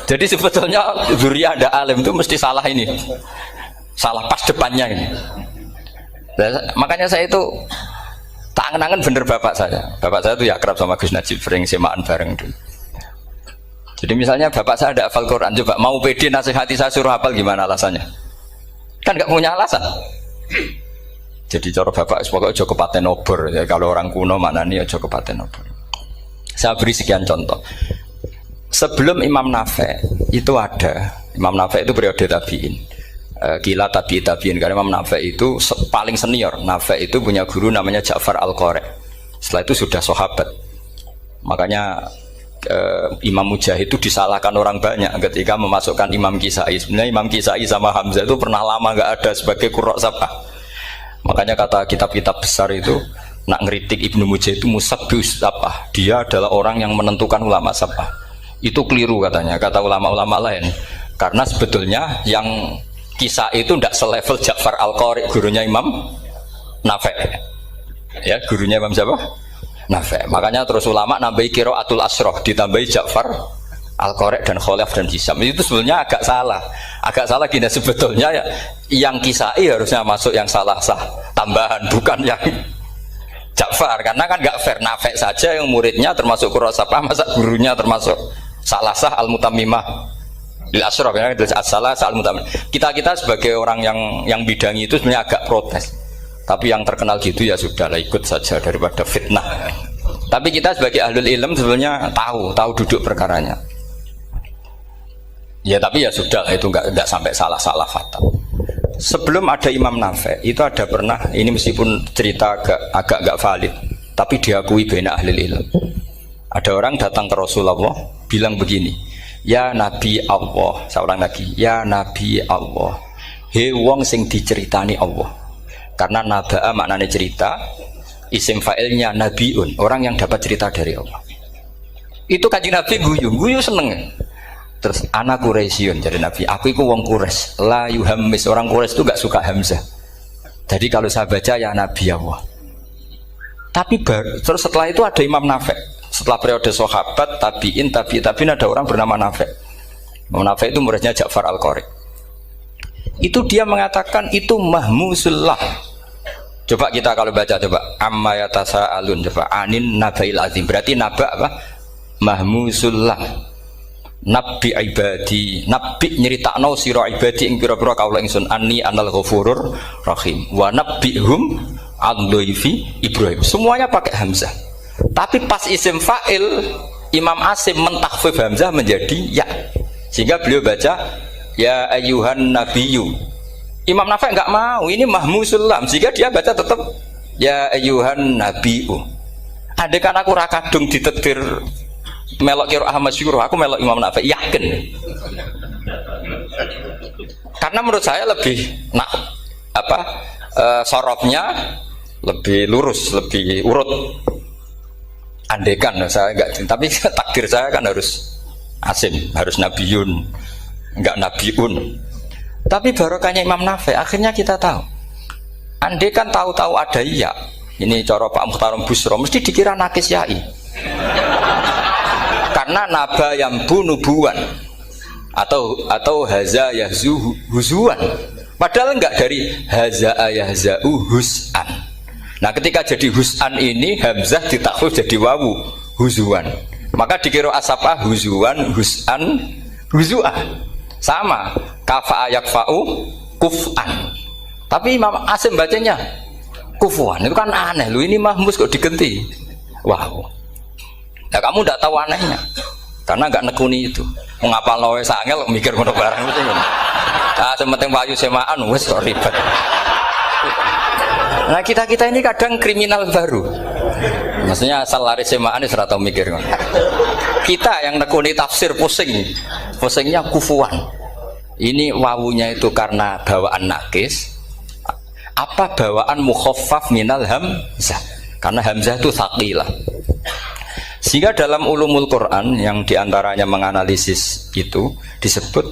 Jadi sebetulnya zuriat ada alim itu mesti salah ini. Salah pas depannya ini. Makanya saya itu tak angen-angen bener bapak saya. Bapak saya itu ya akrab sama Gus Najib, sering semaan bareng dulu. Jadi misalnya bapak saya ada hafal Quran, coba mau pede nasihati saya suruh hafal gimana alasannya? Kan nggak punya alasan. Jadi cara bapak pokoknya ojo kepaten obor. Ya, kalau orang kuno mana nih ojo kepaten obor. Saya beri sekian contoh. Sebelum Imam Nafi' itu ada. Imam Nafi' itu periode tabi'in. Kila tabi'in karena Imam Nafi' itu paling senior. Nafi' itu punya guru namanya Ja'far Al-Qari. Setelah itu sudah sahabat. Makanya Imam Mujahid itu disalahkan orang banyak ketika memasukkan Imam Kisai. Sebenarnya Imam Kisai sama Hamzah itu pernah lama nggak ada sebagai qurra sab'ah. Makanya kata kitab-kitab besar itu nak ngeritik Ibnu Mujahid itu musabbius sab'ah. Dia adalah orang yang menentukan ulama sab'ah. Itu keliru katanya, kata ulama-ulama lain. Karena sebetulnya yang Kisai itu tidak selevel Ja'far Al-Qari, gurunya Imam Nafi'. Ya, gurunya Imam siapa? Nafi'. Makanya terus ulama nambahi qiraatul asroh, ditambahi Ja'far Al-Qari dan Khalaf dan Hisam. Itu sebenarnya agak salah. Agak salah gini, sebetulnya ya, yang Kisai harusnya masuk yang salah sah tambahan, bukan yang Ja'far. Karena kan nggak fair, Nafi' saja yang muridnya termasuk qurrasabah, masa gurunya termasuk salah sah al-mutammimah lil asroh, karena salah sah al-mutammimah. Kita sebagai orang yang bidangi itu sebenarnya agak protes. Tapi yang terkenal gitu ya sudahlah, ikut saja daripada fitnah. Tapi kita sebagai ahlul ilm sebenarnya tahu duduk perkaranya. Ya tapi ya sudah, itu enggak sampai salah fatal. Sebelum ada Imam Nafi' itu ada pernah, ini meskipun cerita agak valid, tapi diakui baina ahlul ilm. Ada orang datang ke Rasulullah bilang begini, ya Nabi Allah, seorang lagi, ya Nabi Allah, he wong sing diceritani Allah. Karena naba'a maknanya cerita, isim fa'ilnya nabiun, orang yang dapat cerita dari Allah. Itu Kanjeng Nabi guyu seneng. Terus anak Quraisyun, jadi Nabi, aku itu wong Quraisy, la yuhammis, orang Quraisy itu gak suka hamzah. Jadi kalau saya baca ya Nabi Allah. Tapi terus setelah itu ada Imam Nafi'. Setelah periode sahabat, tabi'in ada orang bernama Nafi'. Imam Nafi' itu muridnya Ja'far Al-Qari. Itu dia mengatakan itu mahmusullah. Coba kita kalau baca coba amma yatasaalun, coba anin nabail azim. Berarti naba apa? Mahmusullah. Nabi ibadi, nabi nyeritakno sira ibadi ing pira-pira kaula ingsun anni anal ghafurur rahim. Wa nabbihum an dhaifi Ibrahim. Semuanya pakai hamzah. Tapi pas isim fa'il Imam Asim mentakhfif hamzah menjadi ya. Sehingga beliau baca ya ayyuhan nabiyyu. Imam Nafi' enggak mau, ini mahmusullam. Sehingga dia baca tetap ya ayyuhan nabiyyu. Andai kan aku ra kadung ditetir melok qiraah masyhur, aku melok Imam Nafi', yakin. Karena menurut saya lebih sorofnya lebih lurus, lebih urut. Andekan saya enggak, tapi takdir saya kan harus Asim, harus Nabiyun, enggak Nabiun. Tapi barokahnya Imam Nafi' akhirnya kita tahu. Andekan tahu-tahu ada iya, ini cara Pak Mukhtarom Busro mesti dikira nakis yai. Karena naba yang bunubuan atau haza yahzu huzuan. Padahal enggak dari haza yahza'u hus'an. Nah ketika jadi hus'an ini hamzah ditakhfif jadi wawu huzuan. Maka dikira asapah huzuan, hus'an, huzu'ah. Sama kafa'a yakfa'u kuf'an. Tapi Imam Asim bacanya Kufuwan itu kan aneh. Lu ini mahmus kok digenti. Wow. Nah kamu tidak tahu anehnya. Karena nggak nekuni itu. Mengapa lo sangel mikir ngono barang mesti ngono. Ah sementing wayu semaan wis kok ribet. Nah kita ini kadang kriminal baru. Maksudnya asal lari semaan wis ora tau mikir ngono. Kita yang nekuni tafsir pusing. Pusingnya kufuwan. Ini wawunya itu karena bawaan nakis. Apa bawaan mukhaffaf minal hamzah? Karena hamzah itu tsaqilah. Sehingga dalam ulumul Quran yang diantaranya menganalisis itu disebut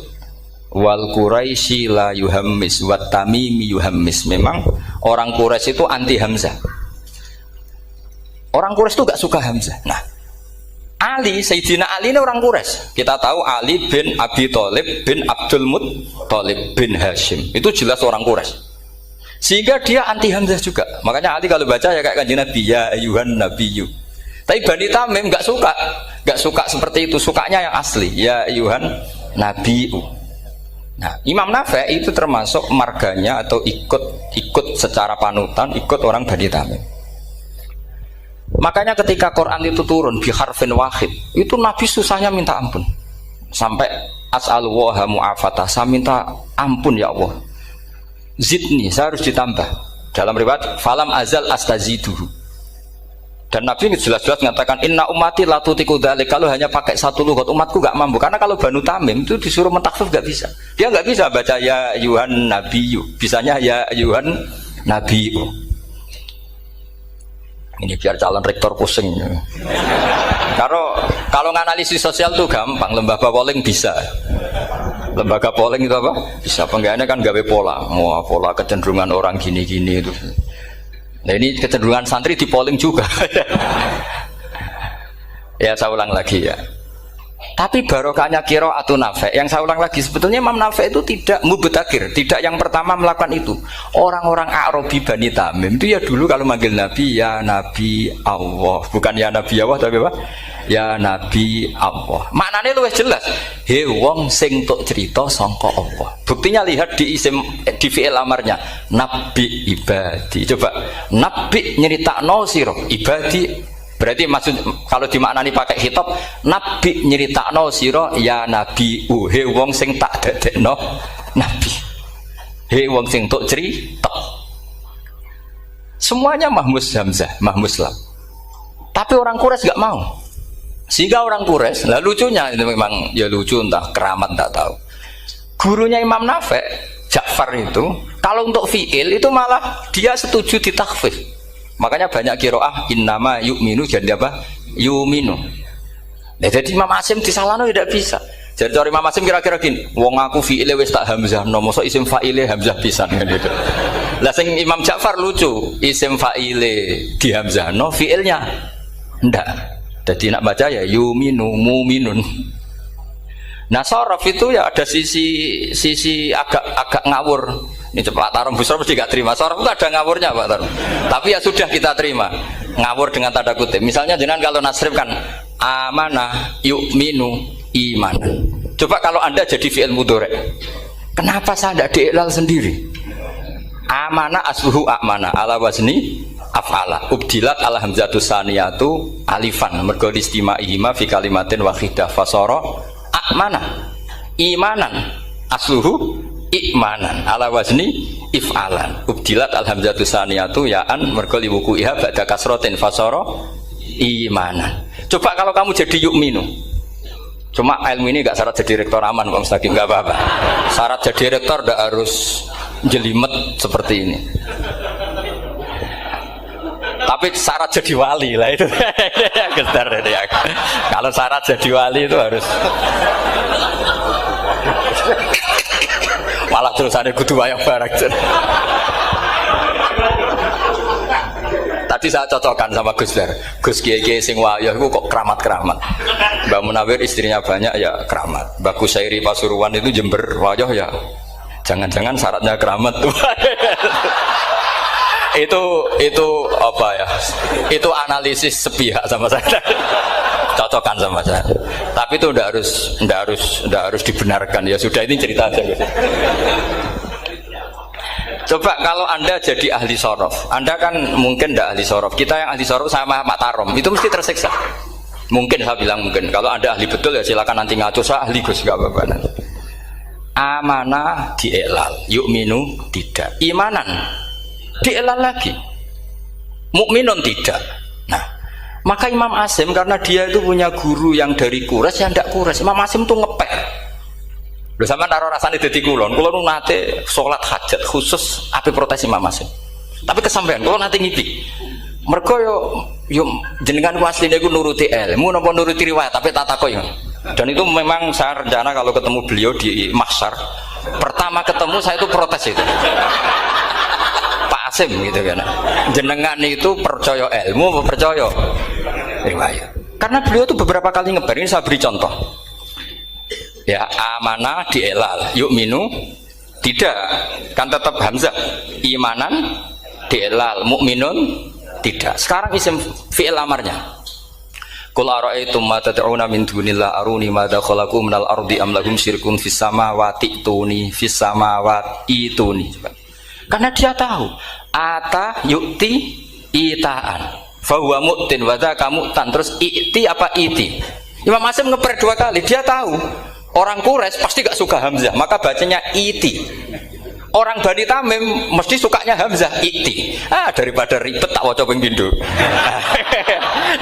wal Quraisy la yuhammis wat tamimi yuhammis. Memang orang Quraisy itu anti hamzah. Orang Quraisy itu gak suka hamzah. Nah, Ali, Sayyidina Ali ini orang Quraisy. Kita tahu Ali bin Abi Thalib bin Abdul Muttalib bin Hashim. Itu jelas orang Quraisy. Sehingga dia anti hamzah juga. Makanya Ali kalau baca ya kayak Kanjeng Nabi ya ayyuhan nabiyyu. Tapi Bani Tamim nggak suka seperti itu, sukanya yang asli ya ayyuhan nabiyyu. Nah, Imam Nafi' itu termasuk marganya atau ikut secara panutan ikut orang Bani Tamim. Makanya ketika Quran itu turun bi harfin wahid, itu Nabi susahnya minta ampun. Sampai as'alullaha mu'afatah, saya minta ampun ya Allah. Zidni, saya harus ditambah. Dalam riwayat falam azal astaziduhu. Dan Nabi jelas-jelas mengatakan inna ummati la tutiku dzalik. Kalau hanya pakai satu lughat umatku enggak mampu. Karena kalau Banu Tamim itu disuruh mentakhfif enggak bisa. Dia enggak bisa baca ya ayyuhan nabiyyu. Bisanya ya ayyuhan nabiyyu. Ini biar calon rektor pusing. Kalau nganalisis sosial tuh gampang, lembaga polling bisa. Lembaga polling itu apa? Bisa. Penggaweannya kan gawe pola. Pola kecenderungan orang gini-gini itu. Nah ini kecenderungan santri di polling juga. Ya saya ulang lagi ya. Tapi barokahnya qiraatun Nafi'. Yang saya ulang lagi, sebetulnya Imam Nafi' itu tidak mubtagir, tidak yang pertama melakukan itu. Orang-orang A'rabi Bani Tamim itu ya dulu kalau manggil Nabi ya Nabi Allah, bukan ya Nabi Allah tapi apa? Ya Nabi Allah. Maknanya luwih jelas. He wong sing tok cerita sangka Allah. Buktinya lihat di isim di fi'il amarnya Nabi ibadi. Coba Nabi nyeritakno sira ibadi. Berarti maksud kalau dimaknani pakai khitab Nabi nyeritakno sira ya Nabi he wong sing tak dadekno Nabi. He wong sing tok cerita. Semuanya mahmus hamzah, mahmus lam. Tapi orang Quraisy enggak mau. Sehingga orang Quraisy, lah lucunya itu memang ya lucu entah keramat tak tahu. Gurunya Imam Nafi' Ja'far itu kalau untuk fi'il itu malah dia setuju ditakhfif. Makanya banyak qiraah innama yu'minu jadi apa? Yu'minu. Nah, jadi Imam Asim disalahno tidak bisa. Jadi cara Imam Asim kira-kira gini, wong aku fi'ile wis tak hamzah, no mosok isim fa'ile hamzah pisan gitu. Lah sing Imam Ja'far lucu, isim fa'ile di hamzah, no fi'ilnya ndak. Jadi nak baca ya yuminu muminun. Nah sorof itu ya ada sisi agak ngawur. Ini Pak Tarum Busro mesti gak terima. Sorof itu ada ngawurnya Pak Tarum. Tapi ya sudah kita terima. Ngawur dengan tanda kutip. Misalnya jangan kalau nasrif kan amanah yu'minu imanan. Coba kalau Anda jadi fi'il mudhari'. Kenapa saya tidak diiklal sendiri? Amanah asluhu amana ala wazni af'ala ubdilat ala hamzatus saniyatu alifan mergo istimaihima fi kalimatin wahidah fasara amana imanan asluhu imanan ala wazni if'alan ubdilat al hamzatus saniyatu ya'an mergo liwuku'iha ba'da kasratin fasara imanan. Coba kalau kamu jadi yu'minu. Cuma ilmu ini enggak syarat jadi rektor aman Pak Mustaqim, enggak apa-apa. Syarat jadi rektor enggak harus jelimet seperti ini. Tapi syarat jadi wali lah itu. Gestar ya. Kalau syarat jadi wali itu harus malah terus ada kudu wayang barang. Tadi saya cocokkan sama Gus Dar. Gus Kiai sing wayah itu kok keramat-keramat. Mbak Munawir istrinya banyak ya keramat. Mbak Kusairi Pasuruan itu Jember wayah ya. Jangan-jangan syaratnya keramat tuh. itu apa ya? Itu analisis sepihak sama saya. Cocokkan sama saya. Tapi itu ndak harus dibenarkan ya sudah ini cerita aja guys. Coba kalau Anda jadi ahli sorof, Anda kan mungkin tidak ahli sorof. Kita yang ahli sorof sama Pak Tarom itu mesti tersiksa. Mungkin saya bilang mungkin. Kalau Anda ahli betul ya silakan nanti ngaco, saya ahli Gus, gak apa-apa. Amanah dielal, yu'minu tidak. Imanan dielal lagi, mukminun tidak. Nah, maka Imam Asim karena dia itu punya guru yang dari Quraisy yang tidak Quraisy. Imam Asim tuh ngepek. Lho sampean karo rasane dadi kulon nate salat hajat khusus ape protes Imam Asim. Tapi kesampean kula nate ngipi. Mergo yo jenengan ku asline iku nuruti ilmu napa nuruti riwayat tapi tak takoki. Dan itu memang saya rencana kalau ketemu beliau di mahsyar, pertama ketemu saya itu protes itu. Pak Asim gitu kan. Jenengan itu percaya ilmu apa percaya riwayat? Karena beliau itu beberapa kali ngebar, ini saya beri contoh. Ya, amanah dielal, yu'minu tidak, kan tetap hamzah. Imanan dielal, mukminun tidak. Sekarang isim fi'il amarnya. Qul ara'aytum ma tad'una min dunillah aruni madza khalaqu minal ardi am lahum syirkun fis samawati tuni fis samawati tuni. Karena dia tahu ata yu'ti itaan fa huwa mu'tin wa dzaka mu'tan, terus i'ti apa iti. Imam Asim ngeper dua kali, dia tahu orang Quraisy pasti gak suka hamzah, maka bacanya iti. Orang Bani Tamim mesti sukanya hamzah, iti. Daripada ribet tak waca ping pindho.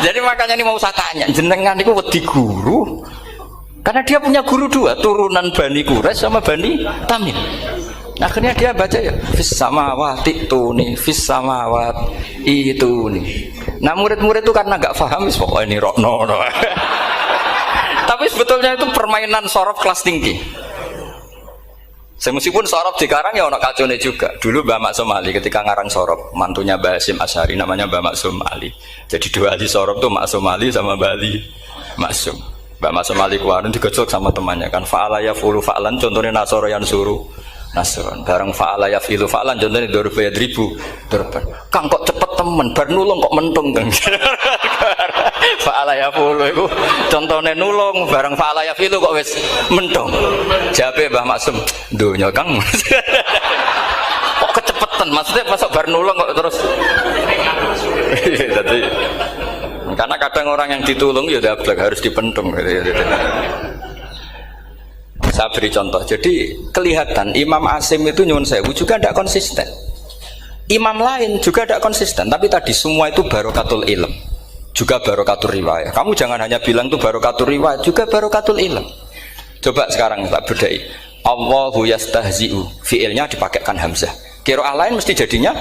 Jadi makanya ini mau saya tanya, jenengan niku wedi guru? Karena dia punya guru dua, turunan Bani Quraisy sama Bani Tamim. Akhirnya dia baca ya fis samawati tuni fis samawati tuni. Nah murid-murid itu karena gak paham wis pokoknya ini rokno. Tapi sebetulnya itu permainan sorof kelas tinggi. Meskipun sorof dikarang ya ono kacone juga. Dulu Mbah Maksum Ali ketika ngarang sorof, mantunya Mbah Hasyim Asy'ari namanya Mbah Maksum Ali. Jadi dua ahli sorof tuh Maksum Ali sama Mbah Ali Maksum. Mbah Maksum Ali kemarin digojlok sama temannya kan, fa'ala yafulu fa'lan, contohnya nasoro yang suruh nasron. Bareng fa'ala yafilu fa'lan, contohnya dorba yadribu dorban. Kang kok cepet temen, bar nulung kok mentung kan. Fa'ala yafulu itu contohnya nulung, bareng fa'ala yafilu kok wis mentung. Jabe Mbah Maksum, donya Kang. Kok kecepetan, maksudnya masuk bar nulung kok terus. Jadi karena kadang orang yang ditulung ya dablek harus dipentung gitu. Saya beri contoh. Jadi kelihatan Imam Asim itu nyuwun sewu juga tidak konsisten. Imam lain juga tidak konsisten. Tapi tadi semua itu barokatul ilm, juga barokatul riwayat. Kamu jangan hanya bilang itu barokatul riwayat, juga barokatul ilm. Coba sekarang tak bedai. Allahu yastahzi'u, fiilnya dipakaikan hamzah. Qiraah lain mesti jadinya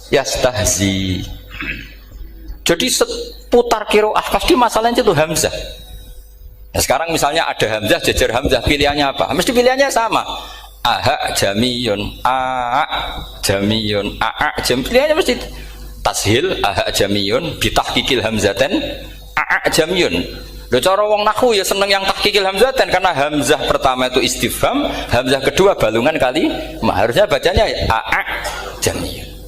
yastahzi. Jadi seputar qiraah pasti masalahnya itu hamzah. Nah, sekarang misalnya ada hamzah jejer hamzah, pilihannya apa? Mesti pilihannya sama. Aha jamiyun, a jamiyun, a jam. Pilihannya mesti tashil aha jamiyun, bitahqiqil hamzaten, a jamiyun. Lho cara wong nahwu ya seneng yang tahqiqil hamzaten karena hamzah pertama itu istifham, hamzah kedua balungan kali, harusnya bacanya a jamiyun.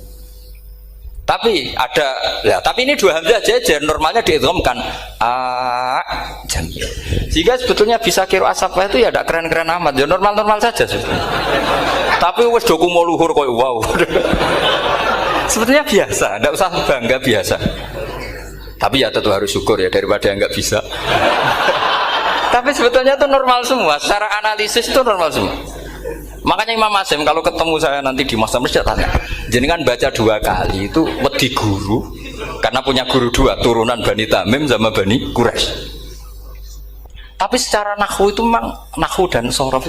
Tapi ada, ya, tapi ini dua hamzah jejer, normalnya diidghamkan a jamiyun. Jika sebetulnya bisa qiraah safah itu ya tidak keren-keren amat, ya normal-normal saja sebetulnya. Tapi wis do kumo luhur koyo wow. Sebetulnya biasa, tidak usah bangga, biasa. Tapi ya tentu harus syukur ya daripada yang nggak bisa. Tapi sebetulnya itu normal semua, secara analisis itu normal semua. Makanya Imam Asim kalau ketemu saya nanti di Masjid mesti tanya, jenengan baca dua kali itu wedi guru karena punya guru dua, turunan Bani Tamim sama Bani Quraisy. Tapi secara nahwu itu memang nahwu dan sorof itu